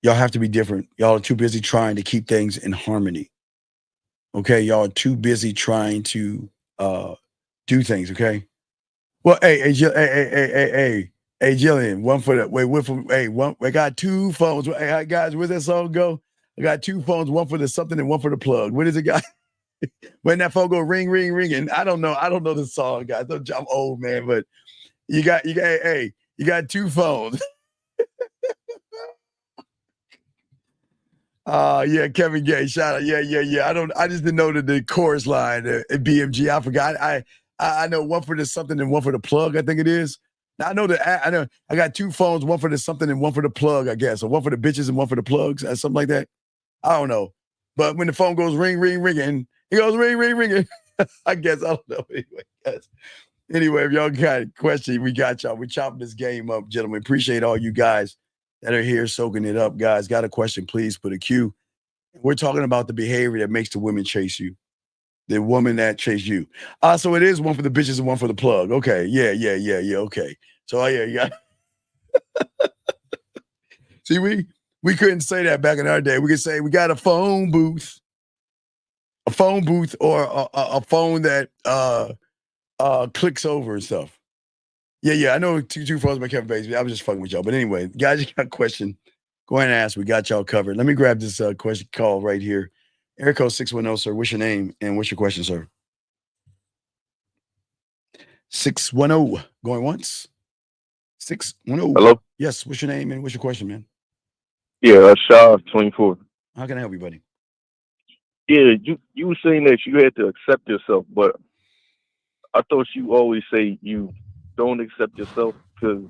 have to be different. Y'all are too busy trying to keep things in harmony. Okay, y'all are too busy trying to do things. Okay. Well, hey, Jillian, one for the one. I got two phones. Hey, guys, where's that song go? I got two phones, one for the something and one for the plug. What is it, guys? When that phone go ring, ring, ring, and I don't know the song, guys. I'm old, man, but you got two phones. Yeah, Kevin Gay, shout out. Yeah. I just didn't know the chorus line at BMG. I forgot. I know one for the something and one for the plug, I think it is. Now, I know I got two phones, one for the something and one for the plug, I guess. Or one for the bitches and one for the plugs, or something like that. I don't know. But when the phone goes ring, ring, ringing, it goes ring, ring, ringing. I guess, I don't know. Anyway, if y'all got a question, we got y'all. We're chopping this game up, gentlemen. Appreciate all you guys that are here soaking it up. Guys, got a question, please put a Q. We're talking about the behavior that makes the women chase you. The woman that chase you. So it is one for the bitches and one for the plug. Okay. Yeah. Okay. So you got see, we couldn't say that back in our day. We could say we got a phone booth or a phone that clicks over and stuff. Yeah. I know two phones by Kevin Bates. I was just fucking with y'all. But anyway, guys, you got a question, go ahead and ask. We got y'all covered. Let me grab this question call right here. Air code 610, sir. What's your name and what's your question, sir? 610. Going once? 610. Hello? Yes. What's your name and what's your question, man? Yeah, Shaw 24. How can I help you, buddy? Yeah, you were saying that you had to accept yourself, but I thought you always say you don't accept yourself because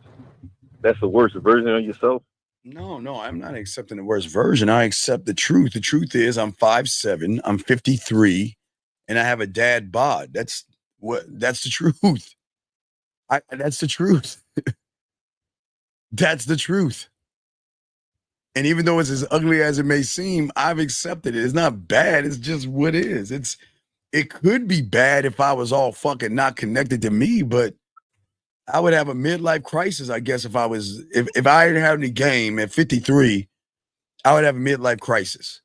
that's the worst version of yourself. No, I'm not accepting the worst version. I accept the truth. The truth is I'm 5'7", I'm 53, and I have a dad bod. That's the truth. That's the truth. That's the truth. And even though it's as ugly as it may seem, I've accepted it. It's not bad. It's just what it is. It could be bad if I was all fucking not connected to me, but I would have a midlife crisis, I guess, if I didn't have any game at 53, I would have a midlife crisis.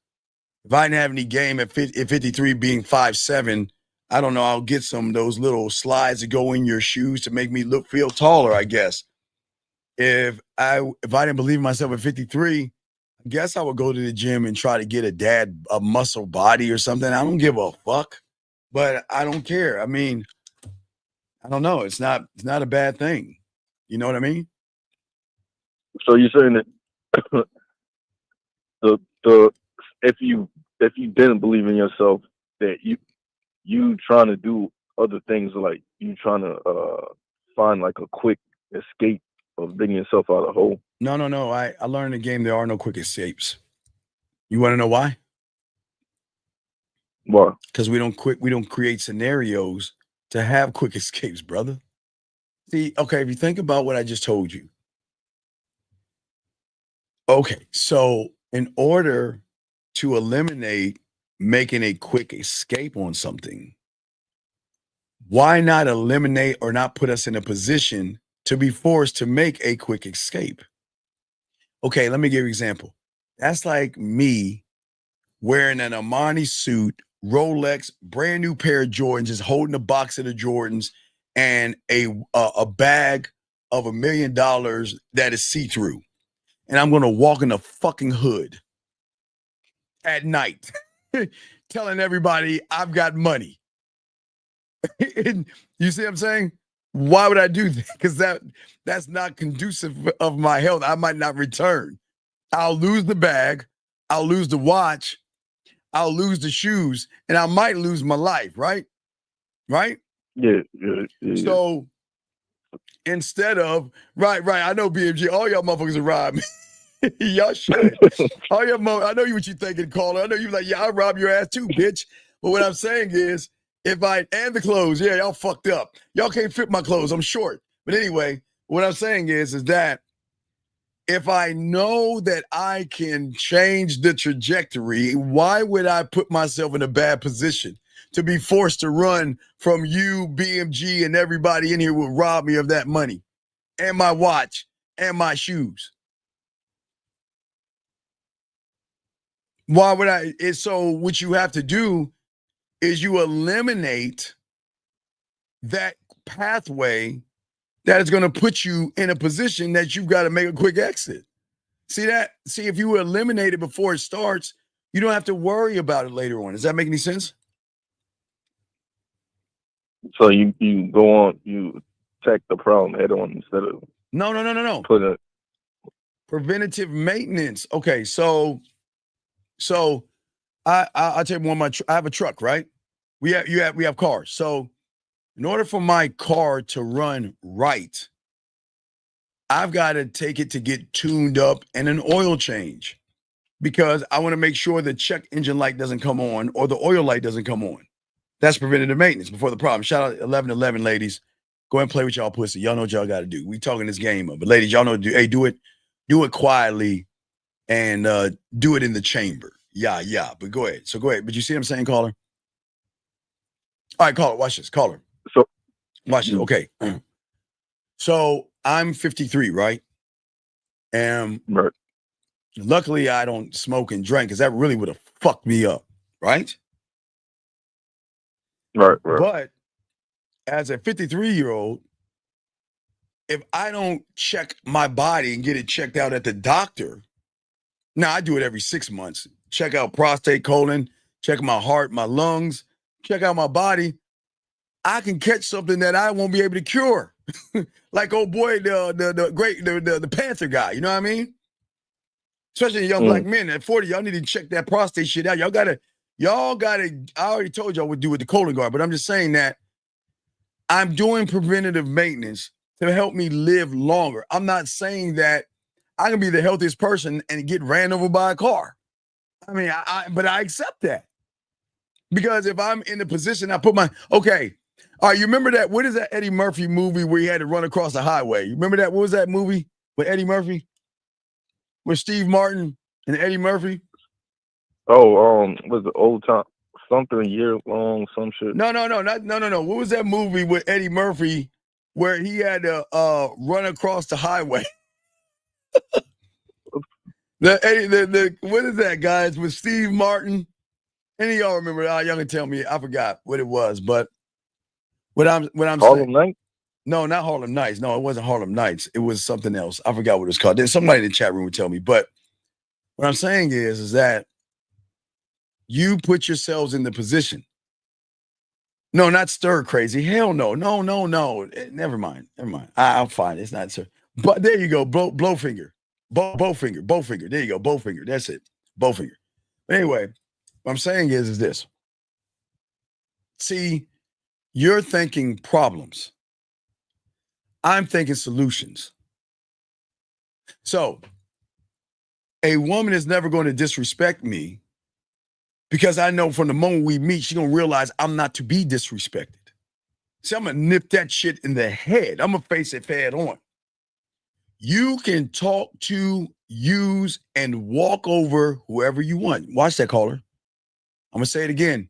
If I didn't have any game at 53 being 5'7", I don't know, I'll get some of those little slides that go in your shoes to make me feel taller, I guess. If I didn't believe in myself at 53, I guess I would go to the gym and try to get a muscle body or something. I don't give a fuck, but I don't care. I mean, I don't know. It's not a bad thing. You know what I mean? So you're saying that if you didn't believe in yourself, that you trying to do other things, like you trying to find like a quick escape of digging yourself out of a hole. No. I learned in the game there are no quick escapes. You want to know why? Why? Because we don't create scenarios to have quick escapes, brother. See, okay, if you think about what I just told you. Okay, so in order to eliminate making a quick escape on something, why not eliminate or not put us in a position to be forced to make a quick escape? Okay, let me give you an example. That's like me wearing an Armani suit, Rolex, brand new pair of Jordans, just holding a box of the Jordans and a bag of $1 million that is see-through. And I'm going to walk in the fucking hood at night telling everybody I've got money. And you see what I'm saying? Why would I do that? Because that's not conducive of my health. I might not return. I'll lose the bag. I'll lose the watch. I'll lose the shoes, and I might lose my life, right? Right? Yeah. So instead of, right, I know BMG, all y'all motherfuckers are robbing me. Y'all should. All y'all I know what you thinking, caller. I know you like, yeah, I'll rob your ass too, bitch. But what I'm saying is, and the clothes, yeah, y'all fucked up. Y'all can't fit my clothes. I'm short. But anyway, what I'm saying is that If I know that I can change the trajectory, why would I put myself in a bad position to be forced to run from you, BMG, and everybody in here will rob me of that money and my watch and my shoes? Why would I? So what you have to do is you eliminate that pathway that is going to put you in a position that you've got to make a quick exit. See that? See, if you eliminate it before it starts, you don't have to worry about it later on. Does that make any sense? So you go on, you attack the problem head on instead of No. put it. Preventative maintenance. Okay, so I'll tell you one of my. I have a truck, right? We have cars. So in order for my car to run right, I've got to take it to get tuned up and an oil change, because I want to make sure the check engine light doesn't come on or the oil light doesn't come on. That's preventative maintenance before the problem. Shout out 1111, ladies. Go ahead and play with y'all pussy. Y'all know what y'all got to do. We talking this game up. But ladies, y'all know, do it quietly and do it in the chamber. Yeah. But go ahead. So go ahead. But you see what I'm saying, caller? All right, caller, watch this. Caller. So watch this. Okay. So I'm 53, right? And right. Luckily I don't smoke and drink, because that really would have fucked me up, right? Right. But as a 53-year-old, if I don't check my body and get it checked out at the doctor, now I do it every 6 months. Check out prostate, colon, check my heart, my lungs, check out my body. I can catch something that I won't be able to cure. Like old boy, the Panther guy, you know what I mean? Especially young black men at 40, y'all need to check that prostate shit out. Y'all gotta, I already told y'all what to do with the colon guard, but I'm just saying that I'm doing preventative maintenance to help me live longer. I'm not saying that I can be the healthiest person and get ran over by a car. I mean, but I accept that. Because if I'm in the position, I put okay. All right, you remember that? What is that Eddie Murphy movie where he had to run across the highway? You remember that? What was that movie with Eddie Murphy? With Steve Martin and Eddie Murphy? Oh, was the old time something year long, some shit? No. What was that movie with Eddie Murphy where he had to run across the highway? What is that, guys? With Steve Martin? Any of y'all remember? Y'all can tell me. I forgot what it was, but what I'm Harlem Nights? No, not Harlem Nights. No, it wasn't Harlem Nights. It was something else. I forgot what it was called. There's somebody in the chat room would tell me. But what I'm saying is that you put yourselves in the position. No, not stir crazy. Hell no. No. Never mind. I'll find it. It's not stir. But there you go. Blowfinger. Bowfinger. There you go. Bowfinger. That's it. Bowfinger. But anyway, what I'm saying is this. See, you're thinking problems. I'm thinking solutions. So a woman is never going to disrespect me, because I know from the moment we meet, she's going to realize I'm not to be disrespected. See, I'm going to nip that shit in the head. I'm going to face it head on. You can talk to, use, and walk over whoever you want. Watch that, caller. I'm going to say it again.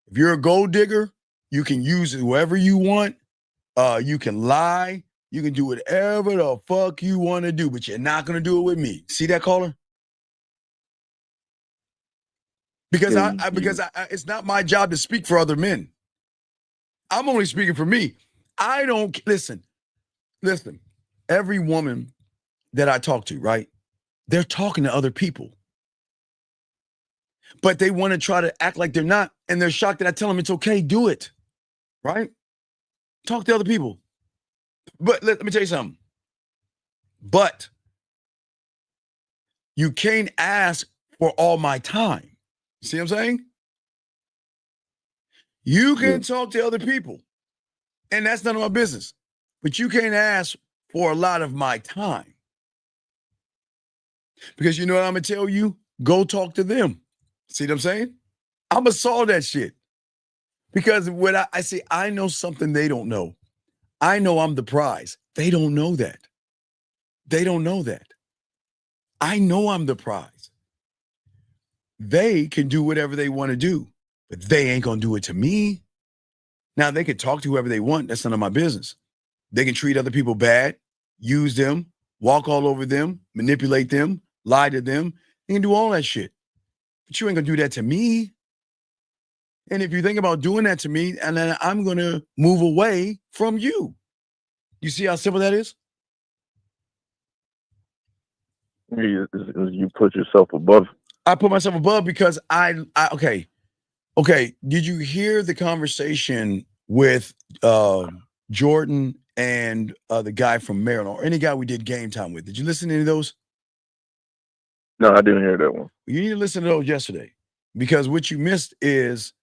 If you're a gold digger, you can use whoever you want. You can lie. You can do whatever the fuck you want to do, but you're not going to do it with me. See that, caller? Because it's not my job to speak for other men. I'm only speaking for me. I don't listen. Every woman that I talk to, right? They're talking to other people. But they want to try to act like they're not, and they're shocked that I tell them it's okay, do it. Right? Talk to other people. But let me tell you something. But you can't ask for all my time. See what I'm saying? You can talk to other people, and that's none of my business. But you can't ask for a lot of my time. Because you know what I'm going to tell you? Go talk to them. See what I'm saying? I'm going to solve that shit. Because when I say I know something they don't know. I know I'm the prize. They don't know that. They don't know that. I know I'm the prize. They can do whatever they want to do, but they ain't going to do it to me. Now, they can talk to whoever they want. That's none of my business. They can treat other people bad, use them, walk all over them, manipulate them, lie to them. They can do all that shit. But you ain't going to do that to me. And if you think about doing that to me, and then I'm going to move away from you. You see how simple that is? You put yourself above. I put myself above because okay. Did you hear the conversation with Jordan and the guy from Maryland, or any guy we did Game Time with? Did you listen to any of those? No, I didn't hear that one. You need to listen to those yesterday, because what you missed is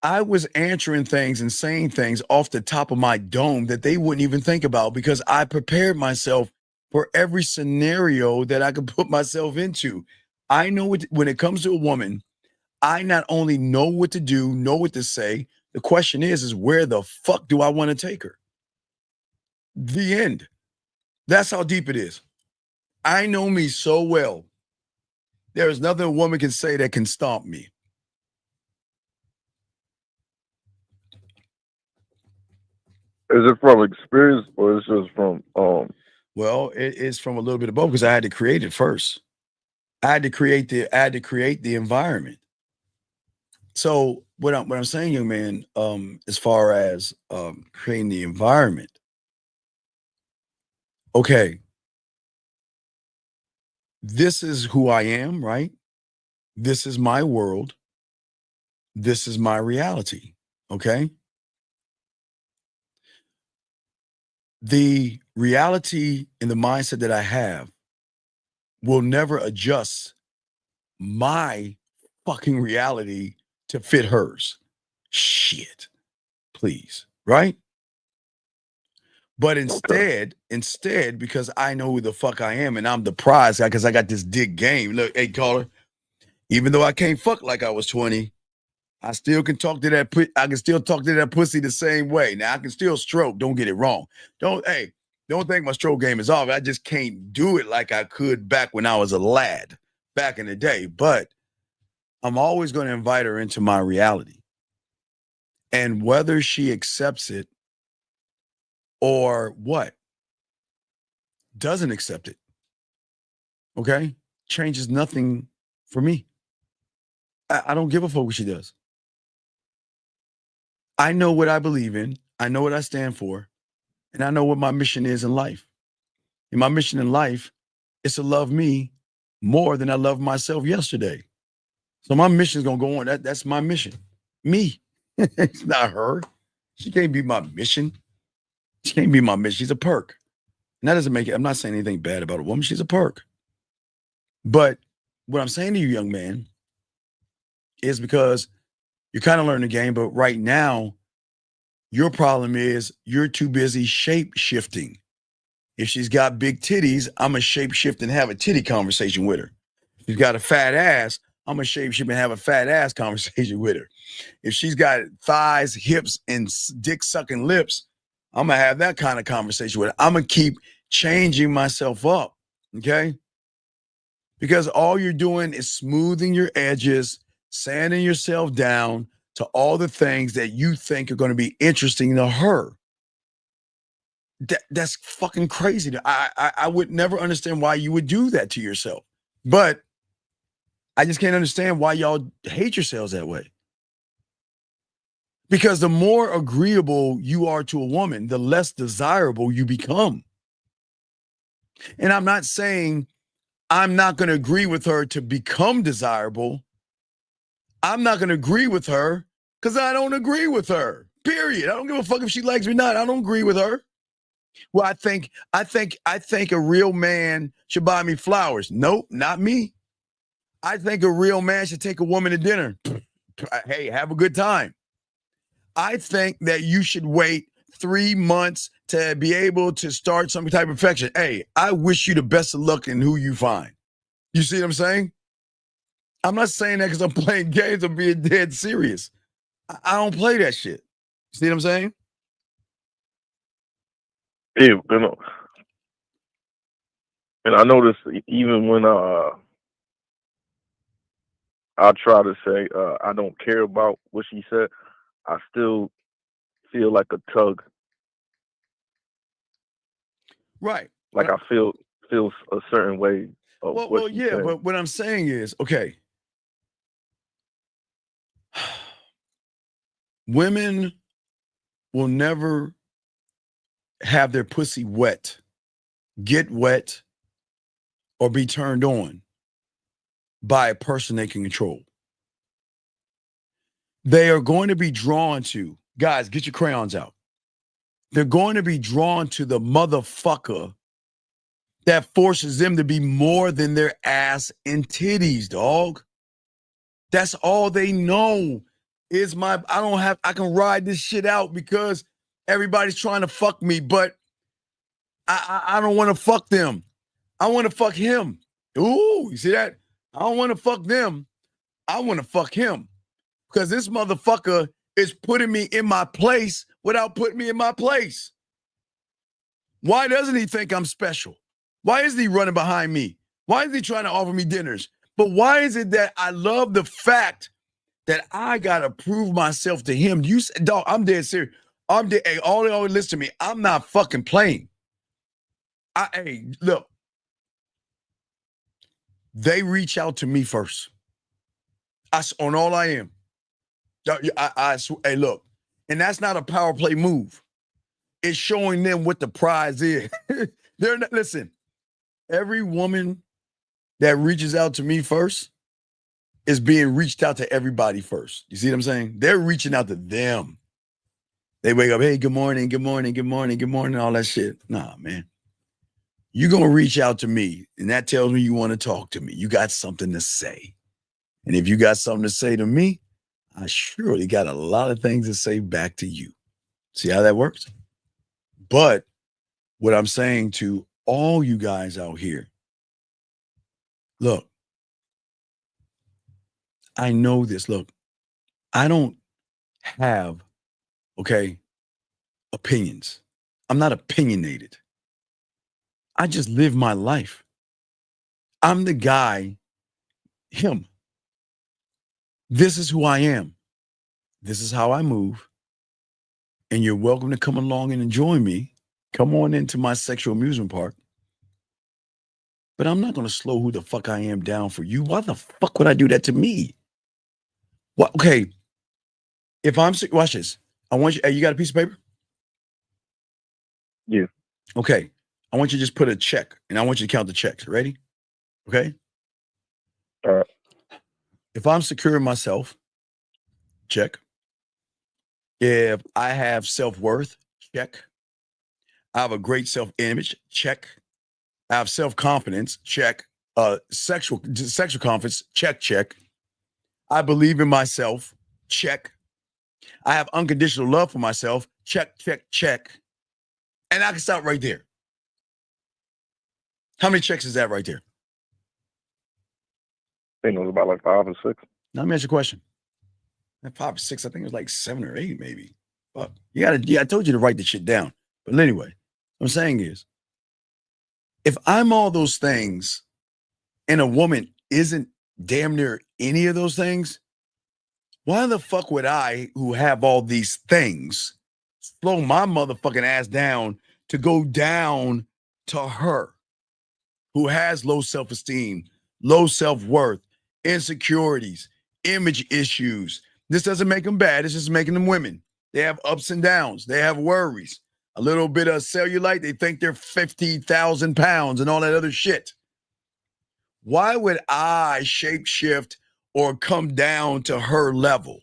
I was answering things and saying things off the top of my dome that they wouldn't even think about, because I prepared myself for every scenario that I could put myself into. I know when it comes to a woman, I not only know what to do, know what to say. The question is where the fuck do I want to take her? The end. That's how deep it is. I know me so well. There is nothing a woman can say that can stomp me. Is it from experience or is it just from Well, it's from a little bit of both, because I had to create it first. I had to create the environment. So what I'm saying, young man, as far as creating the environment, okay, this is who I am, right? This is my world. This is my reality, okay? The reality and the mindset that I have will never adjust my fucking reality to fit hers. Shit, please, right? But instead, because I know who the fuck I am and I'm the prize guy, because I got this dick game. Look, hey, caller, even though I can't fuck like I was 20, I still can talk to that. I can still talk to that pussy the same way. Now I can still stroke. Don't get it wrong. Don't think my stroke game is off. I just can't do it like I could back when I was a lad, back in the day. But I'm always going to invite her into my reality. And whether she accepts it or what, doesn't accept it, okay, changes nothing for me. I don't give a fuck what she does. I know what I believe in. I know what I stand for. And I know what my mission is in life. And my mission in life is to love me more than I loved myself yesterday. So my mission is going to go on. That's my mission. Me. It's not her. She can't be my mission. She can't be my mission. She's a perk. And that doesn't make it, I'm not saying anything bad about a woman. She's a perk. But what I'm saying to you, young man, is because you're kind of learning the game, but right now, your problem is you're too busy shape shifting. If she's got big titties, I'm going to shape shift and have a titty conversation with her. If she's got a fat ass, I'm going to shape shift and have a fat ass conversation with her. If she's got thighs, hips, and dick sucking lips, I'm going to have that kind of conversation with her. I'm going to keep changing myself up, okay? Because all you're doing is smoothing your edges, sanding yourself down to all the things that you think are going to be interesting to her. That's fucking crazy. I would never understand why you would do that to yourself. But I just can't understand why y'all hate yourselves that way. Because the more agreeable you are to a woman, the less desirable you become. And I'm not saying I'm not going to agree with her to become desirable. I'm not going to agree with her because I don't agree with her. Period. I don't give a fuck if she likes me or not. I don't agree with her. Well, I think a real man should buy me flowers. Nope, not me. I think a real man should take a woman to dinner. Hey, have a good time. I think that you should wait 3 months to be able to start some type of affection. Hey, I wish you the best of luck in who you find. You see what I'm saying? I'm not saying that because I'm playing games. I'm being dead serious. I don't play that shit. See what I'm saying? You know, And I noticed even when I try to say I don't care about what she said, I still feel like a tug. Right. Like I feel a certain way of what Well, she's yeah, saying. but what I'm saying is, okay, women will never have their pussy wet, get wet, or be turned on by a person they can control. They are going to be drawn to, guys, get your crayons out. They're going to be drawn to the motherfucker that forces them to be more than their ass and titties, dog. That's all they know is I can ride this shit out because everybody's trying to fuck me, but I don't want to fuck them. I want to fuck him. Ooh, you see that? I don't want to fuck them. I want to fuck him because this motherfucker is putting me in my place without putting me in my place. Why doesn't he think I'm special? Why isn't he running behind me? Why is he trying to offer me dinners? But why is it that I love the fact that I got to prove myself to him? You said, dog, I'm dead serious. I'm dead. Hey, all listen to me. I'm not fucking playing. Hey, look. They reach out to me first. On all I am. Hey, look. And that's not a power play move. It's showing them what the prize is. They're not, listen, every woman that reaches out to me first is being reached out to everybody first. You see what I'm saying? They're reaching out to them. They wake up, hey, good morning, good morning, good morning, good morning, all that shit. Nah, man. You're going to reach out to me, and that tells me you want to talk to me. You got something to say. And if you got something to say to me, I surely got a lot of things to say back to you. See how that works? But what I'm saying to all you guys out here, look, I know this. Look, I don't have, opinions. I'm not opinionated. I just live my life. I'm the guy, him. This is who I am. This is how I move. And you're welcome to come along and enjoy me. Come on into my sexual amusement park. But I'm not going to slow who the fuck I am down for you. Why the fuck would I do that to me? What? Okay. If I'm sick, watch this. I want you, hey, you got a piece of paper? Yeah. Okay. I want you to just put a check, and I want you to count the checks. Ready? Okay? All right. If I'm secure in myself, check. If I have self-worth, check. I have a great self-image, check. I have self-confidence, check. Sexual confidence, check. I believe in myself, check. I have unconditional love for myself, check. And I can stop right there. How many checks is that right there? I think it was about like 5 or 6. Now, let me ask you a question. At 5 or 6, I think it was like 7 or 8, maybe. But I told you to write the shit down. But anyway, what I'm saying is, if I'm all those things and a woman isn't damn near any of those things, why the fuck would I, who have all these things, slow my motherfucking ass down to go down to her who has low self-esteem, low self-worth, insecurities, image issues? This doesn't make them bad. It's just making them women. They have ups and downs. They have worries. A little bit of cellulite. They think they're 50,000 pounds and all that other shit. Why would I shapeshift or come down to her level?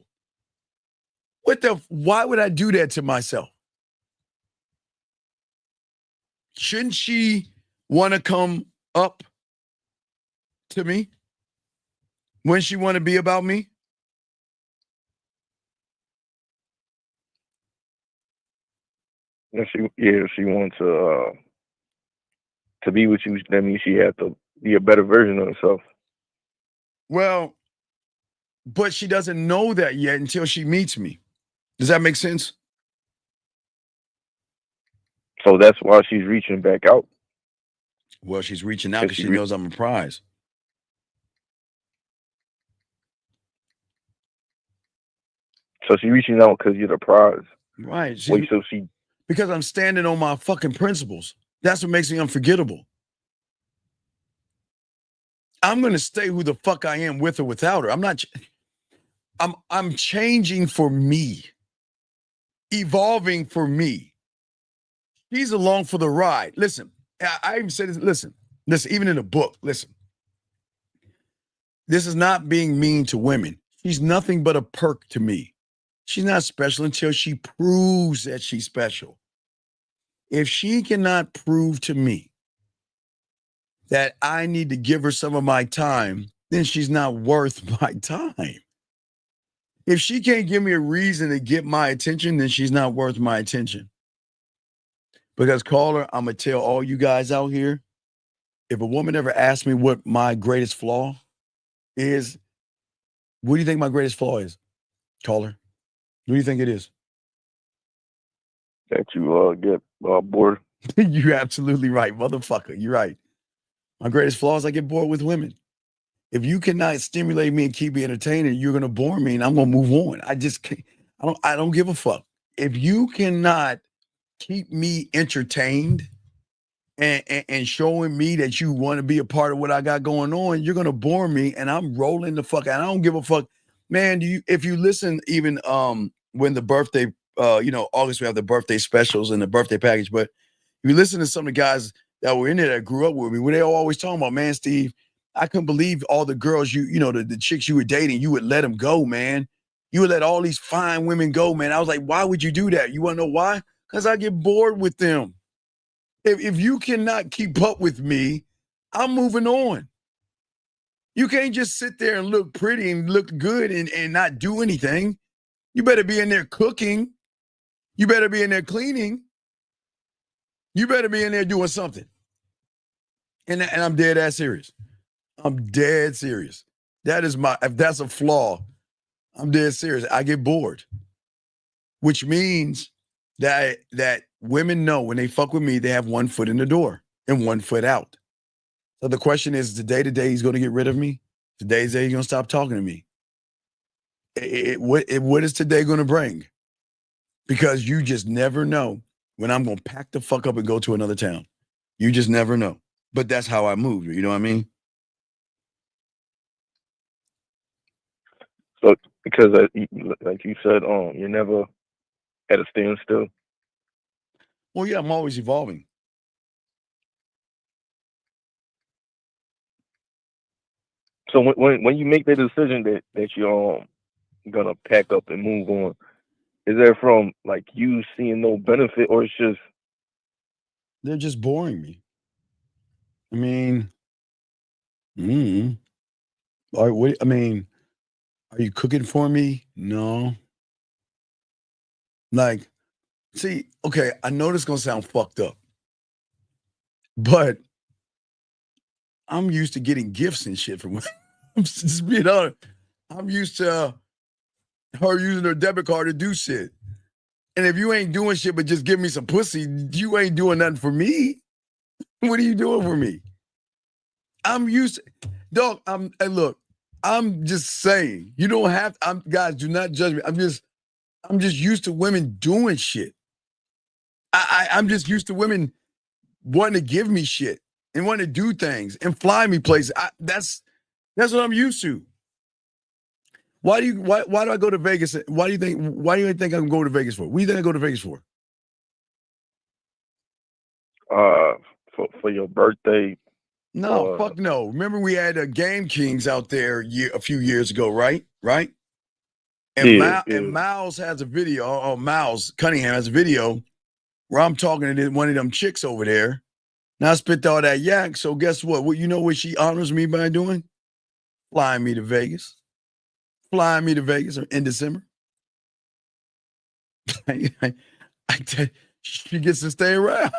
Why would I do that to myself? Shouldn't she want to come up to me when she want to be about me? If she wants to be with you, that means she had to be a better version of herself. Well, but she doesn't know that yet until she meets me. Does that make sense? So that's why she's reaching back out. Well, she's reaching out because she knows I'm a prize. So she's reaching out because you're the prize. Right. Wait, so she... Because I'm standing on my fucking principles. That's what makes me unforgettable. I'm going to stay who the fuck I am with or without her. I'm changing for me. Evolving for me. She's along for the ride. Listen, I even said this, listen, even in the book, listen. This is not being mean to women. She's nothing but a perk to me. She's not special until she proves that she's special. If she cannot prove to me that I need to give her some of my time, then she's not worth my time. If she can't give me a reason to get my attention, then she's not worth my attention. Because, caller, I'm going to tell all you guys out here, if a woman ever asks me what my greatest flaw is, what do you think my greatest flaw is, caller? What do you think it is? That you get bored. You're absolutely right, motherfucker. You're right. My greatest flaw is I get bored with women. If you cannot stimulate me and keep me entertained, you're gonna bore me, and I'm gonna move on. I just can't. I don't give a fuck. If you cannot keep me entertained and showing me that you want to be a part of what I got going on, you're gonna bore me, and I'm rolling the fuck out. I don't give a fuck, man. If you listen, even when the birthday, August we have the birthday specials and the birthday package, but if you listen to some of the guys that were in there that grew up with me, when they always talking about, man, Steve, I couldn't believe all the girls the chicks you were dating, you would let them go, man. You would let all these fine women go, man. I was like, why would you do that? You want to know why? Because I get bored with them. If you cannot keep up with me, I'm moving on. You can't just sit there and look pretty and look good and not do anything. You better be in there cooking. You better be in there cleaning. You better be in there doing something. And I'm dead ass serious. I'm dead serious. If that's a flaw, I'm dead serious. I get bored. Which means that women know when they fuck with me, they have one foot in the door and one foot out. So the question is, today he's going to get rid of me? Today's the day he's going to stop talking to me? What is today going to bring? Because you just never know when I'm going to pack the fuck up and go to another town. You just never know. But that's how I move. You know what I mean? So, because like you said, you're never at a standstill. Well, yeah, I'm always evolving. So when you make the decision that you're gonna pack up and move on, is that from like you seeing no benefit, or it's just they're just boring me? I mean, are you cooking for me? No. Like, see, okay, I know this is gonna sound fucked up, but I'm used to getting gifts and shit from women. I'm just being honest. I'm used to her using her debit card to do shit. And if you ain't doing shit but just give me some pussy, you ain't doing nothing for me. What are you doing for me? I'm used to, dog, and look, I'm just saying, you don't have to, guys, do not judge me. I'm just used to women doing shit. I'm just used to women wanting to give me shit and wanting to do things and fly me places. That's what I'm used to. Why do I go to Vegas? Why do you think I'm going to Vegas for? What do you think I go to Vegas for? For your birthday. No, fuck no. Remember we had Game Kings out there a few years ago, right? Right? And, and Miles has a video, or Miles Cunningham has a video where I'm talking to one of them chicks over there. Now I spit all that yak, so guess what? You know what she honors me by doing? Flying me to Vegas. Flying me to Vegas in December. She gets to stay around.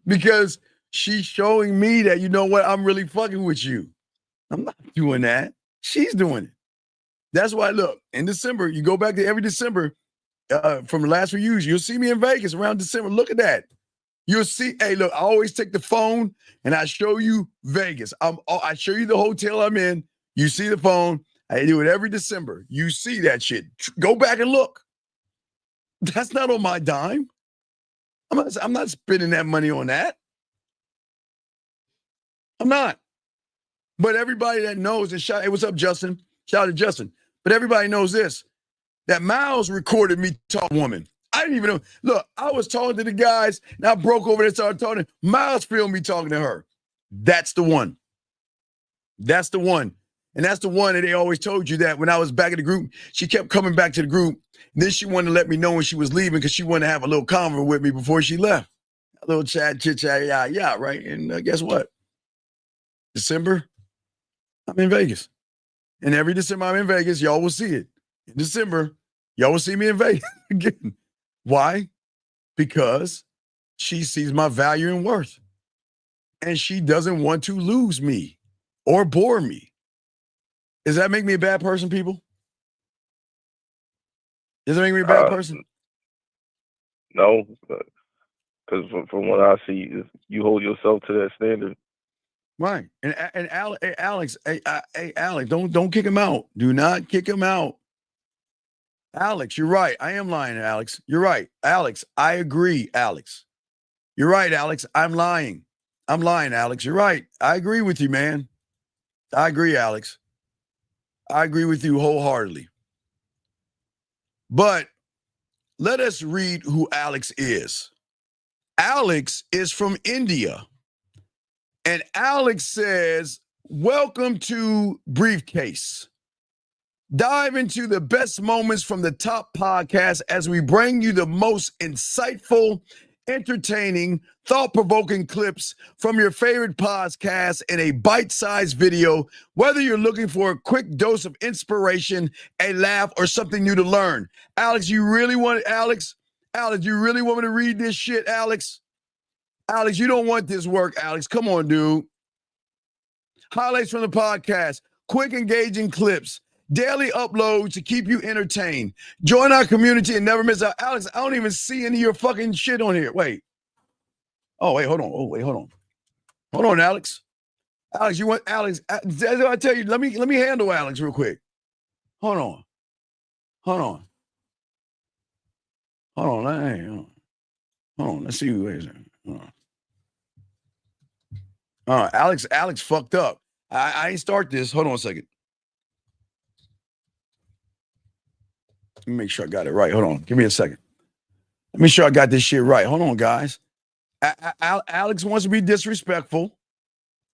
Because she's showing me that, you know what, I'm really fucking with you. I'm not doing that. She's doing it. That's why, look, in December, you go back to every December from the last few years, you'll see me in Vegas around December. Look at that. You'll see. Hey, look, I always take the phone and I show you Vegas. I show you the hotel I'm in. You see the phone. I do it every December. You see that shit. Go back and look. That's not on my dime. I'm not spending that money on that. I'm not. But everybody that knows, and hey, what's up, Justin? Shout out to Justin. But everybody knows this, that Miles recorded me talk woman. I didn't even know. Look, I was talking to the guys, and I broke over there and started talking. Miles filmed me talking to her. That's the one. That's the one. And that's the one that they always told you that when I was back in the group, she kept coming back to the group. And then she wanted to let me know when she was leaving because she wanted to have a little convo with me before she left. A little chat, chit-chat, yeah, right? And guess what? December, I'm in Vegas. And every December I'm in Vegas, y'all will see it. In December, y'all will see me in Vegas again. Why? Because she sees my value and worth. And she doesn't want to lose me or bore me. Does that make me a bad person, people? Does it make me a bad person? No, because from what I see, you hold yourself to that standard. Right. And Alex, hey, Alex, don't kick him out. Do not kick him out. Alex, you're right. I am lying, Alex. You're right. Alex, I agree, Alex. You're right, Alex. I'm lying. I'm lying, Alex. You're right. I agree with you, man. I agree, Alex. I agree with you wholeheartedly. But let us read who Alex is. Alex is from India. And Alex says, welcome to Briefcase. Dive into the best moments from the top podcast as we bring you the most insightful, entertaining, thought-provoking clips from your favorite podcast in a bite-sized video, whether you're looking for a quick dose of inspiration, a laugh, or something new to learn. Alex, you really want you really want me to read this shit, Alex? Alex, you don't want this work, Alex. Come on, dude. Highlights from the podcast, quick, engaging clips, daily uploads to keep you entertained. Join our community and never miss out. Alex, I don't even see any of your fucking shit on here. Wait. Oh, wait, hold on. Oh, wait, hold on. Hold on, Alex. Alex, you want Alex? I tell you, let me handle Alex real quick. Hold on. Hold on. Let's see who is it. Hold on. Alex fucked up. I ain't start this. Hold on a second. Let me make sure I got it right. Hold on. Give me a second. Let me sure I got this shit right. Hold on, guys. Alex wants to be disrespectful.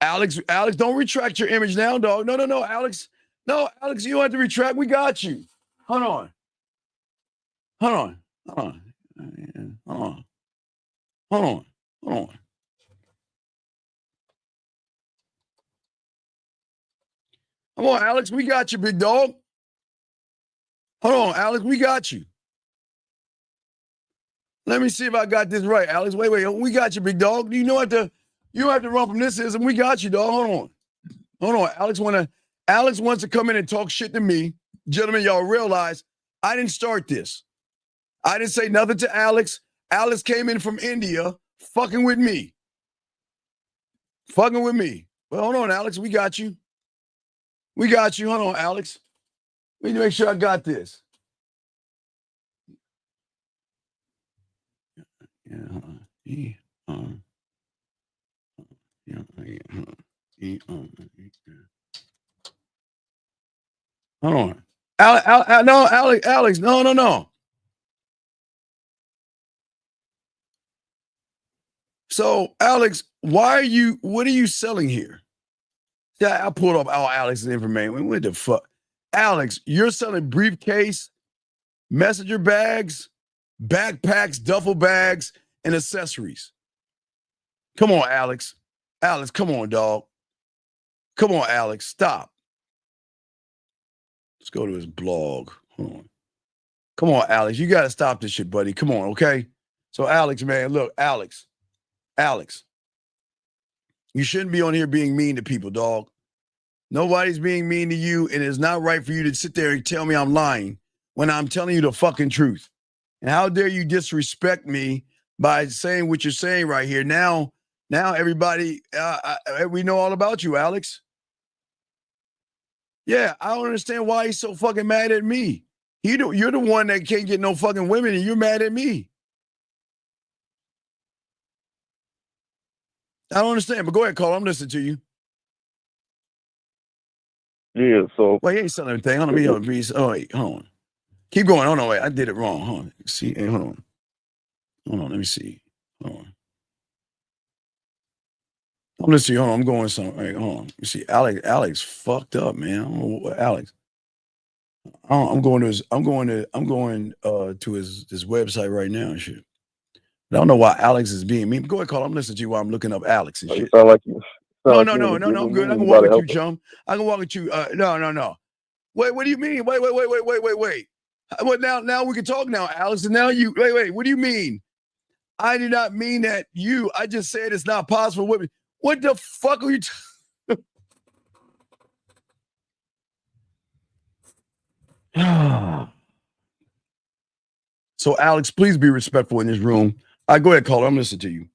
Alex, don't retract your image now, dog. No, Alex. No, Alex, you don't have to retract. We got you. Hold on. Come on, Alex. We got you, big dog. Hold on, Alex. We got you. Let me see if I got this right, Alex. Wait. We got you, big dog. You don't have to run from this ism. We got you, dog. Hold on. Alex wants to come in and talk shit to me. Gentlemen, y'all realize I didn't start this. I didn't say nothing to Alex. Alex came in from India fucking with me. Well, hold on, Alex. We got you. Hold on, Alex. We need to make sure I got this. Hold on. Alex, no. So, Alex, what are you selling here? Yeah, I pulled up all Alex's information. What the fuck? Alex, you're selling briefcase, messenger bags, backpacks, duffel bags, and accessories. Come on, Alex. Alex, come on, dog. Come on, Alex. Stop. Let's go to his blog. Hold on. Come on, Alex. You got to stop this shit, buddy. Come on, okay? So, Alex, man, look, Alex, you shouldn't be on here being mean to people, dog. Nobody's being mean to you, and it's not right for you to sit there and tell me I'm lying when I'm telling you the fucking truth. And how dare you disrespect me by saying what you're saying right here. Now everybody, we know all about you, Alex. Yeah, I don't understand why he's so fucking mad at me. You're the one that can't get no fucking women, and you're mad at me. I don't understand, but go ahead, Carl. I'm listening to you. Yeah, so. Well, he ain't selling anything. Hold on, oh, wait, hold on. Keep going. Hold on, wait. I did it wrong. Hold on. See, hey, hold on. Hold on, let me see. Hold on. I'm listening to you. Hold on, I'm going somewhere. Right, hold on. You see, Alex fucked up, man. I don't know what Alex. I'm going to his website right now and shit. But I don't know why Alex is being mean. Go ahead, Carl. I'm listening to you while I'm looking up Alex and shit. Sound like you. No, I'm good. I can walk with you, chum. I can walk with you. No. Wait, what do you mean? Wait. Well, now we can talk now, Alex. And now you wait. What do you mean? I did not mean that you. I just said it's not possible for women. What the fuck are you? So, Alex, please be respectful in this room. Go ahead, caller. I'm listening to you.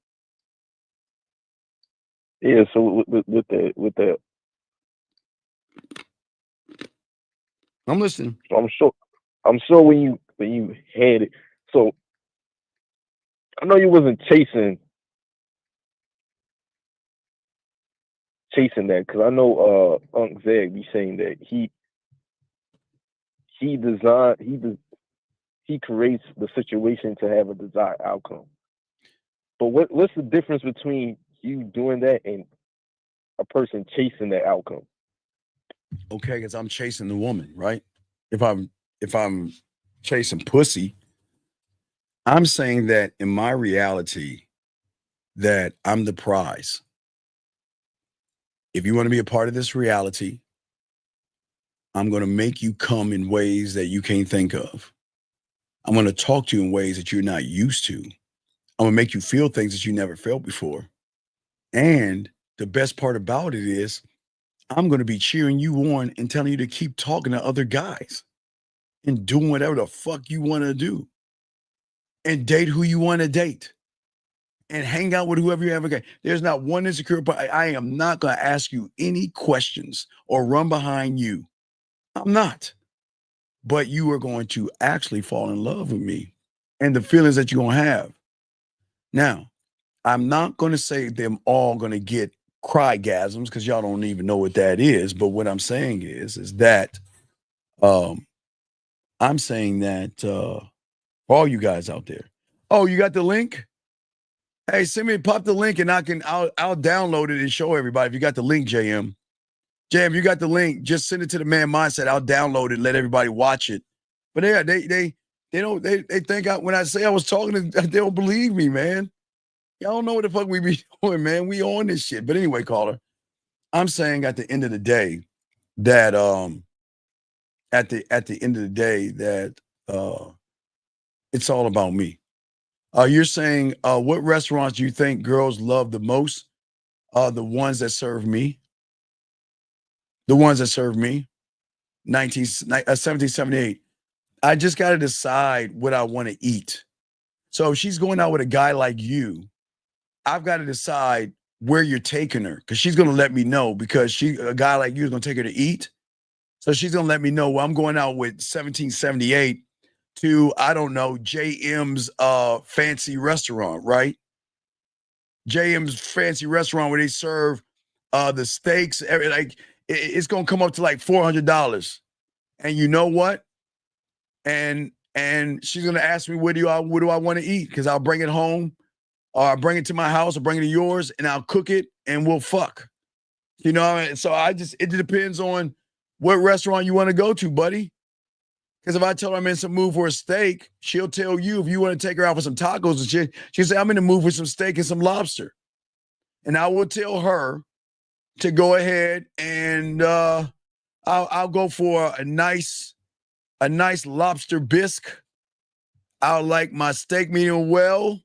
Yeah. So with that, I'm listening. I'm sure when you had it. So I know you wasn't chasing that, because I know Unc Zeg be saying that he creates the situation to have a desired outcome. But what's the difference between you doing that and a person chasing that outcome? Okay, because I'm chasing the woman, right? If I'm chasing pussy, I'm saying that in my reality that I'm the prize. If you want to be a part of this reality, I'm going to make you come in ways that you can't think of. I'm going to talk to you in ways that you're not used to. I'm going to make you feel things that you never felt before. And the best part about it is I'm going to be cheering you on and telling you to keep talking to other guys and doing whatever the fuck you want to do and date who you want to date and hang out with whoever you ever get. There's not one insecure part. I am not going to ask you any questions or run behind you. I'm not. But you are going to actually fall in love with me and the feelings that you're going to have. Now, I'm not going to say them all going to get crygasms, because y'all don't even know what that is. But what I'm saying is that I'm saying that for all you guys out there. Oh, you got the link? Hey, pop the link and I'll download it and show everybody. If you got the link, JM, you got the link. Just send it to the Man Mindset. I'll download it, let everybody watch it. But yeah, they think when I say I was talking, they don't believe me, man. Y'all don't know what the fuck we be doing, man. We on this shit. But anyway, caller, I'm saying at the end of the day that it's all about me. You're saying what restaurants do you think girls love the most? The ones that serve me. The ones that serve me. 1778. I just got to decide what I want to eat. So if she's going out with a guy like you, I've got to decide where you're taking her, because she's going to let me know, because a guy like you is going to take her to eat. So she's going to let me know, well, I'm going out with 1778 to, I don't know, JM's fancy restaurant, right? JM's fancy restaurant where they serve the steaks, it's going to come up to like $400. And you know what? And she's going to ask me, what do I want to eat? Because I'll bring it home, or I'll bring it to my house, or bring it to yours, and I'll cook it and we'll fuck. You know what I mean? So it depends on what restaurant you want to go to, buddy. Because if I tell her I'm in some mood for a steak, she'll tell you, if you want to take her out for some tacos and shit, she'll say, I'm in the mood for some steak and some lobster. And I will tell her to go ahead and I'll go for a nice lobster bisque. I'll like my steak medium well,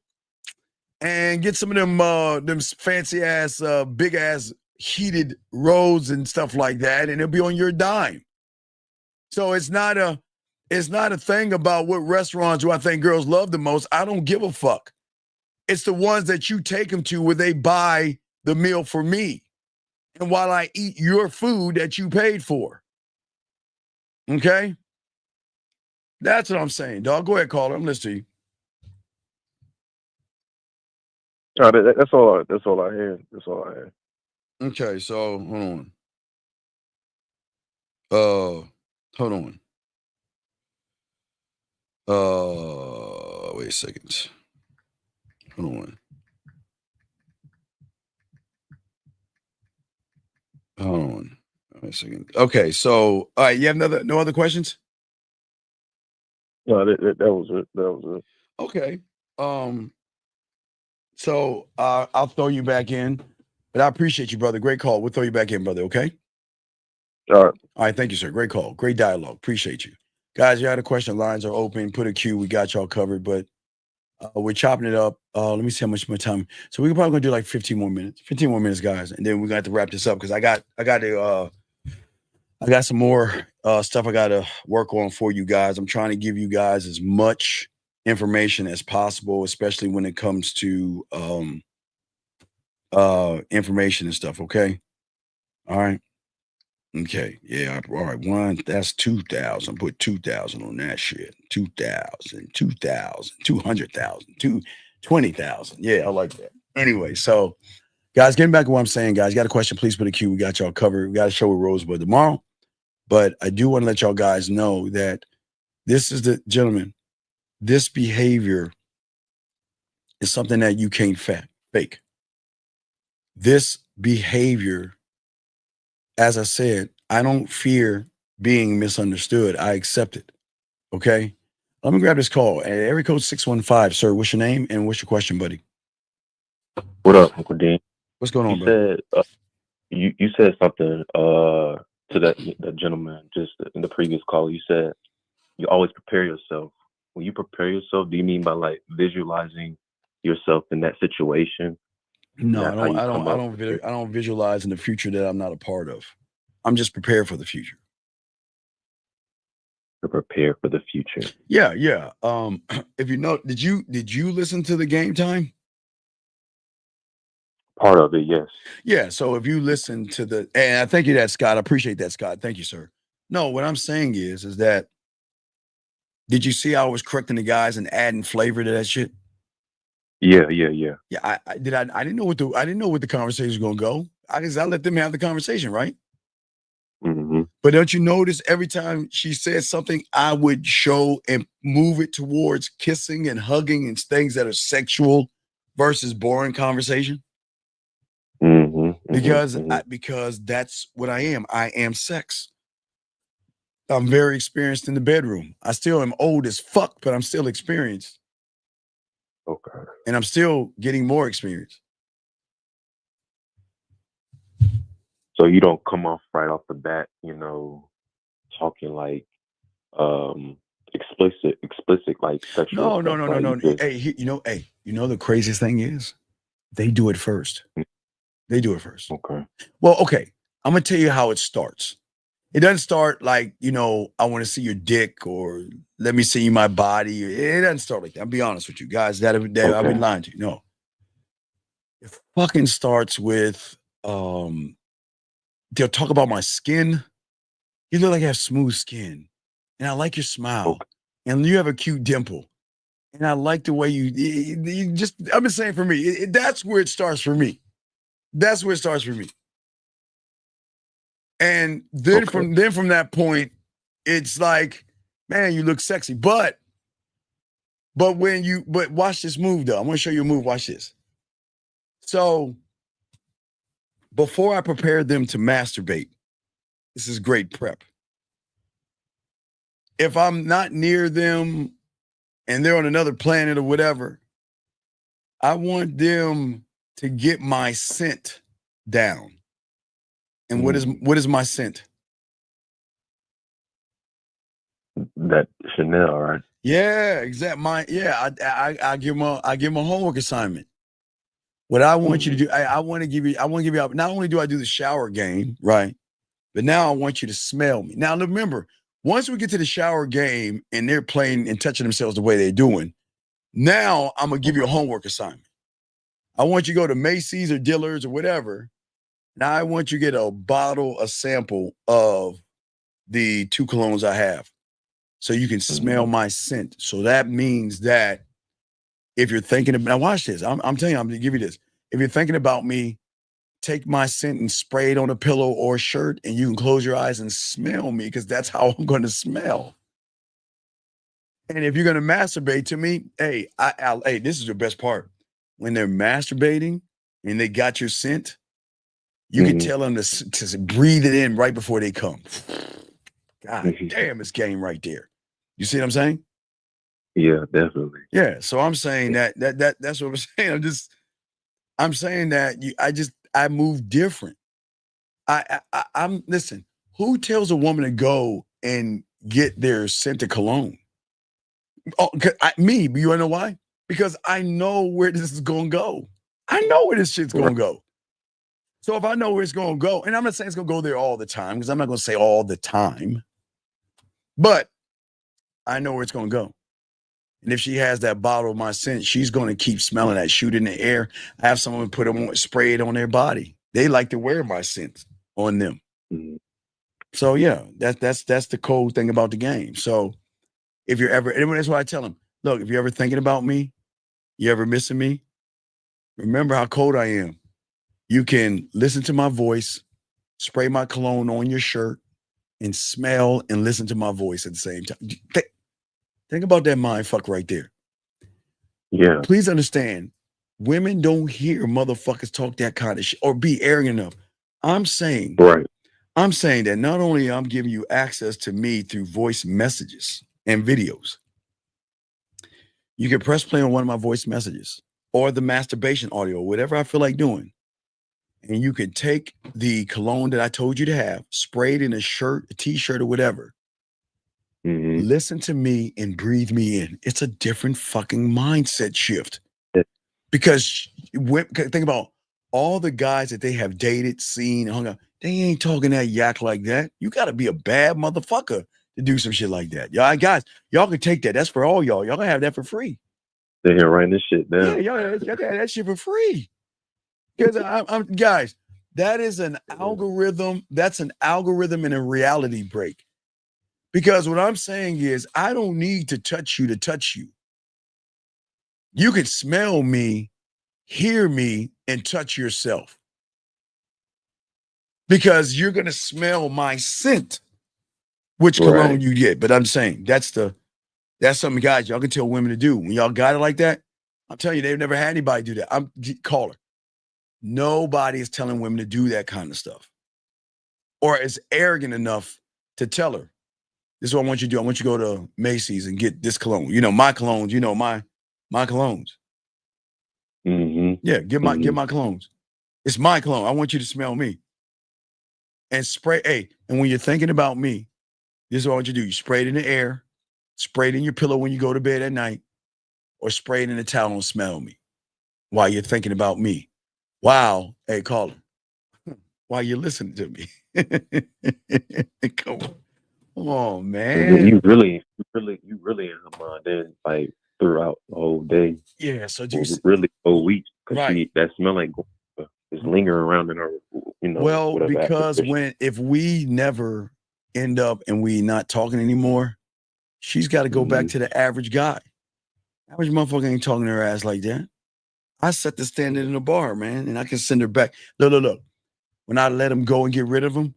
and get some of them fancy ass, big ass heated rolls and stuff like that, and it'll be on your dime. So it's not a thing about what restaurants do I think girls love the most. I don't give a fuck. It's the ones that you take them to where they buy the meal for me. And while I eat your food that you paid for. Okay? That's what I'm saying, dog. Go ahead, caller. I'm listening to you. That's all. That's all I had. That's all I had. Okay, so hold on. Wait a second. Hold on. Wait a second. Okay, so all right, you have no other questions? No, that was it. That was it. Okay. So I'll throw you back in, but I appreciate you, brother. Great call. We'll throw you back in, brother. Okay. All right. All right. Thank you, sir. Great call. Great dialogue. Appreciate you, guys. You had a question. Lines are open. Put a queue. We got y'all covered, but we're chopping it up. Let me see how much more time. So we're probably gonna do like 15 more minutes. 15 more minutes, guys, and then we got to wrap this up because I got some more stuff I got to work on for you guys. I'm trying to give you guys as much information as possible, especially when it comes to information and stuff. Okay. All right. Okay. Yeah. All right. That's 2,000. Put 2,000 on that shit. 2,000, 2,000, 200,000, 20,000. Yeah. I like that. Anyway. So guys, getting back to what I'm saying, guys, got a question, please put a queue. We got y'all covered. We got a show with Rosebud tomorrow, but I do want to let y'all guys know that this is gentlemen, this behavior is something that you can't fake. This behavior, as I said, I don't fear being misunderstood. I accept it. Okay. Let me grab this call. Area code 615, sir. What's your name and what's your question, buddy? What up, Uncle Dean? What's going on, bro? You said something to that gentleman just in the previous call. You said you always prepare yourself. When you prepare yourself, do you mean by like visualizing yourself in that situation? No, I don't visualize in the future that I'm not a part of. I'm just prepared for the future. To prepare for the future. Yeah. If you know, did you listen to the Game Time? Part of it, yes. Yeah. So if you listen to and I thank you that, Scott. I appreciate that, Scott. Thank you, sir. No, what I'm saying is that did you see how I was correcting the guys and adding flavor to that shit? Yeah. Yeah, I didn't know what the conversation was gonna go. I let them have the conversation, right? Mm-hmm. But don't you notice every time she said something, I would show and move it towards kissing and hugging and things that are sexual versus boring conversation? Because that's what I am. I am sex. I'm very experienced in the bedroom. I still am old as fuck, but I'm still experienced. Okay. And I'm still getting more experience. So you don't come off right off the bat, talking like explicit like sexual. No. Hey, the craziest thing is they do it first. They do it first. Okay. Well, okay. I'm gonna tell you how it starts. It doesn't start like, I want to see your dick or let me see my body. It doesn't start like that. I'll be honest with you guys. I've been lying to you. No. It fucking starts with they'll talk about my skin. You look like you have smooth skin. And I like your smile. Okay. And you have a cute dimple. And I like the way you just, I've been saying for me, that's where it starts for me. That's where it starts for me. And then from that point, it's like, man, you look sexy. But watch this move though. I'm gonna show you a move. Watch this. So before I prepare them to masturbate, this is great prep. If I'm not near them and they're on another planet or whatever, I want them to get my scent down. And what is my scent? That Chanel, right? Yeah, exactly. I give them a homework assignment. What I want you to do, I want to give you, not only do I do the shower game, right? But now I want you to smell me. Now remember, once we get to the shower game and they're playing and touching themselves the way they're doing, now I'm gonna give you a homework assignment. I want you to go to Macy's or Dillard's or whatever. Now I want you to get a sample of the 2 colognes I have so you can smell my scent. So that means that if you're thinking about, now watch this. I'm telling you, I'm going to give you this. If you're thinking about me, take my scent and spray it on a pillow or a shirt, and you can close your eyes and smell me because that's how I'm going to smell. And if you're going to masturbate to me, hey, hey, this is the best part. When they're masturbating and they got your scent, you can tell them to breathe it in right before they come. God damn, it's game right there. You see what I'm saying? Yeah, definitely. Yeah. So I'm saying that's what I'm saying. I'm saying that I move different. I'm listen, who tells a woman to go and get their scented cologne? Oh, me, you wanna know why? Because I know where this is gonna go. I know where this shit's gonna go. So if I know where it's gonna go, and I'm not saying it's gonna go there all the time, because I'm not gonna say all the time, but I know where it's gonna go. And if she has that bottle of my scent, she's gonna keep smelling that, shoot in the air. I have someone put them on, spray it on their body. They like to wear my scent on them. So yeah, that's the cool thing about the game. So if you're ever, and that's why I tell them, look, if you're ever thinking about me, you ever missing me, remember how cold I am. You can listen to my voice, spray my cologne on your shirt, and smell and listen to my voice at the same time. Think about that mind fuck right there. Yeah. Please understand, women don't hear motherfuckers talk that kind of shit or be arrogant enough. I'm saying that not only I'm giving you access to me through voice messages and videos, you can press play on one of my voice messages or the masturbation audio, whatever I feel like doing. And you can take the cologne that I told you to have, spray it in a shirt, a t-shirt, or whatever. Listen to me and breathe me in. It's a different fucking mindset shift. Because think about all the guys that they have dated, seen, hung out, they ain't talking that yak like that. You got to be a bad motherfucker to do some shit like that. Y'all guys, y'all can take that. That's for all y'all. Y'all can have that for free. They're here writing this shit down. Yeah, y'all can have that shit for free. Because I'm guys, that is an algorithm. That's an algorithm and a reality break. Because what I'm saying is, I don't need to touch you to touch you. You can smell me, hear me, and touch yourself. Because you're going to smell my scent, which cologne you get. But I'm saying that's something, guys, y'all can tell women to do. When y'all got it like that, I'm telling you, they've never had anybody do that. Call her. Nobody is telling women to do that kind of stuff. Or is arrogant enough to tell her. This is what I want you to do. I want you to go to Macy's and get this cologne. You know, my colognes, you know, my colognes. Yeah, get my colognes. It's my cologne. I want you to smell me. And spray, and when you're thinking about me, this is what I want you to do. You spray it in the air, spray it in your pillow when you go to bed at night, or spray it in the towel and smell me while you're thinking about me. Wow. Hey, caller. While you're listening to me. Come on. Oh man. You really in her mind then, like throughout the whole day. Yeah, so really whole week. Right. That smell ain't is lingering around in her, you know. Well, because if we never end up and we not talking anymore, she's got to go back to the average guy. Average motherfucker ain't talking to her ass like that. I set the standard in the bar, man, and I can send her back. Look. When I let them go and get rid of them,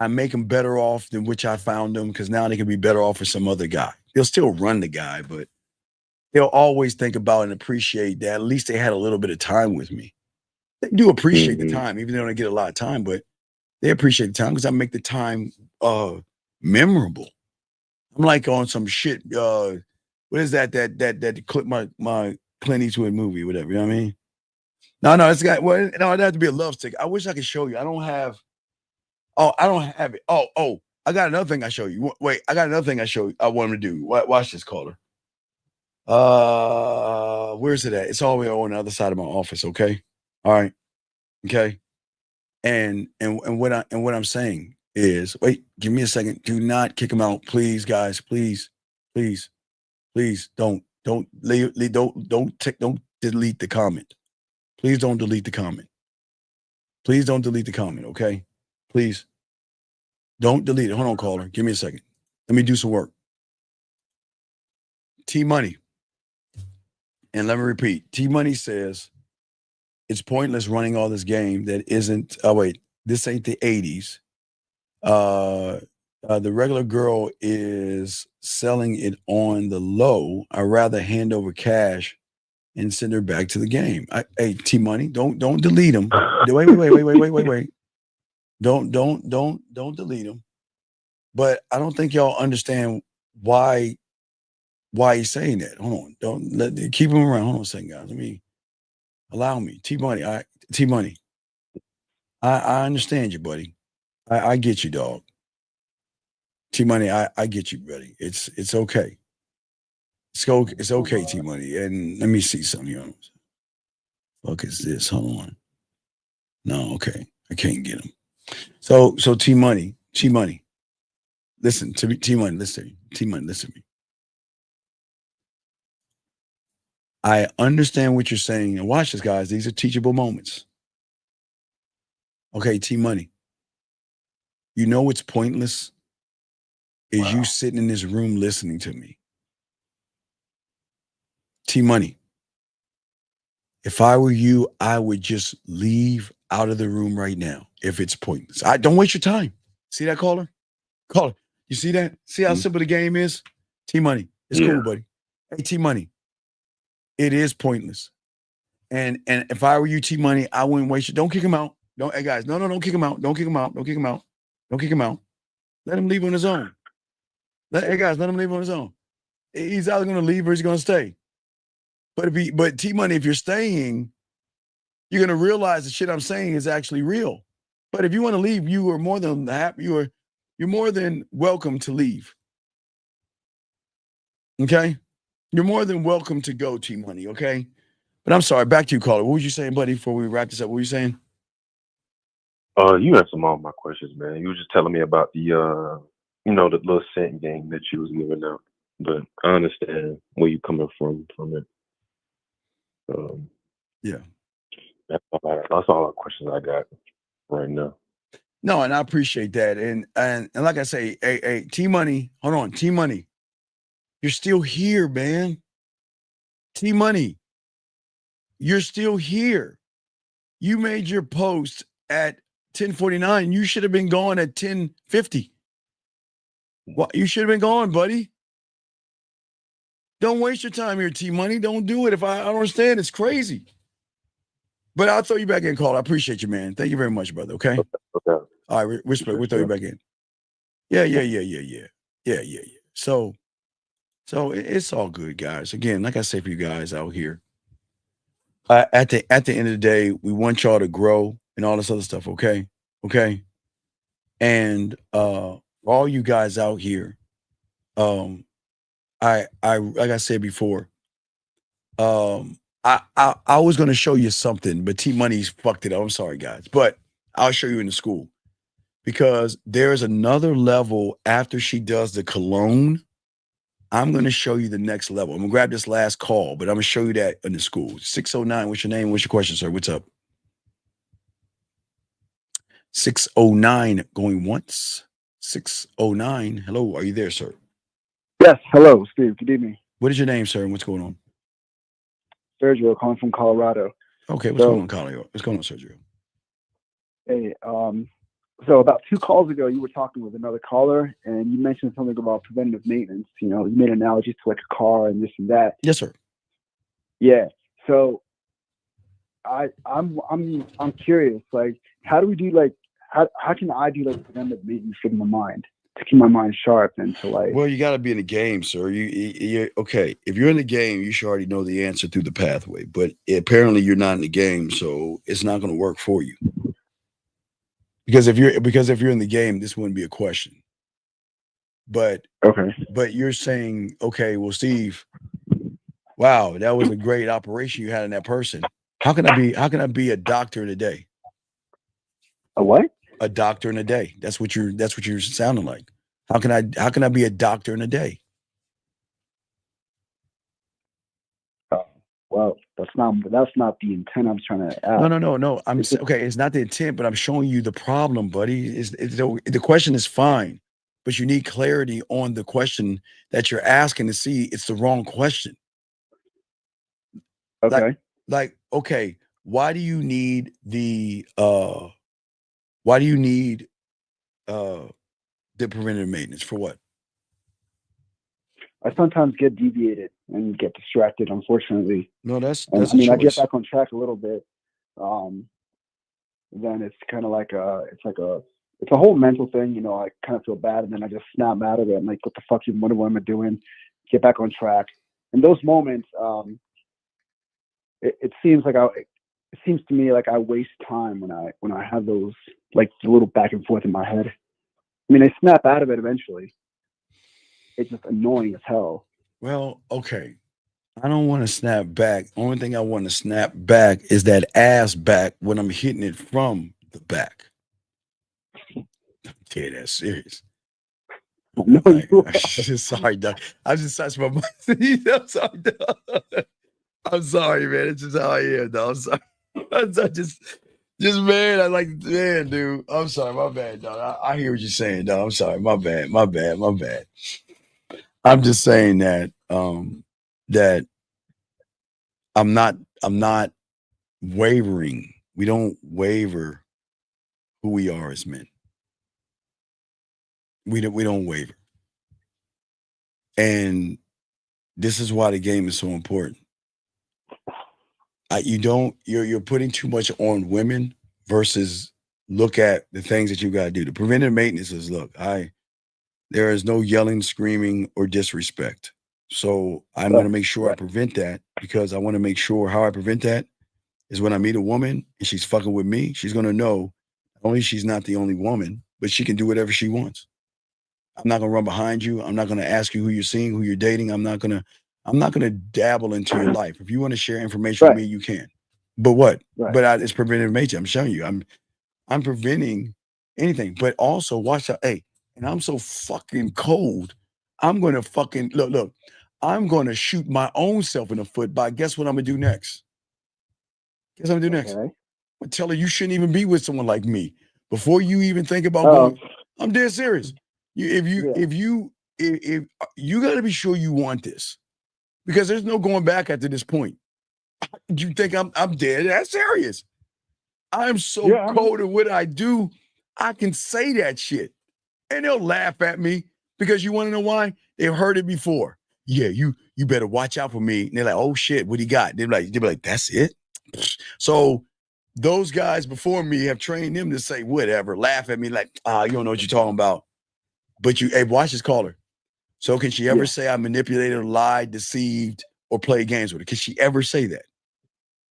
I make them better off than which I found them, because now they can be better off for some other guy. They'll still run the guy, but they'll always think about and appreciate that at least they had a little bit of time with me. They do appreciate the time, even though they don't get a lot of time, but they appreciate the time because I make the time memorable. I'm like on some shit. What is that clip my Clint Eastwood movie, whatever, you know what I mean? No, it's got, well, no, it'd have to be a love stick. I wish I could show you. I don't have it. Oh, I got another thing I show you. Wait, I got another thing I show you. I want him to do. Watch this, caller. Where's it at? It's all the way on the other side of my office, okay? All right. Okay. And what I'm saying is, wait, give me a second. Do not kick him out, please, guys. Please don't delete the comment. Please don't delete the comment. Please don't delete the comment, okay? Please. Don't delete it. Hold on, caller. Give me a second. Let me do some work. T-Money. And let me repeat. T-Money says it's pointless running all this game that isn't, this ain't the 80s. The regular girl is selling it on the low. I'd rather hand over cash and send her back to the game. Hey, T-Money, don't delete them. Wait. Don't delete them. But I don't think y'all understand why he's saying that. Hold on. Keep him around. Hold on a second, guys. Allow me. T-Money. T-Money. I understand you, buddy. I get you, dog. T-Money, I get you, buddy. It's okay. It's okay, T-Money. And let me see something here. Fuck is this? Hold on. No, okay. I can't get him. So T-Money. Listen to me. T-Money, listen to me. T-Money, listen to me. I understand what you're saying. And watch this, guys. These are teachable moments. Okay, T-Money. You know what's pointless? Is you sitting in this room listening to me. T-Money. If I were you, I would just leave out of the room right now if it's pointless. Don't waste your time. See that, caller? Caller. You see that? See how simple the game is? T-Money. It's cool, buddy. Hey, T-Money. It is pointless. And if I were you, T-Money, I wouldn't waste it. Don't kick him out. Hey, guys. No, don't kick him out. Don't kick him out. Don't kick him out. Don't kick him out. Let him leave on his own. Hey, guys, let him leave on his own. He's either going to leave or he's going to stay. But T-Money, if you're staying, you're going to realize the shit I'm saying is actually real. But if you want to leave, you are more than happy. You're more than welcome to leave. Okay? You're more than welcome to go, T-Money, okay? But I'm sorry, back to you, caller. What was you saying, buddy, before we wrap this up? What were you saying? You answered all my questions, man. You were just telling me about the the little cent game that you was giving out. But I understand where you're coming from it. Yeah. That's all the questions I got right now. No, and I appreciate that. And like I say, hey, T-Money, hold on, T-Money. You're still here, man. T-Money. You're still here. You made your post at 10:49. You should have been gone at 10:50. What? You should have been gone, buddy. Don't waste your time here, T-Money. Don't do it. If I don't understand, it's crazy. But I'll throw you back in, call. I appreciate you, man. Thank you very much, brother. Okay. Okay. All right, we'll throw you back in. Yeah. So it's all good, guys. Again, like I say for you guys out here, at the end of the day, we want y'all to grow and all this other stuff. Okay. And all you guys out here, I like I said before, I was going to show you something, but T-Money's fucked it up. I'm sorry, guys, but I'll show you in the school because there's another level after she does the cologne. I'm going to show you the next level. I'm going to grab this last call, but I'm going to show you that in the school. 609, what's your name? What's your question, sir? What's up? 609 going once. 609. Hello, are you there, sir? Yes. Hello, Steve. Good evening. What is your name, sir, and what's going on? Sergio, calling from Colorado. Okay, what's going on, Colorado? What's going on, Sergio? Hey, so about 2 calls ago, you were talking with another caller, and you mentioned something about preventative maintenance. You know, you made analogies to like a car and this and that. Yes, sir. Yeah. So I'm curious. Like, how do we do like how can I do like preventative maintenance for my mind to keep my mind sharp and to like? Well, you got to be in the game, sir. You okay? If you're in the game, you should already know the answer through the pathway. But apparently, you're not in the game, so it's not going to work for you. Because if you're in the game, this wouldn't be a question. But okay. But you're saying, okay, well, Steve, wow, that was a great operation you had in that person. How can I be a doctor in a day? A what? A doctor in a day. That's what you're sounding like. How can I be a doctor in a day? Well, That's not the intent I'm trying to ask. No. Okay. It's not the intent, but I'm showing you the problem, buddy. The question is fine, but you need clarity on the question that you're asking to see it's the wrong question. Okay. Okay, why do you need the preventative maintenance for what? I sometimes get deviated and get distracted, unfortunately. No, that's I a get choice. back on track a little bit. Then it's kind of like it's a whole mental thing, you know. I kind of feel bad, and then I just snap out of it. I'm like, what the fuck? What am I doing? Get back on track. In those moments, it seems to me like I waste time when I have those, like, the little back and forth in my head. I mean, I snap out of it eventually. It's just annoying as hell. Well, okay. I don't want to snap back. Only thing I want to snap back is that ass back when I'm hitting it from the back. I'm dead ass serious. No, sorry, Doug. I just touched my mic. I'm sorry, Doug. I'm sorry, man. It's just how I am, dog. I'm sorry. Man, man, dude. I'm sorry, my bad, dog. I hear what you're saying, dog. I'm sorry, my bad. I'm just saying that that I'm not wavering. We don't waver who we are as men. We don't waver. And this is why the game is so important. You're putting too much on women versus look at the things that you got to do. The preventive maintenance is, look, there is no yelling, screaming, or disrespect. So I'm going to make sure I prevent that, because I want to make sure how I prevent that is when I meet a woman and she's fucking with me, she's going to know not only she's not the only woman, but she can do whatever she wants. I'm not going to run behind you. I'm not going to ask you who you're seeing, who you're dating. I'm not going to dabble into your life. If you want to share information with me, you can. But what? Right. But it's preventative maintenance. I'm showing you. I'm preventing anything. But also watch out. Hey, and I'm so fucking cold. I'm going to fucking look. I'm going to shoot my own self in the foot by guess what I'm going to do next? Guess what I'm going to do next? I'm going to tell her you shouldn't even be with someone like me. Before you even think about going, I'm dead serious. If you got to be sure you want this, because there's no going back after this point. You think I'm dead? That's serious. I'm so cold in what I do. I can say that shit, and they'll laugh at me, because you want to know why? They've heard it before. Yeah, you better watch out for me. And they're like, oh shit, what he got? They'll be like, that's it. So those guys before me have trained them to say whatever, laugh at me like, you don't know what you're talking about. But hey, watch this caller. So can she ever say I manipulated, lied, deceived, or played games with her? Can she ever say that?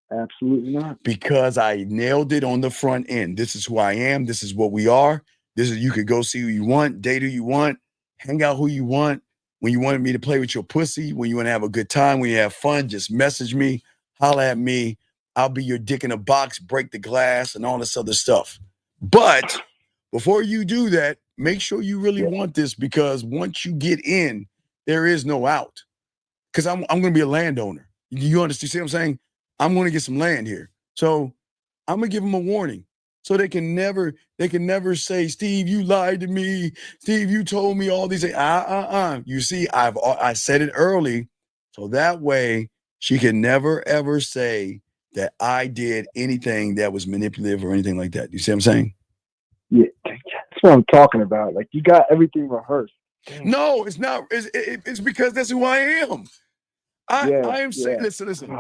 Absolutely not. Because I nailed it on the front end. This is who I am. This is what we are. You could go see who you want, date who you want, hang out who you want. When you wanted me to play with your pussy, when you want to have a good time, when you have fun, just message me, holla at me. I'll be your dick in a box, break the glass, and all this other stuff. But before you do that, make sure you really want this, because once you get in, there is no out. Because I'm going to be a landowner. You understand? See what I'm saying? I'm going to get some land here. So I'm going to give them a warning. So they can never say, Steve, you lied to me. Steve, you told me all these things. You see, I said it early, so that way she can never ever say that I did anything that was manipulative or anything like that. You see what I'm saying? Yeah, that's what I'm talking about. Like, you got everything rehearsed. No, it's not. It's because that's who I am. I am saying, listen.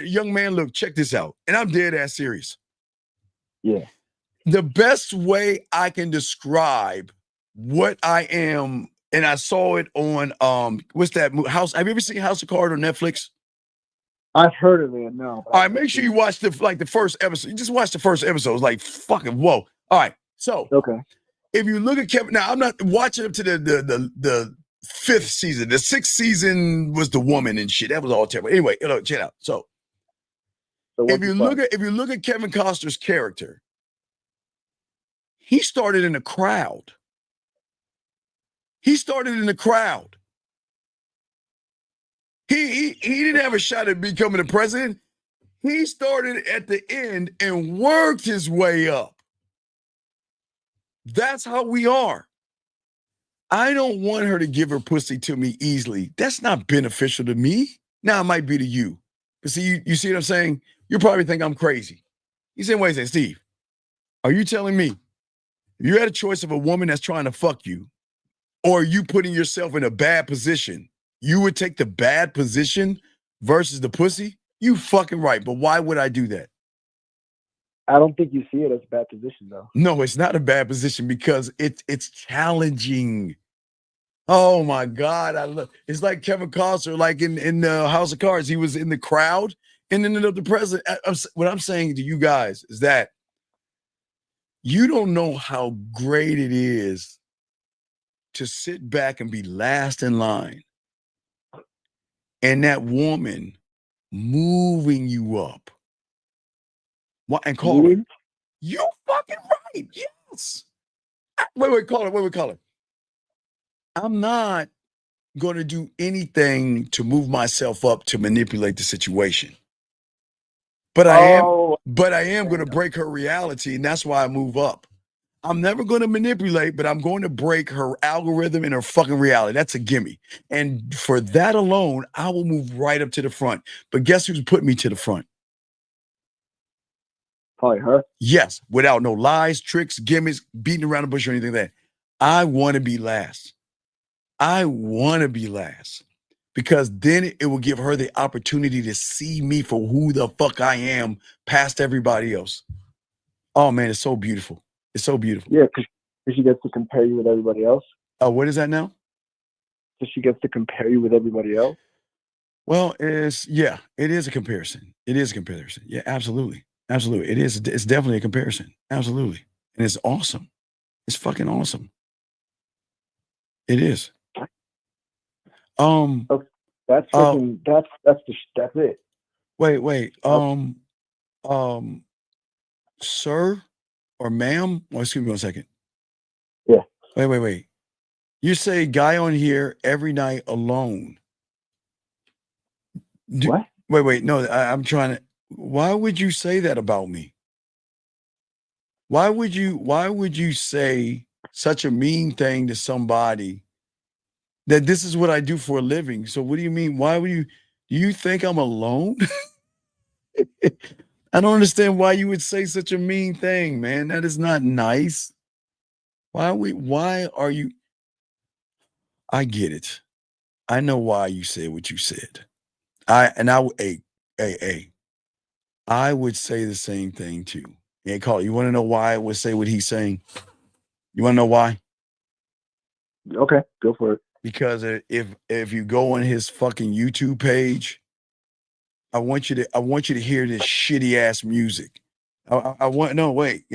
Young man, look, check this out. And I'm dead ass serious. Yeah. The best way I can describe what I am, and I saw it on what's that house? Have you ever seen House of Cards on Netflix? I've heard of it, no. All right, make sure you watch the first episode. You just watch the first episode. It's like fucking whoa. All right. So if you look at Kevin, now I'm not watching up to the fifth season. The sixth season was the woman and shit. That was all terrible. Anyway, look, check it out. So if you look at Kevin Costner's character, he started in a crowd. He didn't have a shot at becoming the president. He started at the end and worked his way up. That's how we are. I don't want her to give her pussy to me easily. That's not beneficial to me. Now it might be to you. But see, you see what I'm saying? You probably think I'm crazy. You say, wait a second, Steve, are you telling me if you had a choice of a woman that's trying to fuck you or you putting yourself in a bad position, you would take the bad position versus the pussy? You fucking right. But why would I do that? I don't think you see it as a bad position, though. No, it's not a bad position because it's challenging. Oh my God. It's like Kevin Costner, like in House of Cards. He was in the crowd and ended up the president. What I'm saying to you guys is that you don't know how great it is to sit back and be last in line. And that woman moving you up. What and call her. You fucking right. Yes. Wait, call her. I'm not going to do anything to move myself up to manipulate the situation. But I am going to break her reality, and that's why I move up. I'm never going to manipulate, but I'm going to break her algorithm and her fucking reality. That's a gimme. And for that alone, I will move right up to the front. But guess who's put me to the front? Probably her. Yes, without no lies, tricks, gimmicks, beating around the bush or anything like that. I want to be last. I want to be last because then it will give her the opportunity to see me for who the fuck I am past everybody else. Oh man, it's so beautiful. It's so beautiful. Yeah, because she gets to compare you with everybody else. Oh, what is that now? So she gets to compare you with everybody else? Well, it is a comparison. It is a comparison. Yeah, absolutely. Absolutely. It is. It's definitely a comparison. Absolutely. And it's awesome. It's fucking awesome. It is. Okay. That's it. Wait. Sir or ma'am? Well, excuse me 1 second. Yeah. Wait. You say guy on here every night alone. What? Wait. No, I'm trying to. Why would you say that about me? Why would you say such a mean thing to somebody that this is what I do for a living? So what do you mean? Do you think I'm alone? I don't understand why you would say such a mean thing, man. That is not nice. Why are you? I get it. I know why you said what you said. I would say the same thing too. Yeah, Carl, you want to know why I would say what he's saying? You want to know why? Okay, go for it. Because if you go on his fucking YouTube page, I want you to hear this shitty ass music. Guys, hold on, wait.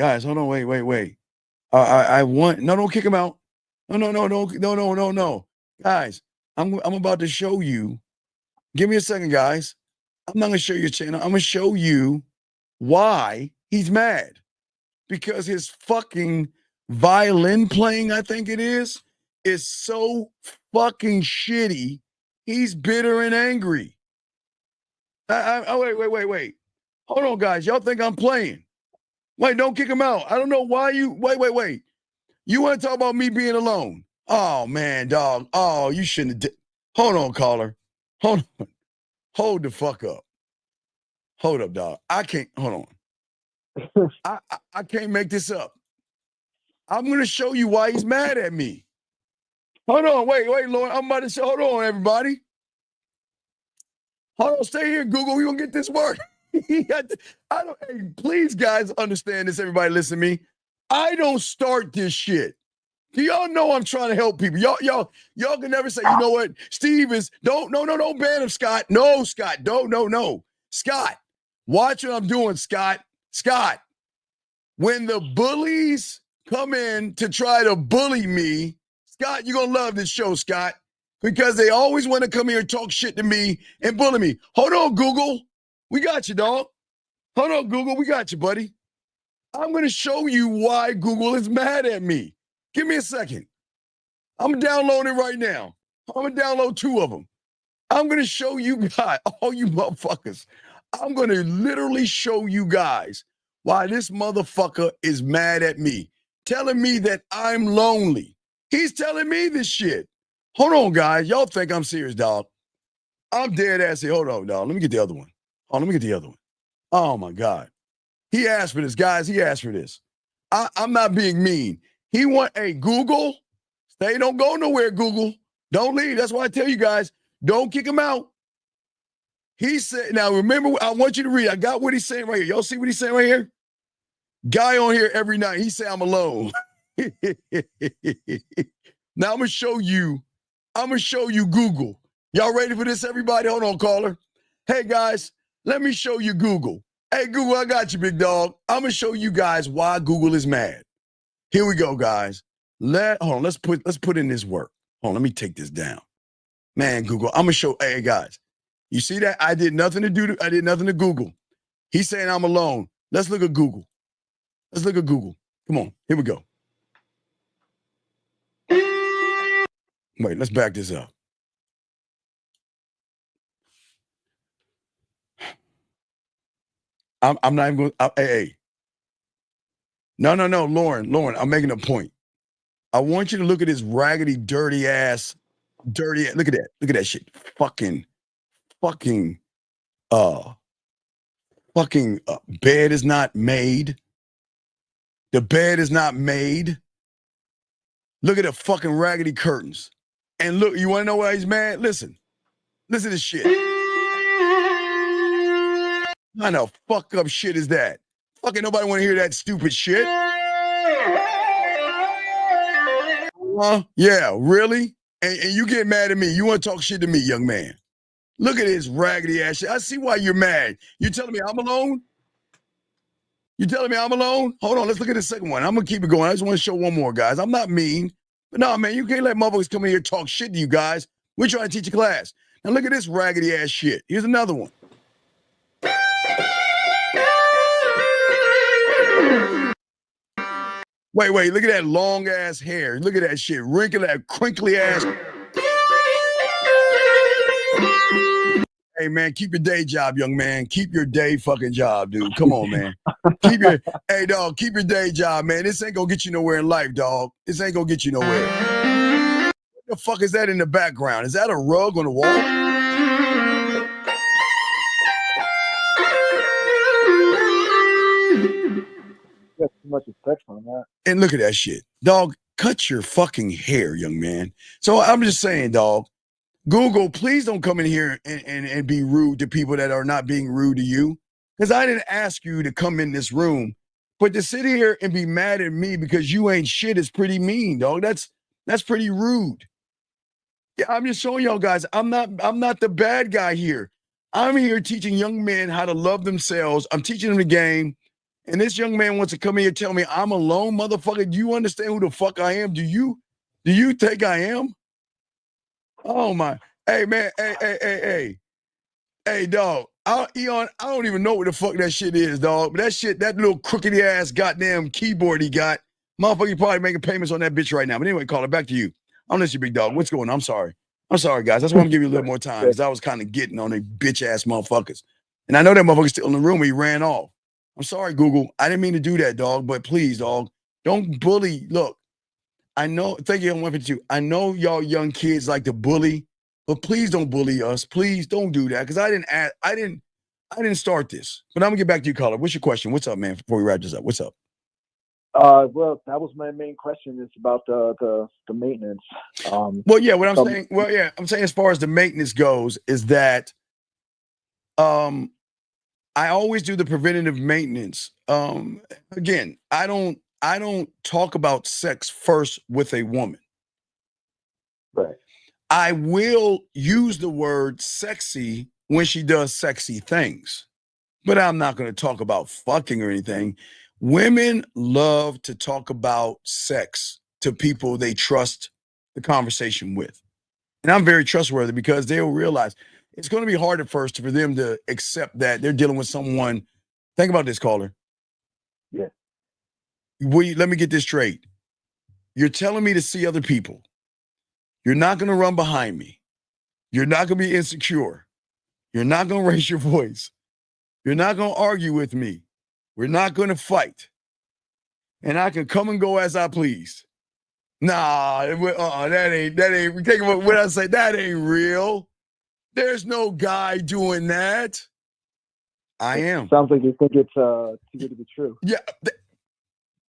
Don't kick him out. No. Guys, I'm about to show you. Give me a second, guys. I'm not gonna show you your channel. I'm gonna show you why he's mad. Because his fucking violin playing, I think it is so fucking shitty. He's bitter and angry. Wait. Hold on, guys. Y'all think I'm playing? Wait, don't kick him out. I don't know why you. Wait. You want to talk about me being alone? Oh man, dog. Oh, you shouldn't have. Hold on, caller. Hold on. Hold the fuck up. Hold up, dog. I can't. Hold on. I can't make this up. I'm gonna show you why he's mad at me. Hold on, wait, Lord. I'm about to show. Hold on, everybody. Hold on, stay here, Google. We gonna get this work. Hey, please, guys, understand this. Everybody, listen to me. I don't start this shit. Do y'all know I'm trying to help people? Y'all can never say, you know what? Steve is don't ban him, Scott. No, Scott. No. Scott, watch what I'm doing, Scott. Scott, when the bullies come in to try to bully me, Scott, you're gonna love this show, Scott. Because they always want to come here and talk shit to me and bully me. Hold on, Google. We got you, dog. Hold on, Google. We got you, buddy. I'm going to show you why Google is mad at me. Give me a second. I'm downloading it right now. I'm going to download 2 of them. I'm going to show you guys, all you motherfuckers. I'm going to literally show you guys why this motherfucker is mad at me, telling me that I'm lonely. He's telling me this shit. Hold on, guys. Y'all think I'm serious, dog. I'm dead ass here. Hold on, dog. Let me get the other one. Oh, let me get the other one. Oh, my God. He asked for this, guys. He asked for this. I'm not being mean. He want a Google. Stay, don't go nowhere, Google. Don't leave. That's why I tell you guys, don't kick him out. He said, now remember, I want you to read. I got what he's saying right here. Y'all see what he's saying right here? Guy on here every night. He say I'm alone. Now I'm gonna show you Google. Y'all ready for this, everybody? Hold on, caller. Hey guys, let me show you Google. Hey Google, I got you, big dog. I'm gonna show you guys why Google is mad. Here we go, guys. Hold on, let's put in this work. Hold on, let me take this down. Man, Google, I'm gonna show. Hey guys, you see that? I did nothing to Google. He's saying I'm alone. Let's look at Google. Let's look at Google. Come on, here we go. Wait, let's back this up. I'm not even going. Hey. No, Lauren. I'm making a point. I want you to look at this raggedy, dirty ass. Look at that. Look at that shit. Fucking. Bed is not made. The bed is not made. Look at the fucking raggedy curtains. And look, you want to know why he's mad? Listen to this shit. What kind of fuck up shit is that? Fucking nobody want to hear that stupid shit. Yeah, really? And you get mad at me. You want to talk shit to me, young man. Look at this raggedy ass shit. I see why you're mad. You telling me I'm alone? You telling me I'm alone? Hold on, let's look at the second one. I'm going to keep it going. I just want to show one more, guys. I'm not mean. But no, man, you can't let motherfuckers come in here and talk shit to you guys. We're trying to teach a class. Now look at this raggedy ass shit. Here's another one. Wait, look at that long ass hair. Look at that shit. Wrinkly, that crinkly ass. Hey man, keep your day job, young man. Keep your day fucking job, dude. Come on, man. Hey dog, keep your day job, man. This ain't gonna get you nowhere in life, dog. This ain't gonna get you nowhere. What the fuck is that in the background? Is that a rug on the wall? That's too much effect on that. And look at that shit. Dog, cut your fucking hair, young man. So I'm just saying, dog, Google, please don't come in here and be rude to people that are not being rude to you. Because I didn't ask you to come in this room. But to sit here and be mad at me because you ain't shit is pretty mean, dog. That's pretty rude. Yeah, I'm just showing y'all guys, I'm not the bad guy here. I'm here teaching young men how to love themselves. I'm teaching them the game. And this young man wants to come in here and tell me I'm alone, motherfucker. Do you understand who the fuck I am? Do you think I am? Oh my. Hey man, hey dog. Eon, I don't even know what the fuck that shit is, dog. But that shit, that little crooked ass goddamn keyboard he got, motherfucker, you probably making payments on that bitch right now. But anyway, call it back to you. I'm listening, big dog. What's going on? I'm sorry, guys. That's why I'm giving you a little more time because I was kind of getting on they bitch ass motherfuckers. And I know that motherfucker's still in the room. He ran off. I'm sorry, Google. I didn't mean to do that, dog. But please, dog, don't bully. Look, I know. Thank you, 152. I know y'all young kids like to bully, but please don't bully us. Please don't do that because I didn't start this. But I'm gonna get back to you, caller. What's your question? What's up, man? Before we wrap this up, what's up? Well, that was my main question. It's about the maintenance. I'm saying as far as the maintenance goes is that I always do the preventative maintenance. Again, I don't talk about sex first with a woman. Right. I will use the word sexy when she does sexy things, but I'm not going to talk about fucking or anything. Women love to talk about sex to people they trust the conversation with. And I'm very trustworthy because they'll realize it's going to be hard at first for them to accept that they're dealing with someone. Think about this, caller. Yeah. Let me get this straight. You're telling me to see other people. You're not going to run behind me. You're not going to be insecure. You're not going to raise your voice. You're not going to argue with me. We're not going to fight. And I can come and go as I please. Nah, that ain't, take what I say, that ain't real. There's no guy doing that. I am. Sounds like you think it's too good to be true. Yeah.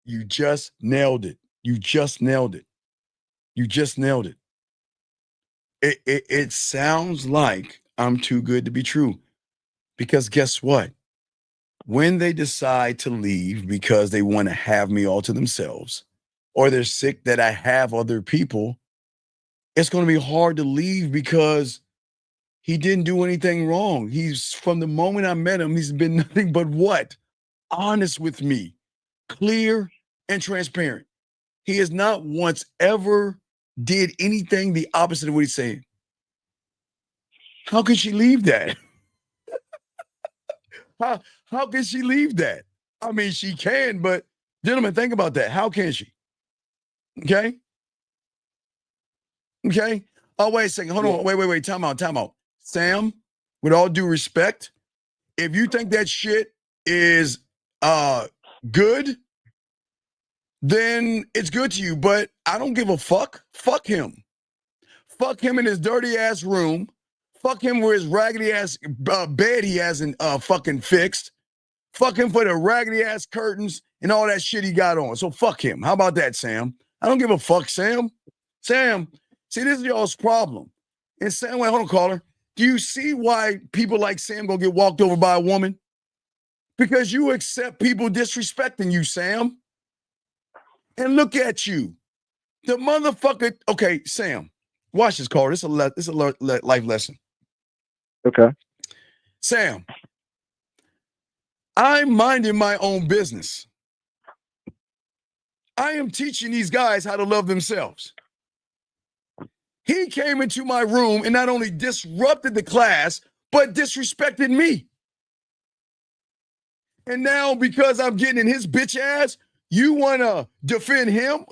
You just nailed it. You just nailed it. You just nailed it. It sounds like I'm too good to be true. Because guess what? When they decide to leave because they want to have me all to themselves, or they're sick that I have other people, it's going to be hard to leave because he didn't do anything wrong. He's, from the moment I met him, he's been nothing but what? Honest with me, clear and transparent. He has not once ever did anything the opposite of what he's saying. How can she leave that? How can she leave that? I mean, she can, but gentlemen, think about that. How can she? Okay? Okay? Oh, wait a second. Hold on. Wait. Time out. Sam, with all due respect, if you think that shit is good, then it's good to you. But I don't give a fuck. Fuck him. Fuck him in his dirty ass room. Fuck him with his raggedy ass bed he hasn't fucking fixed. Fuck him for the raggedy ass curtains and all that shit he got on. So fuck him. How about that, Sam? I don't give a fuck, Sam. Sam, see, this is y'all's problem. And Sam, wait, hold on, caller. Do you see why people like Sam gonna get walked over by a woman? Because you accept people disrespecting you, Sam. And look at you. The motherfucker. Okay, Sam, watch this, caller. This is a life lesson. Okay. Sam, I'm minding my own business. I am teaching these guys how to love themselves. He came into my room and not only disrupted the class, but disrespected me. And now, because I'm getting in his bitch ass, you want to defend him?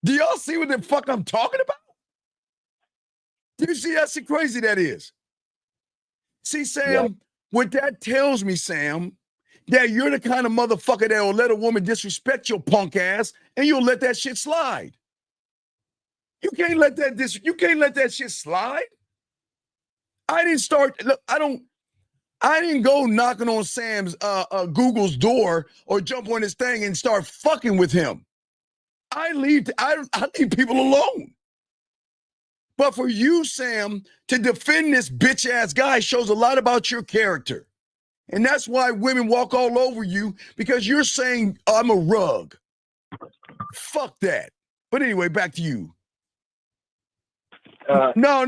Do y'all see what the fuck I'm talking about? Do you see how crazy that is? See, Sam, what that tells me, Sam, that you're the kind of motherfucker that will let a woman disrespect your punk ass and you'll let that shit slide. You can't let that shit slide. I didn't go knocking on Sam's Google's door or jump on his thing and start fucking with him. I leave people alone. But for you, Sam, to defend this bitch ass guy shows a lot about your character. And that's why women walk all over you, because you're saying, I'm a rug. Fuck that. But anyway, back to you. No,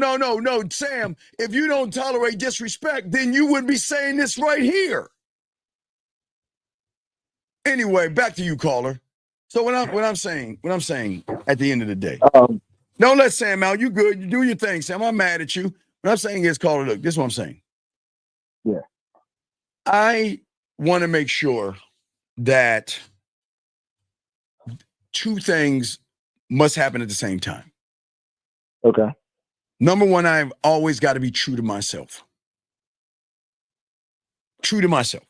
Sam, if you don't tolerate disrespect, then you wouldn't be saying this right here. Anyway, back to you, caller. So what I'm saying at the end of the day, don't let Sam out. You good. You do your thing, Sam. I'm mad at you. What I'm saying is, caller, look, this is what I'm saying. Yeah. I want to make sure that two things must happen at the same time. Okay. Number one, I've always got to be true to myself. True to myself.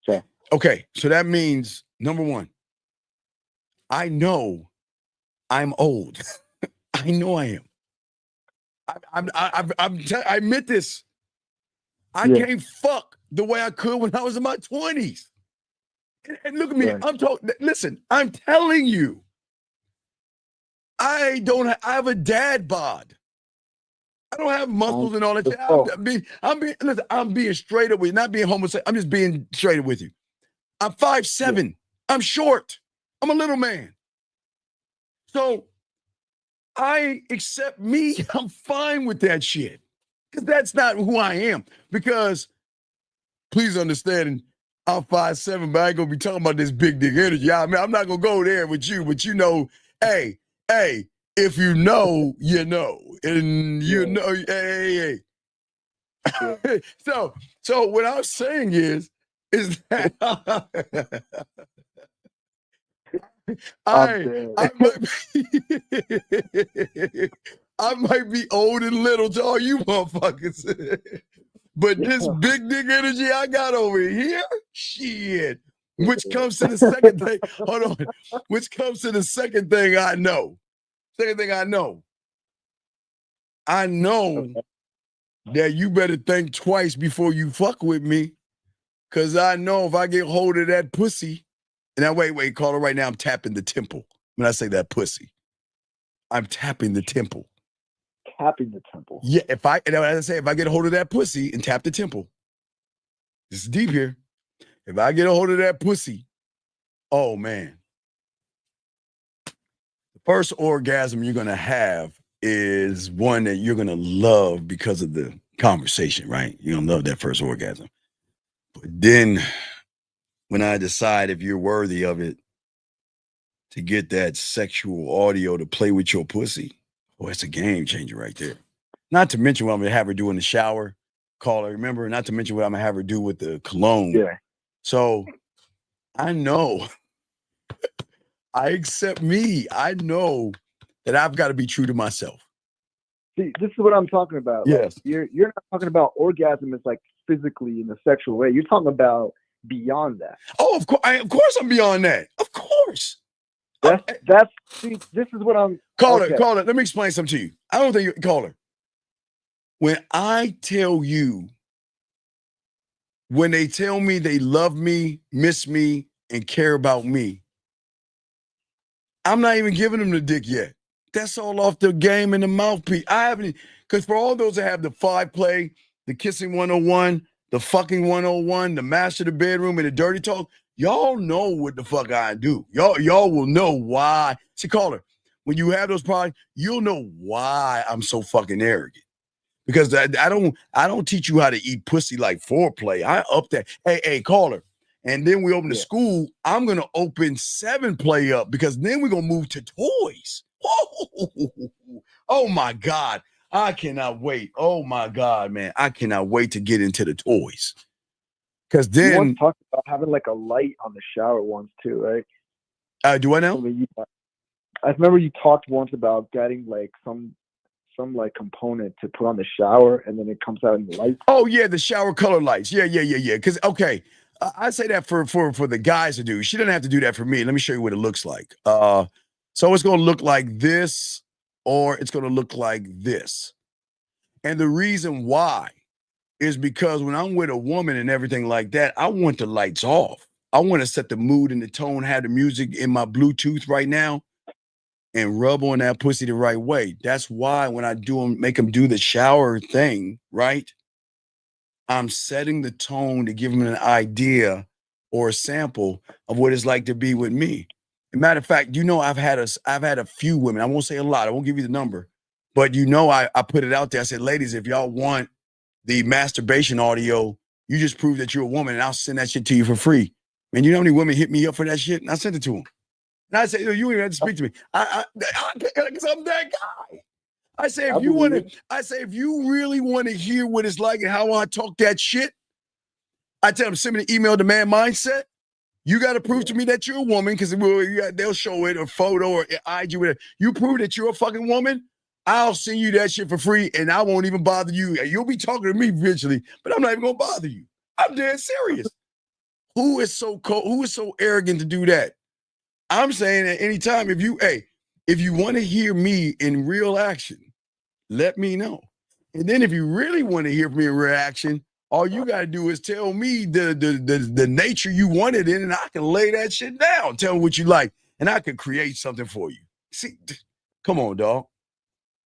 Okay. Okay, so that means, number one, I know I'm old. I know I am. I admit this. I can't fuck the way I could when I was in my 20s. And look at me. Right. Listen, I'm telling you. I have a dad bod. I don't have muscles and all that shit. I'm being straight up with you, not being homosexual. I'm just being straight up with you. I'm 5'7". Yeah. I'm short. I'm a little man. So I accept me. I'm fine with that shit. Because that's not who I am. Because please understand, I'm 5'7", but I ain't gonna be talking about this big dick energy. I mean, I'm not gonna go there with you, but you know, hey, if you know, you know. And you know, hey. So what I'm saying is that I might be old and little to all you motherfuckers. But this big dick energy I got over here, shit. Which comes to the second thing. Hold on. Which comes to the second thing I know. Second thing I know. I know that you better think twice before you fuck with me. Cause I know if I get hold of that pussy, and now wait, caller, right now I'm tapping the temple. When I say that pussy, I'm tapping the temple. Tapping the temple. Yeah, if I get a hold of that pussy and tap the temple. This is deep here. If I get a hold of that pussy, oh man. The first orgasm you're gonna have is one that you're gonna love because of the conversation, right? You're gonna love that first orgasm. But then when I decide if you're worthy of it, to get that sexual audio to play with your pussy, oh, it's a game changer right there. Not to mention what I'm gonna have her do in the shower, caller, remember? Not to mention what I'm gonna have her do with the cologne. Yeah. So I know I accept me. I know that I've got to be true to myself. See, this is what I'm talking about. Yes. Like, you're not talking about orgasm as like physically in a sexual way. You're talking about beyond that. Oh, of course I'm beyond that. Of course. See, this is what I'm Caller, let me explain something to you. I don't think you caller. When I tell you, when they tell me they love me, miss me, and care about me, I'm not even giving them the dick yet. That's all off the game and the mouthpiece. I haven't, because for all those that have the 5 play, the kissing 101, the fucking 101, the master of the bedroom, and the dirty talk, y'all know what the fuck I do. Y'all will know why. See, caller, when you have those problems, you'll know why I'm so fucking arrogant. Because I don't teach you how to eat pussy like foreplay. I up that. Hey, caller. And then we open the school. I'm gonna open 7 play up because then we're gonna move to toys. Oh my God. I cannot wait. Oh my God, man. I cannot wait to get into the toys. Because then you once talked about having like a light on the shower once too, right? Do I know? I remember you talked once about getting like some like component to put on the shower and then it comes out in the light. Oh yeah, the shower color lights. Yeah. Because okay, I say that for the guys to do. She doesn't have to do that for me. Let me show you what it looks like. So it's gonna look like this, or it's gonna look like this. And the reason why is because when I'm with a woman and everything like that, I want the lights off. I want to set the mood and the tone, have the music in my Bluetooth right now, and rub on that pussy the right way. That's why when I make them do the shower thing, right? I'm setting the tone to give them an idea or a sample of what it's like to be with me. As a matter of fact, I've had a few women. I won't say a lot. I won't give you the number, but I put it out there. I said, ladies, if y'all want the masturbation audio, you just prove that you're a woman, and I'll send that shit to you for free. Man, you know how many women hit me up for that shit? And I sent it to them. And I said, you don't even have to speak to me. Because I'm that guy. I say, if you really want to hear what it's like and how I talk that shit, I tell them, send me the email to Man Mindset. You got to prove to me that you're a woman, because they'll show it, or photo, or IG, whatever. You prove that you're a fucking woman, I'll send you that shit for free, and I won't even bother you. You'll be talking to me eventually, but I'm not even going to bother you. I'm dead serious. Who is so cold? Who is so arrogant to do that? I'm saying at any time, if you want to hear me in real action, let me know. And then if you really want to hear me in real action, all you got to do is tell me the nature you want it in, and I can lay that shit down. Tell me what you like, and I can create something for you. See, come on, dog.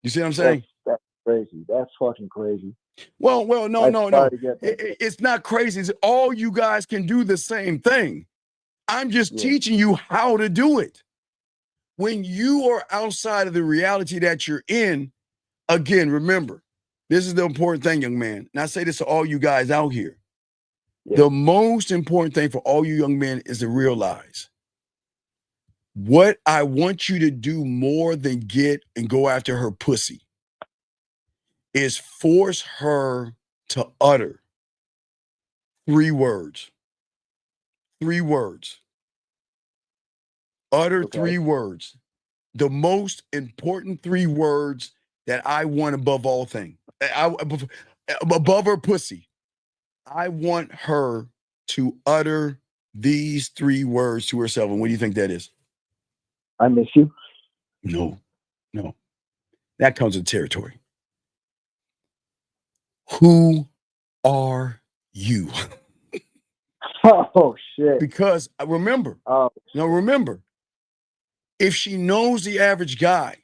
You see what I'm saying? That's crazy. That's fucking crazy. Well, no. It's not crazy. It's all you guys can do the same thing. I'm just teaching you how to do it. When you are outside of the reality that you're in, again, remember, this is the important thing, young man. And I say this to all you guys out here. Yeah. The most important thing for all you young men is to realize what I want you to do more than get and go after her pussy is force her to utter 3 words. 3 words. Utter 3 words. The most important 3 words that I want above all things. Above her pussy. I want her to utter these 3 words to herself. And what do you think that is? I miss you. No. That comes with territory. Who are you? Oh shit. Because remember, if she knows the average guy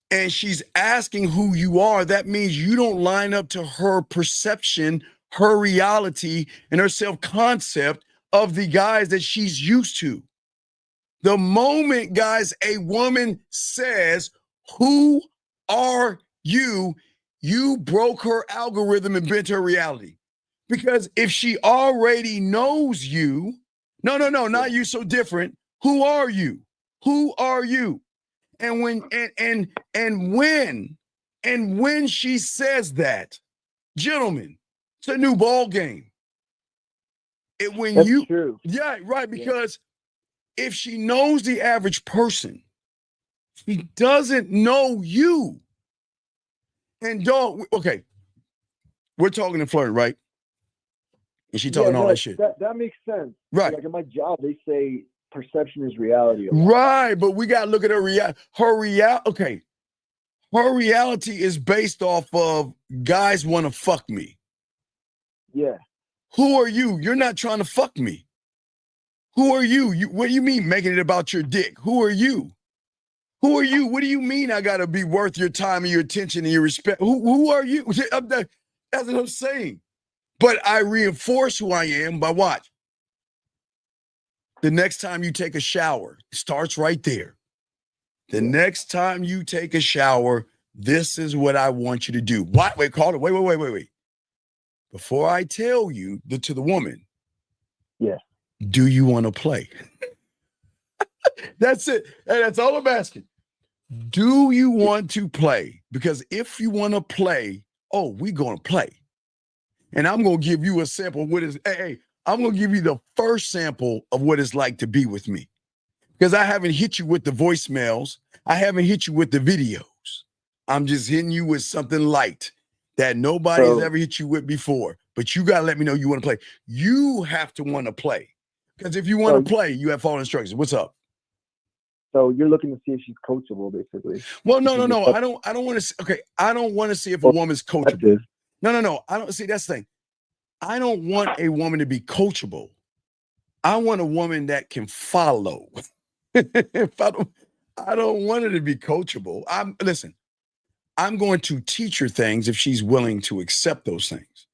and she's asking who you are, that means you don't line up to her perception, her reality, and her self-concept of the guys that she's used to. The moment, guys, a woman says, "Who are you?" you broke her algorithm and bent her reality. Because if she already knows you, no, not you so different. Who are you? Who are you? And when she says that, gentlemen, it's a new ball game. That's true. Yeah, right. Because if she knows the average person, she doesn't know you. And we're talking and flirting, right? And she talking all that shit. That makes sense. Right. Like in my job, they say perception is reality. Right, but we gotta look at her reality. Her reality is based off of guys want to fuck me. Yeah. Who are you? You're not trying to fuck me. Who are you? What do you mean making it about your dick? Who are you? Who are you? What do you mean I gotta be worth your time and your attention and your respect? Who are you? That's what I'm saying. But I reinforce who I am by what? The next time you take a shower, it starts right there. The next time you take a shower, this is what I want you to do. What? Wait, call it. Wait. Before I tell you to the woman, do you want to play? That's it. And that's all I'm asking. Do you want to play? Because if you want to play, we're going to play. And I'm going to give you a sample of what is, I'm going to give you the first sample of what it's like to be with me. Because I haven't hit you with the voicemails. I haven't hit you with the videos. I'm just hitting you with something light that nobody's ever hit you with before. But you got to let me know you want to play. You have to want to play. Because if you want to play, you have following instructions. What's up? So you're looking to see if she's coachable, basically. Well, no. I don't want to. Okay, I don't want to see if a woman's coachable. No. I don't see. That's the thing. I don't want a woman to be coachable. I want a woman that can follow. If I don't want her to be coachable. I'm going to teach her things if she's willing to accept those things.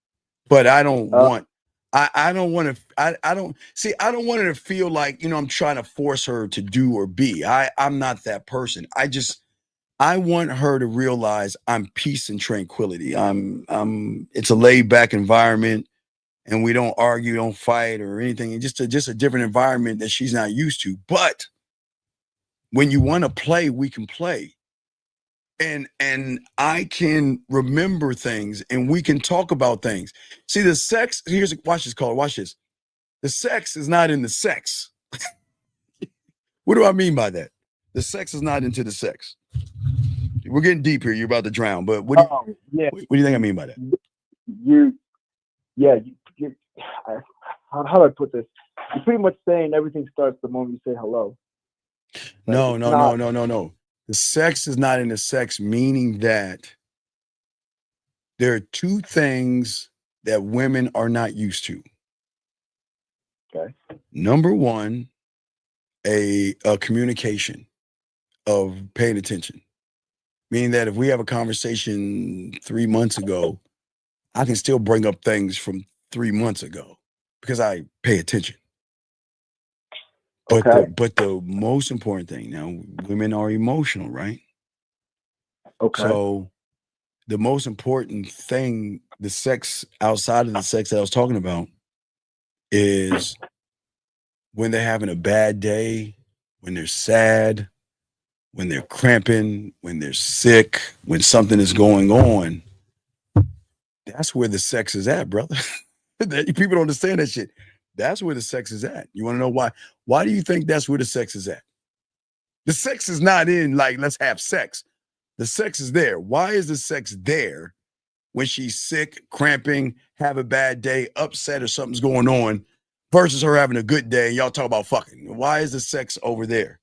But I don't want. I don't want her to feel like, I'm trying to force her to do or be. I'm not that person. I want her to realize I'm peace and tranquility. It's a laid back environment and we don't argue, don't fight or anything. It's just a different environment that she's not used to. But when you want to play, we can play. And I can remember things and we can talk about things. See, the sex, watch this, caller, watch this. The sex is not in the sex. What do I mean by that? The sex is not into the sex. We're getting deep here. You're about to drown, but what do you think I mean by that? How do I put this? You're pretty much saying everything starts the moment you say hello. No. The sex is not in the sex, meaning that there are 2 things that women are not used to. Okay. Number 1, a communication of paying attention. Meaning that if we have a conversation 3 months ago, I can still bring up things from 3 months ago because I pay attention. But the most important thing now, women are emotional, right? Okay. So the most important thing, the sex outside of the sex that I was talking about, is when they're having a bad day, when they're sad, when they're cramping, when they're sick, when something is going on. That's where the sex is at, brother. People don't understand that shit. That's where the sex is at. You want to know why? Why do you think that's where the sex is at? The sex is not in like, let's have sex. The sex is there. Why is the sex there when she's sick, cramping, have a bad day, upset, or something's going on, versus her having a good day. Y'all talk about fucking. Why is the sex over there?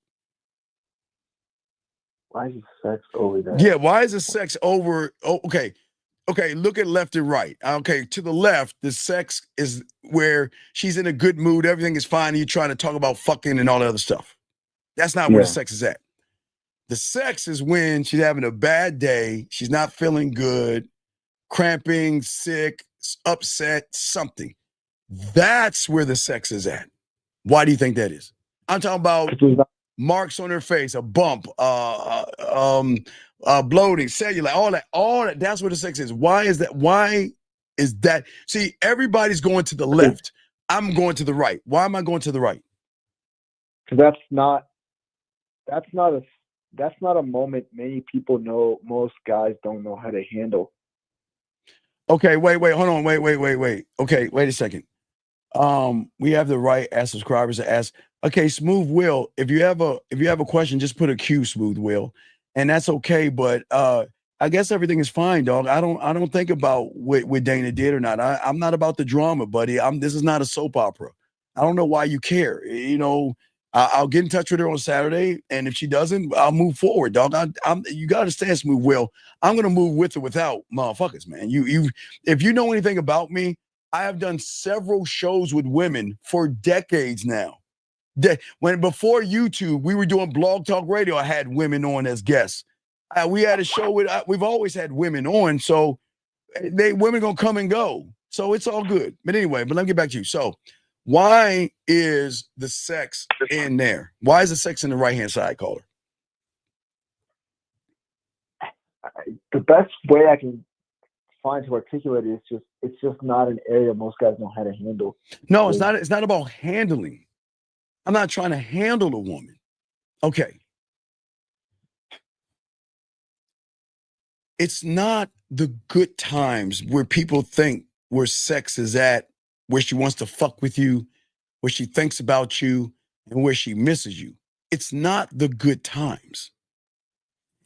Why is the sex over there? Yeah, why is the sex over? Oh, okay. Okay, look at left and right. Okay, to the left, the sex is where she's in a good mood, everything is fine, and you're trying to talk about fucking and all that other stuff. That's not where the sex is at. The sex is when she's having a bad day, she's not feeling good, cramping, sick, upset, something. That's where the sex is at. Why do you think that is? I'm talking about marks on her face, a bump, bloating, cellulite, all that. That's where the sex is. Why is that? Why is that? See, everybody's going to the left. I'm going to the right. Why am I going to the right? Because that's not a moment many people know. Most guys don't know how to handle. Okay, wait, hold on, wait. Okay, wait a second. We have the right as subscribers to ask. Okay, Smooth Will, if you have a question, just put a Q, Smooth Will, and that's okay. But I guess everything is fine, dog. I don't think about what Dana did or not. I'm not about the drama, buddy. This is not a soap opera. I don't know why you care. You know, I'll get in touch with her on Saturday, and if she doesn't, I'll move forward, dog. You got to stand, Smooth Will. I'm gonna move with or without motherfuckers, man. If you know anything about me, I have done several shows with women for decades now. Before YouTube, we were doing Blog Talk Radio. I had women on as guests. We had a show with. We've always had women on, so women gonna come and go. So it's all good. But anyway, let me get back to you. So, why is the sex in there? Why is the sex in the right-hand side, caller? The best way I can find to articulate it is it's just not an area most guys know how to handle. No, it's not. It's not about handling. I'm not trying to handle a woman. Okay. It's not the good times where people think where sex is at, where she wants to fuck with you, where she thinks about you, and where she misses you. It's not the good times.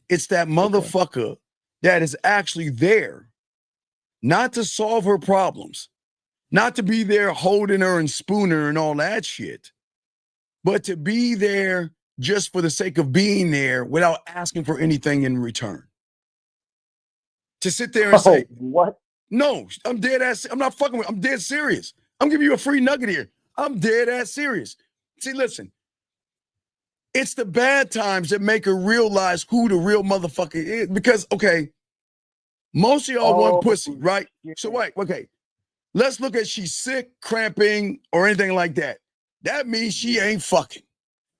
It's that motherfucker that is actually there, not to solve her problems, not to be there holding her and spooning her and all that shit, but to be there just for the sake of being there without asking for anything in return. To sit there and say, what? No, I'm dead ass. I'm not fucking with. I'm dead serious. I'm giving you a free nugget here. I'm dead ass serious. See, listen, it's the bad times that make her realize who the real motherfucker is. Because, okay, most of y'all want pussy, right? So wait, okay. Let's look at she's sick, cramping, or anything like that. That means she ain't fucking.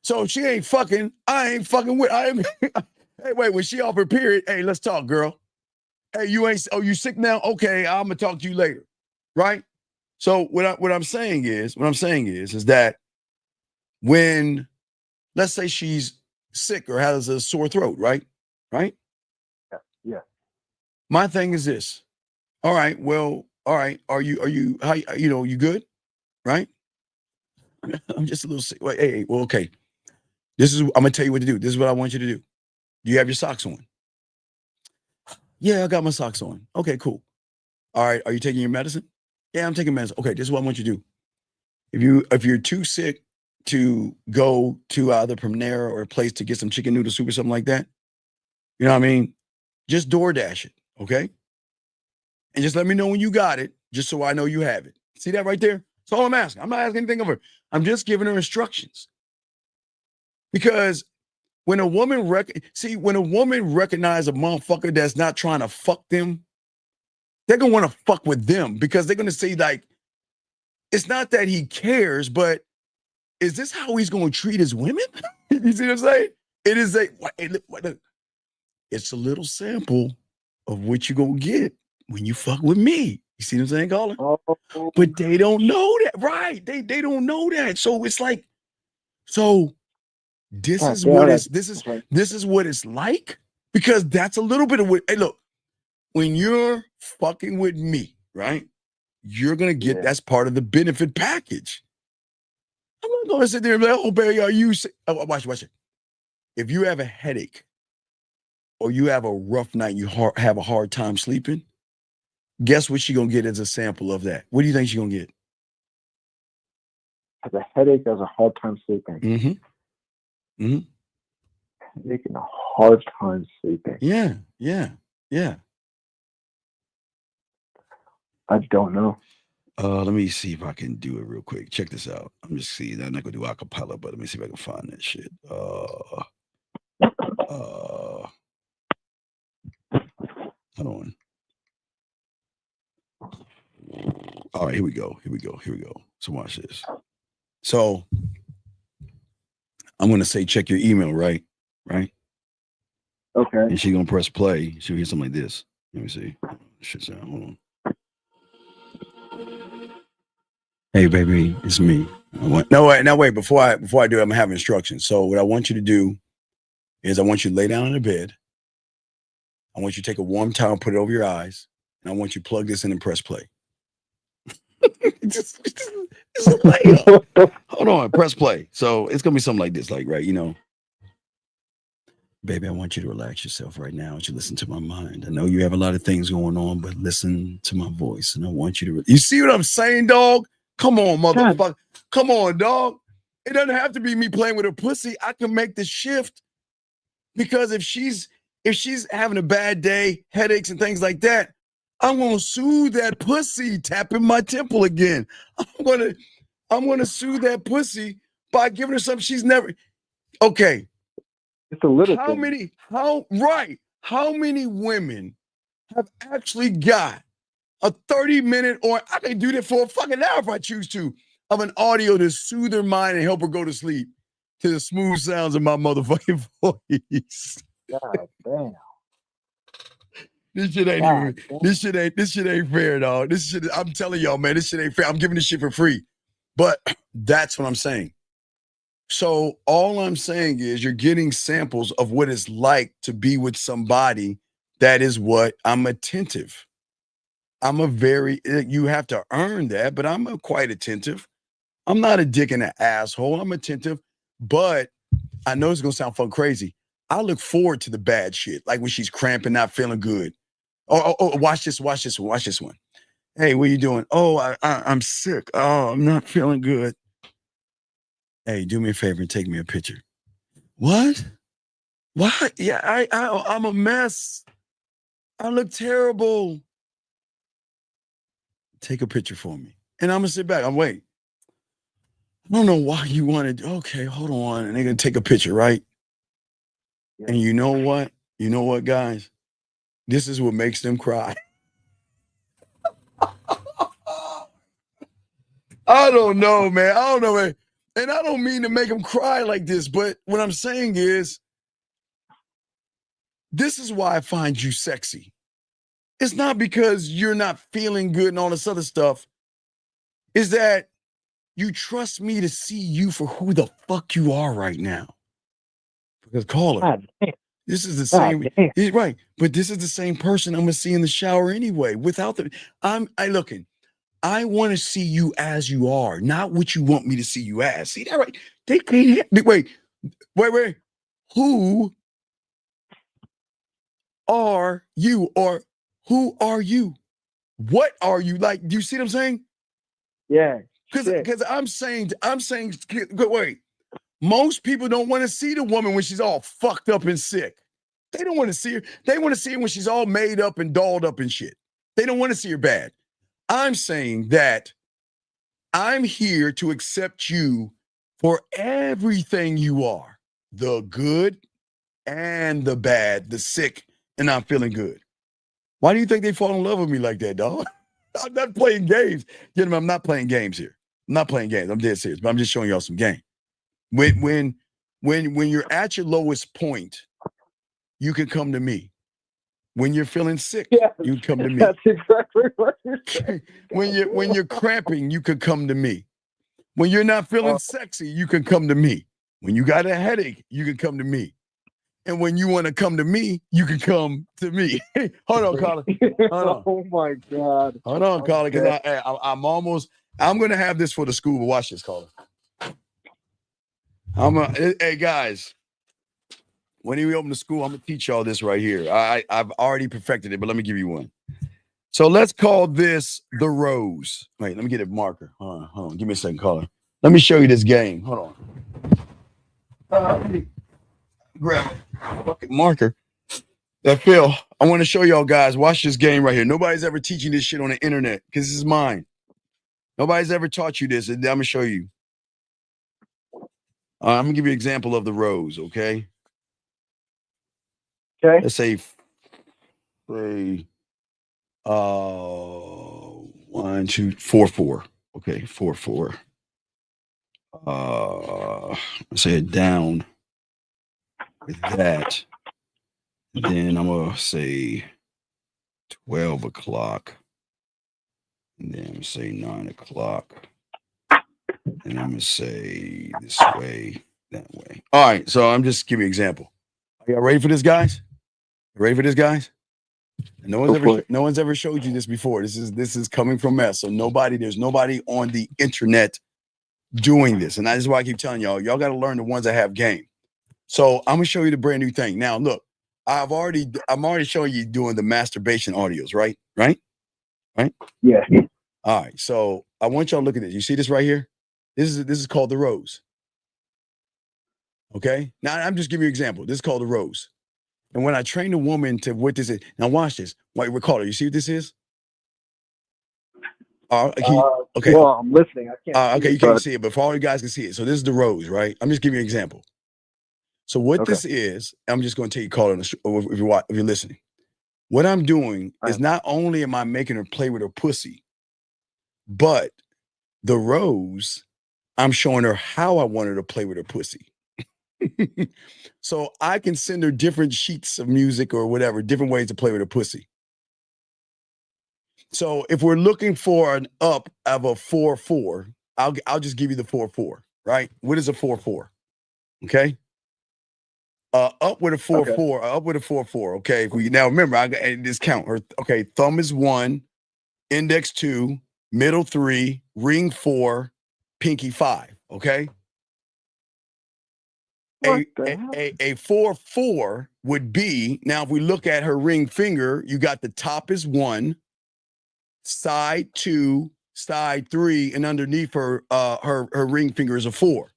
So if she ain't fucking, I ain't fucking with. Hey, wait, when she off her period, hey, let's talk, girl. Hey, you sick now? Okay, I'm gonna talk to you later, right? So what I'm saying is that when, let's say she's sick or has a sore throat, right? Yeah. My thing is this. All right. Well, all right. Are you how you good? Right? I'm just a little sick. Wait, hey, well, okay. I'm gonna tell you what to do. This is what I want you to do. Do you have your socks on? Yeah, I got my socks on. Okay, cool. All right. Are you taking your medicine? Yeah, I'm taking medicine. Okay, this is what I want you to do. If you're too sick to go to either Panera or a place to get some chicken noodle soup or something like that, you know what I mean? Just DoorDash it, okay? And just let me know when you got it, just so I know you have it. See that right there? That's all I'm asking. I'm not asking anything of her. I'm just giving her instructions. Because when a woman recognizes a motherfucker that's not trying to fuck them, they're gonna want to fuck with them because they're gonna say, like, it's not that he cares, but is this how he's gonna treat his women? You see what I'm saying? It is it's a little sample of what you're gonna get when you fuck with me. You see what I'm saying, caller? But they don't know that, right? They don't know that. So it's like, this is what it's like, because that's a little bit of what. Hey, look, when you're fucking with me, right? You're gonna get that's part of the benefit package. I'm not gonna sit there and be like, oh, baby, are you sick? Oh, watch it. If you have a headache or you have a rough night, you have a hard time sleeping, Guess what she gonna get as a sample of that? What do you think she gonna get? Has a headache, has a hard time sleeping. Mm-hmm. Mm-hmm. Headache and a hard time sleeping. Yeah, yeah, yeah. I don't know. Let me see if I can do it real quick. Check this out. I'm just seeing. I'm not gonna do acapella, but let me see if I can find that shit. Hold on. All right, here we go. Here we go. Here we go. So watch this. So I'm gonna say check your email, right? Right? Okay. And she's gonna press play. She'll hear something like this. Let me see. Shit sound. Hold on. Hey baby, it's me. No wait. Before I do it, I'm gonna have instructions. So what I want you to do is I want you to lay down in the bed. I want you to take a warm towel, put it over your eyes, and I want you to plug this in and press play. It's a layup. Hold on, press play. So it's gonna be something like this, like right, you know. Baby, I want you to relax yourself right now as you listen to my mind. I know you have a lot of things going on, but listen to my voice, and I want you to. You see what I'm saying, dog? Come on, motherfucker. Come on, dog. It doesn't have to be me playing with her pussy. I can make the shift because if she's having a bad day, headaches and things like that, I'm gonna soothe that pussy, tapping my temple again. I'm gonna soothe that pussy by giving her something she's never. Okay. It's a little. How many women have actually got a 30-minute, or I can do that for a fucking hour if I choose to, of an audio to soothe her mind and help her go to sleep to the smooth sounds of my motherfucking voice. God damn. This shit ain't fair, dog. I'm telling y'all, man, this shit ain't fair. I'm giving this shit for free. But that's what I'm saying. So all I'm saying is you're getting samples of what it's like to be with somebody that is what I'm attentive. You have to earn that, but I'm quite attentive. I'm not a dick and an asshole. I'm attentive, but I know it's going to sound fucking crazy. I look forward to the bad shit, like when she's cramping, not feeling good. Oh, watch this one. Hey, what are you doing? Oh, I'm sick. Oh, I'm not feeling good. Hey, do me a favor and take me a picture. What? What? Yeah, I'm a mess. I look terrible. Take a picture for me. And I'm gonna sit back. I'm waiting. I don't know why you want to. Okay, hold on. And they're gonna take a picture, right? Yeah. And you know what? You know what, guys? This is what makes them cry. I don't know, man. I don't know, man. And I don't mean to make them cry like this, but what I'm saying is, this is why I find you sexy. It's not because you're not feeling good and all this other stuff. It's that you trust me to see you for who the fuck you are right now. Because caller, this is the same, right? But this is the same person I'm gonna see in the shower anyway. Without the, I want to see you as you are, not what you want me to see you as. See that right? They can't. Wait. Who are you, or who are you? What are you? Like, do you see what I'm saying? Yeah. Because I'm saying, wait. Most people don't want to see the woman when she's all fucked up and sick. They don't want to see her. They want to see her when she's all made up and dolled up and shit. They don't want to see her bad. I'm saying that I'm here to accept you for everything you are, the good and the bad, the sick and not feeling good. Why do you think they fall in love with me like that, dog? I'm not playing games. Gentlemen, I'm not playing games here. I'm not playing games. I'm dead serious, but I'm just showing y'all some game. When you're at your lowest point, you can come to me. When you're feeling sick, you come to me. That's exactly what you're saying. When you're cramping, you can come to me. When you're not feeling sexy, you can come to me. When you got a headache, you can come to me. And when you want to come to me, you can come to me. Hold on, Colin. Hold on. Oh my God. Hold on, Colin, because I'm going to have this for the school. But watch this, Colin. Hey, guys. When we open the school, I'm going to teach y'all this right here. I've already perfected it, but let me give you one. So let's call this the rose. Wait, let me get a marker. Hold on. Give me a second, caller. Let me show you this game. Hold on. Let me grab a fucking marker. Phil, I want to show y'all guys. Watch this game right here. Nobody's ever teaching this shit on the internet because this is mine. Nobody's ever taught you this. And I'm gonna show you. I'm gonna give you an example of the rose. Okay. Okay. Let's say 1, 2, 4, 4. Okay, 4, 4. Let's say it down with that. Then I'm gonna say 12 o'clock. And then I'm gonna say 9 o'clock. And I'm gonna say this way, that way. All right, so I'm just giving you an example. Are y'all ready for this, guys? Ready for this, guys? No one's ever showed you this before. This is coming from us. So there's nobody on the internet doing this. And that is why I keep telling y'all got to learn the ones that have game. So I'm gonna show you the brand new thing. Now, look, I'm already showing you doing the masturbation audios, right? Right? Yeah. All right. So I want y'all to look at this. You see this right here? This is called the rose. Okay. Now I'm just giving you an example. This is called the rose. And when I train a woman to what this is, now watch this. Wait, recorder, you see what this is? Okay. Well, I'm listening. I can't. Okay, you can't see it, but for all you guys can see it. So this is the rose, right? I'm just giving you an example. So what this is, I'm just going to take a call on if you're listening. What I'm doing is not only am I making her play with her pussy, but the rose, I'm showing her how I want her to play with her pussy. So I can send her different sheets of music or whatever, different ways to play with her pussy. So if we're looking for an up of a 4/4, I'll just give you the 4/4, right? What is a 4/4? Okay. Up with a 4/4, up with a 4/4. Okay. Now remember, I got this count. Okay, thumb is 1, index 2, middle 3, ring 4, pinky 5. Okay. A 4/4 would be, now if we look at her ring finger, you got the top is 1, side 2, side 3, and underneath her her ring finger is a 4.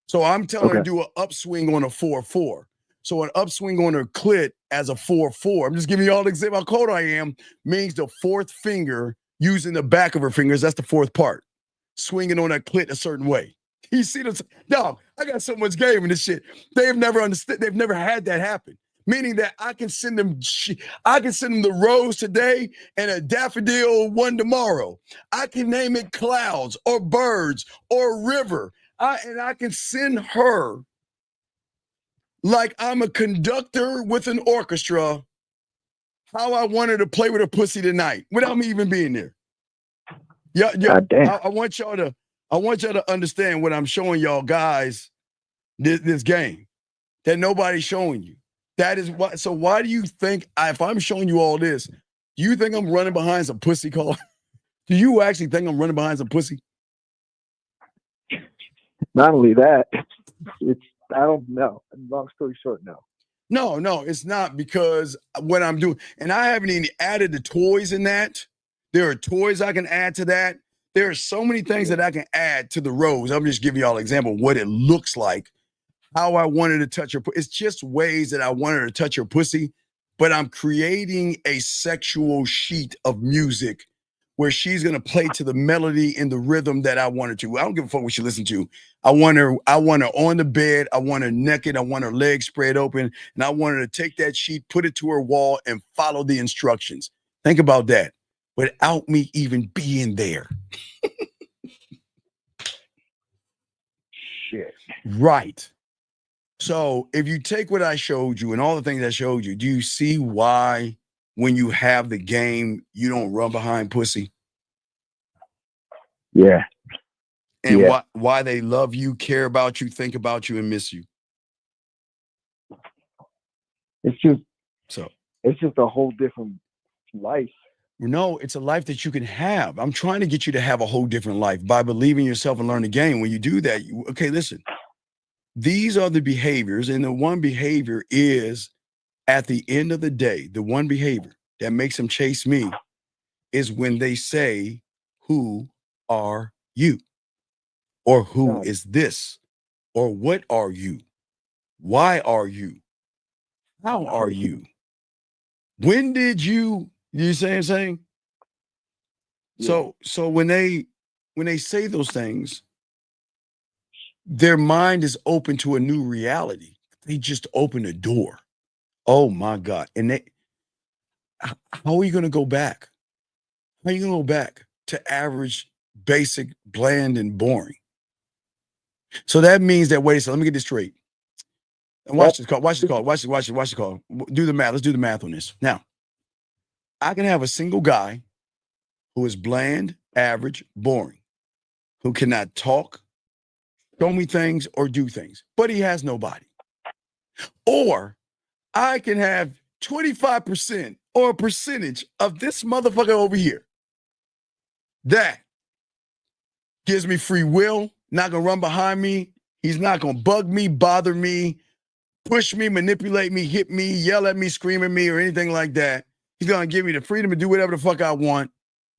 So I'm telling her to do an upswing on a 4/4. So an upswing on her clit as a 4/4. I'm just giving you all the example how cold I am, means the fourth finger using the back of her fingers. That's the fourth part. Swinging on that clit a certain way. You see this? Dog, I got so much game in this shit. They've never understood. They've never had that happen. Meaning that I can send them the rose today and a daffodil one tomorrow. I can name it clouds or birds or river. And I can send her like I'm a conductor with an orchestra how I want her to play with her pussy tonight without me even being there. Yeah. I want y'all to understand what I'm showing y'all guys this game that nobody's showing you. That is why. So why do you think if I'm showing you all this, do you think I'm running behind some pussy call? Do you actually think I'm running behind some pussy? Not only that, I don't know. Long story short, no. No, it's not, because what I'm doing, and I haven't even added the toys in that. There are toys I can add to that. There are so many things that I can add to the rose. I'm just giving y'all an example of what it looks like, how I wanted to touch her. It's just ways that I wanted her to touch her pussy, but I'm creating a sexual sheet of music where she's going to play to the melody and the rhythm that I want her to. I don't give a fuck what she listens to. I want her on the bed. I want her naked. I want her legs spread open. And I want her to take that sheet, put it to her wall, and follow the instructions. Think about that without me even being there. Shit. Right. So if you take what I showed you and all the things I showed you, do you see why when you have the game, you don't run behind pussy? Yeah. And why they love you, care about you, think about you, and miss you? It's just a whole different life. No, it's a life that you can have. I'm trying to get you to have a whole different life by believing yourself and learn the game. When you do that, listen. These are the behaviors, and the one behavior is, at the end of the day, the one behavior that makes them chase me is when they say, "Who are you?" or "Who is this?" or "What are you?" "Why are you?" "How are you?" "When did you?" You see what I'm saying? So when they say those things, their mind is open to a new reality. They just open a door. Oh my God. And how are you going to go back? How are you going to go back to average, basic, bland, and boring? So that means that, wait a second, let me get this straight. And watch this call. Watch this call. Watch the call. Do the math. Let's do the math on this. Now, I can have a single guy who is bland, average, boring, who cannot talk, show me things, or do things, but he has nobody. Or I can have 25% or a percentage of this motherfucker over here that gives me free will, not gonna run behind me. He's not gonna bug me, bother me, push me, manipulate me, hit me, yell at me, scream at me, or anything like that. He's gonna give me the freedom to do whatever the fuck I want,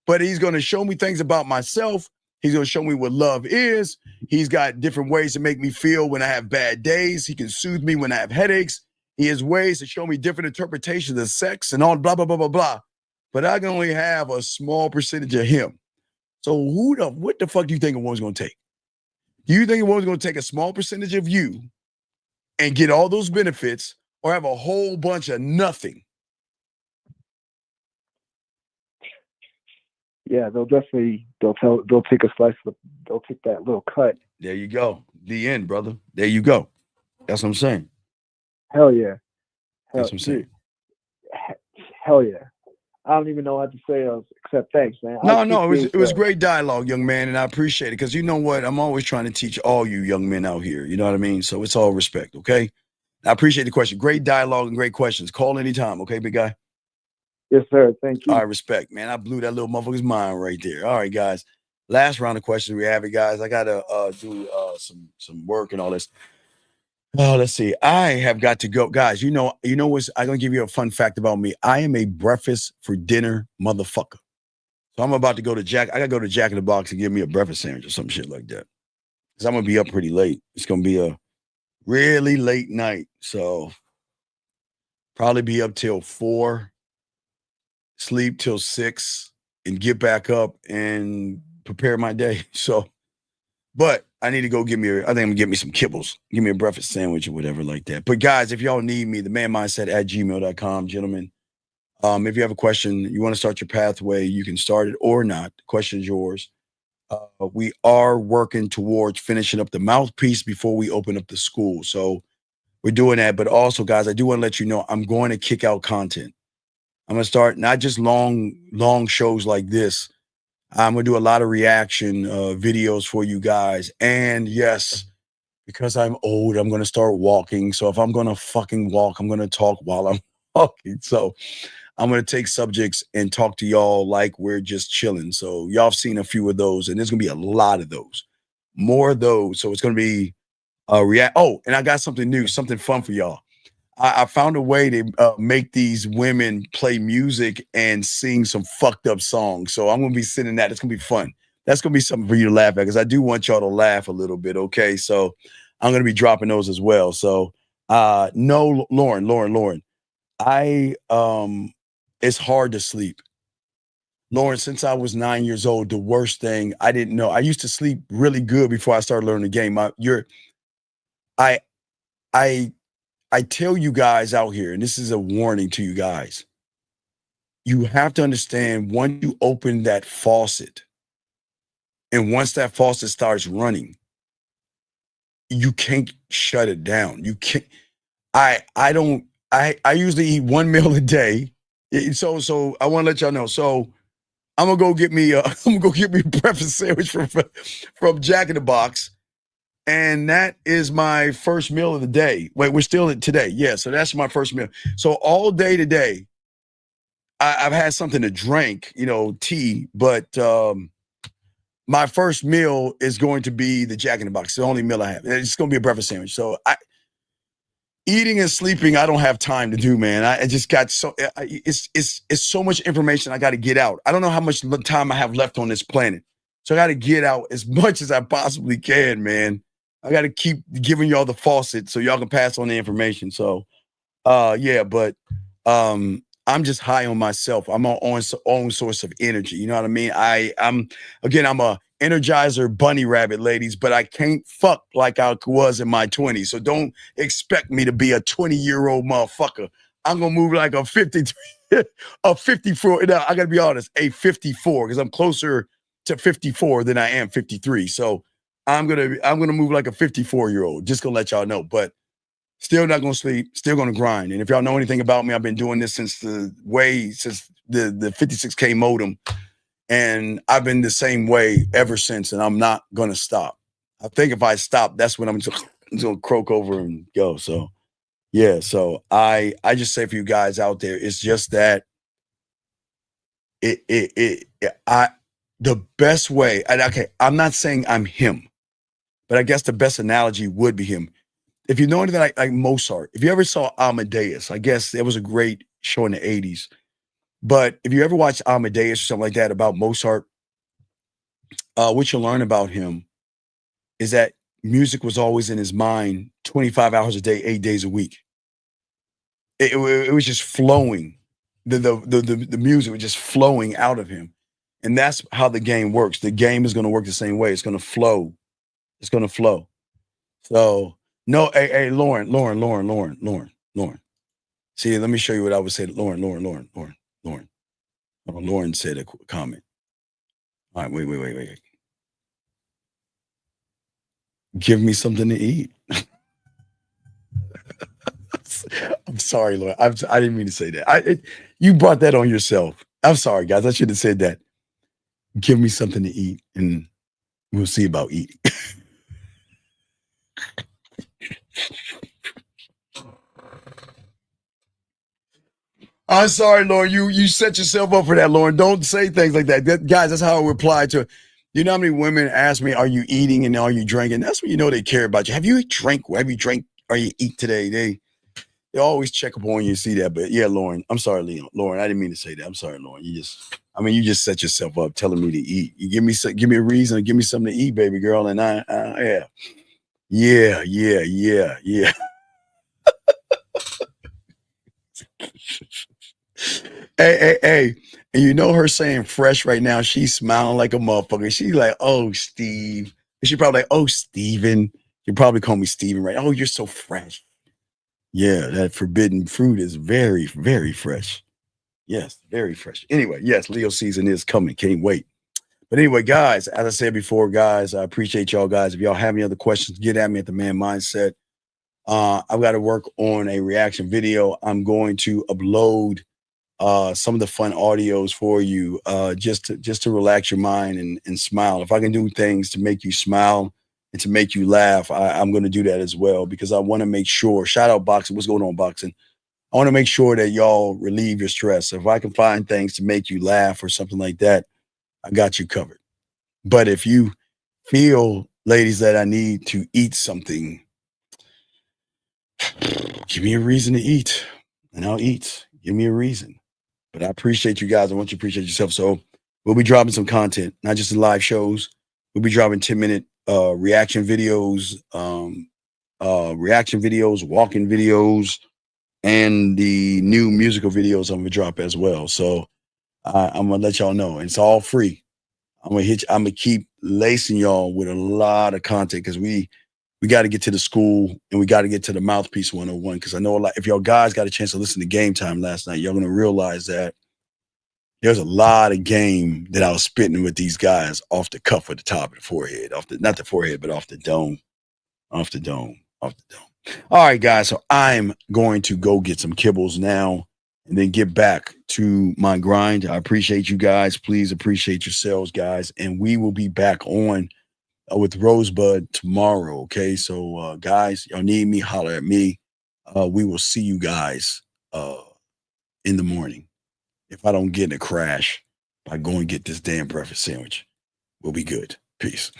but he's gonna show me things about myself. He's gonna show me what love is. He's got different ways to make me feel when I have bad days. He can soothe me when I have headaches. He has ways to show me different interpretations of sex and all blah, blah, blah, blah, blah. But I can only have a small percentage of him. So what the fuck do you think a woman's gonna take? Do you think a woman's gonna take a small percentage of you and get all those benefits, or have a whole bunch of nothing? Yeah, they'll take a slice of, they'll take that little cut. There you go. The end, brother. There you go. That's what I'm saying. Hell yeah. That's what I'm saying. Hell yeah. I don't even know what to say else except thanks, man. No, it was great dialogue, young man, and I appreciate it, because you know what? I'm always trying to teach all you young men out here. You know what I mean? So it's all respect, okay? I appreciate the question. Great dialogue and great questions. Call anytime, okay, big guy? Yes, sir. Thank you. All right, respect, man. I blew that little motherfucker's mind right there. All right, guys. Last round of questions we have it, guys. I gotta do some work and all this. Oh, let's see. I have got to go, guys. You know what's? I'm gonna give you a fun fact about me. I am a breakfast for dinner motherfucker. So I'm about to go to Jack. I gotta go to Jack in the Box and give me a breakfast sandwich or some shit like that, because I'm gonna be up pretty late. It's gonna be a really late night, so probably be up till 4, sleep till 6, and get back up and prepare my day. So, but I need to go I think I'm gonna get me some kibbles, give me a breakfast sandwich or whatever like that. But guys, if y'all need me, themanmindset@gmail.com, gentlemen. If you have a question, you want to start your pathway, you can start it or not. The question is yours. We are working towards finishing up the mouthpiece before we open up the school. So we're doing that. But also, guys, I do want to let you know I'm going to kick out content. I'm going to start not just long shows like this. I'm going to do a lot of reaction videos for you guys. And yes, because I'm old, I'm going to start walking. So if I'm going to fucking walk, I'm going to talk while I'm walking. So I'm going to take subjects and talk to y'all like we're just chilling. So y'all have seen a few of those, and there's going to be a lot of those, more of those. So it's going to be react. Oh, and I got something new, something fun for y'all. I found a way to make these women play music and sing some fucked up songs. So I'm going to be sending that. It's going to be fun. That's going to be something for you to laugh at, because I do want y'all to laugh a little bit. Okay. So I'm going to be dropping those as well. So no, Lauren, it's hard to sleep. Lauren, since I was 9 years old, the worst thing, I didn't know. I used to sleep really good before I started learning the game. I tell you guys out here, and this is a warning to you guys, you have to understand, once you open that faucet, and once that faucet starts running, you can't shut it down. You can't. I usually eat 1 meal a day. So I want to let y'all know. So I'm gonna go get me a breakfast sandwich from Jack in the Box. And that is my first meal of the day. Wait, we're still at today. Yeah, so that's my first meal. So all day today, I've had something to drink, tea, but my first meal is going to be the Jack in the Box. It's the only meal I have. It's going to be a breakfast sandwich. So eating and sleeping, I don't have time to do, man. I just got it's so much information I got to get out. I don't know how much time I have left on this planet. So I got to get out as much as I possibly can, man. I got to keep giving y'all the faucet so y'all can pass on the information. So, yeah, but I'm just high on myself. I'm my own source of energy. You know what I mean? I'm a Energizer bunny rabbit, ladies, but I can't fuck like I was in my 20s. So don't expect me to be a 20-year-old motherfucker. I'm gonna move like a 53, a 54. No, I gotta be honest, a 54, because I'm closer to 54 than I am 53. So I'm gonna move like a 54-year-old. Just gonna let y'all know, but still not gonna sleep, still gonna grind. And if y'all know anything about me, I've been doing this since the 56K modem. And I've been the same way ever since, and I'm not gonna stop. I think if I stop, that's when I'm just gonna croak over and go. So yeah, so I just say for you guys out there, it's just that the best way, and okay, I'm not saying I'm him, but I guess the best analogy would be him. If you know anything like Mozart, if you ever saw Amadeus, I guess there was a great show in the 80s. But if you ever watch Amadeus or something like that about Mozart, what you'll learn about him is that music was always in his mind 25 hours a day, 8 days a week. It was just flowing. The music was just flowing out of him. And that's how the game works. The game is going to work the same way. It's going to flow. It's going to flow. So, no, hey, Lauren. See, let me show you what I would say. Lauren. Lauren said a comment. All right, wait. Give me something to eat. I'm sorry, Lauren. I didn't mean to say that. You brought that on yourself. I'm sorry, guys. I should have said that. Give me something to eat, and we'll see about eating. I'm sorry, Lauren. You set yourself up for that, Lauren. Don't say things like that. Guys, that's how I reply to it. You know how many women ask me, are you eating and are you drinking? That's when you know they care about you. Have you drank? Are you eat today? They always check up on you and see that. But yeah, Lauren, I'm sorry, Lauren. I didn't mean to say that. I'm sorry, Lauren. You just set yourself up telling me to eat. You give me a reason, give me something to eat, baby girl. And yeah. Hey. And you know her saying fresh right now, she's smiling like a motherfucker. She's like, oh, Steve. And she probably like, oh, Steven. You probably call me Steven, right? Oh, you're so fresh. Yeah, that forbidden fruit is very, very fresh. Yes, very fresh. Anyway, yes, Leo season is coming. Can't wait. But anyway, guys, as I said before, guys, I appreciate y'all guys. If y'all have any other questions, get at me at The Man Mindset. I've got to work on a reaction video. I'm going to upload some of the fun audios for you, just to relax your mind and smile. If I can do things to make you smile and to make you laugh, I'm going to do that as well, because I want to make sure, shout out Boxing. What's going on, Boxing? I want to make sure that y'all relieve your stress. So if I can find things to make you laugh or something like that, I got you covered. But if you feel, ladies, that I need to eat something, give me a reason to eat and I'll eat. Give me a reason. But I appreciate you guys. I want you to appreciate yourself. So we'll be dropping some content, not just in live shows. We'll be dropping 10-minute reaction videos, walking videos, and the new musical videos I'm gonna drop as well. So I'm gonna let y'all know. It's all free. I'm gonna keep lacing y'all with a lot of content, because we got to get to the school and we got to get to the Mouthpiece 101. Because I know a lot, if y'all guys got a chance to listen to Game Time last night, y'all gonna realize that there's a lot of game that I was spitting with these guys off the cuff of the top of the forehead, not the forehead, but off the dome. All right, guys. So I'm going to go get some kibbles now and then get back to my grind. I appreciate you guys. Please appreciate yourselves, guys. And we will be back on with Rosebud tomorrow. Okay. So, guys, y'all need me, holler at me. We will see you guys in the morning. If I don't get in a crash by going get this damn breakfast sandwich, we'll be good. Peace.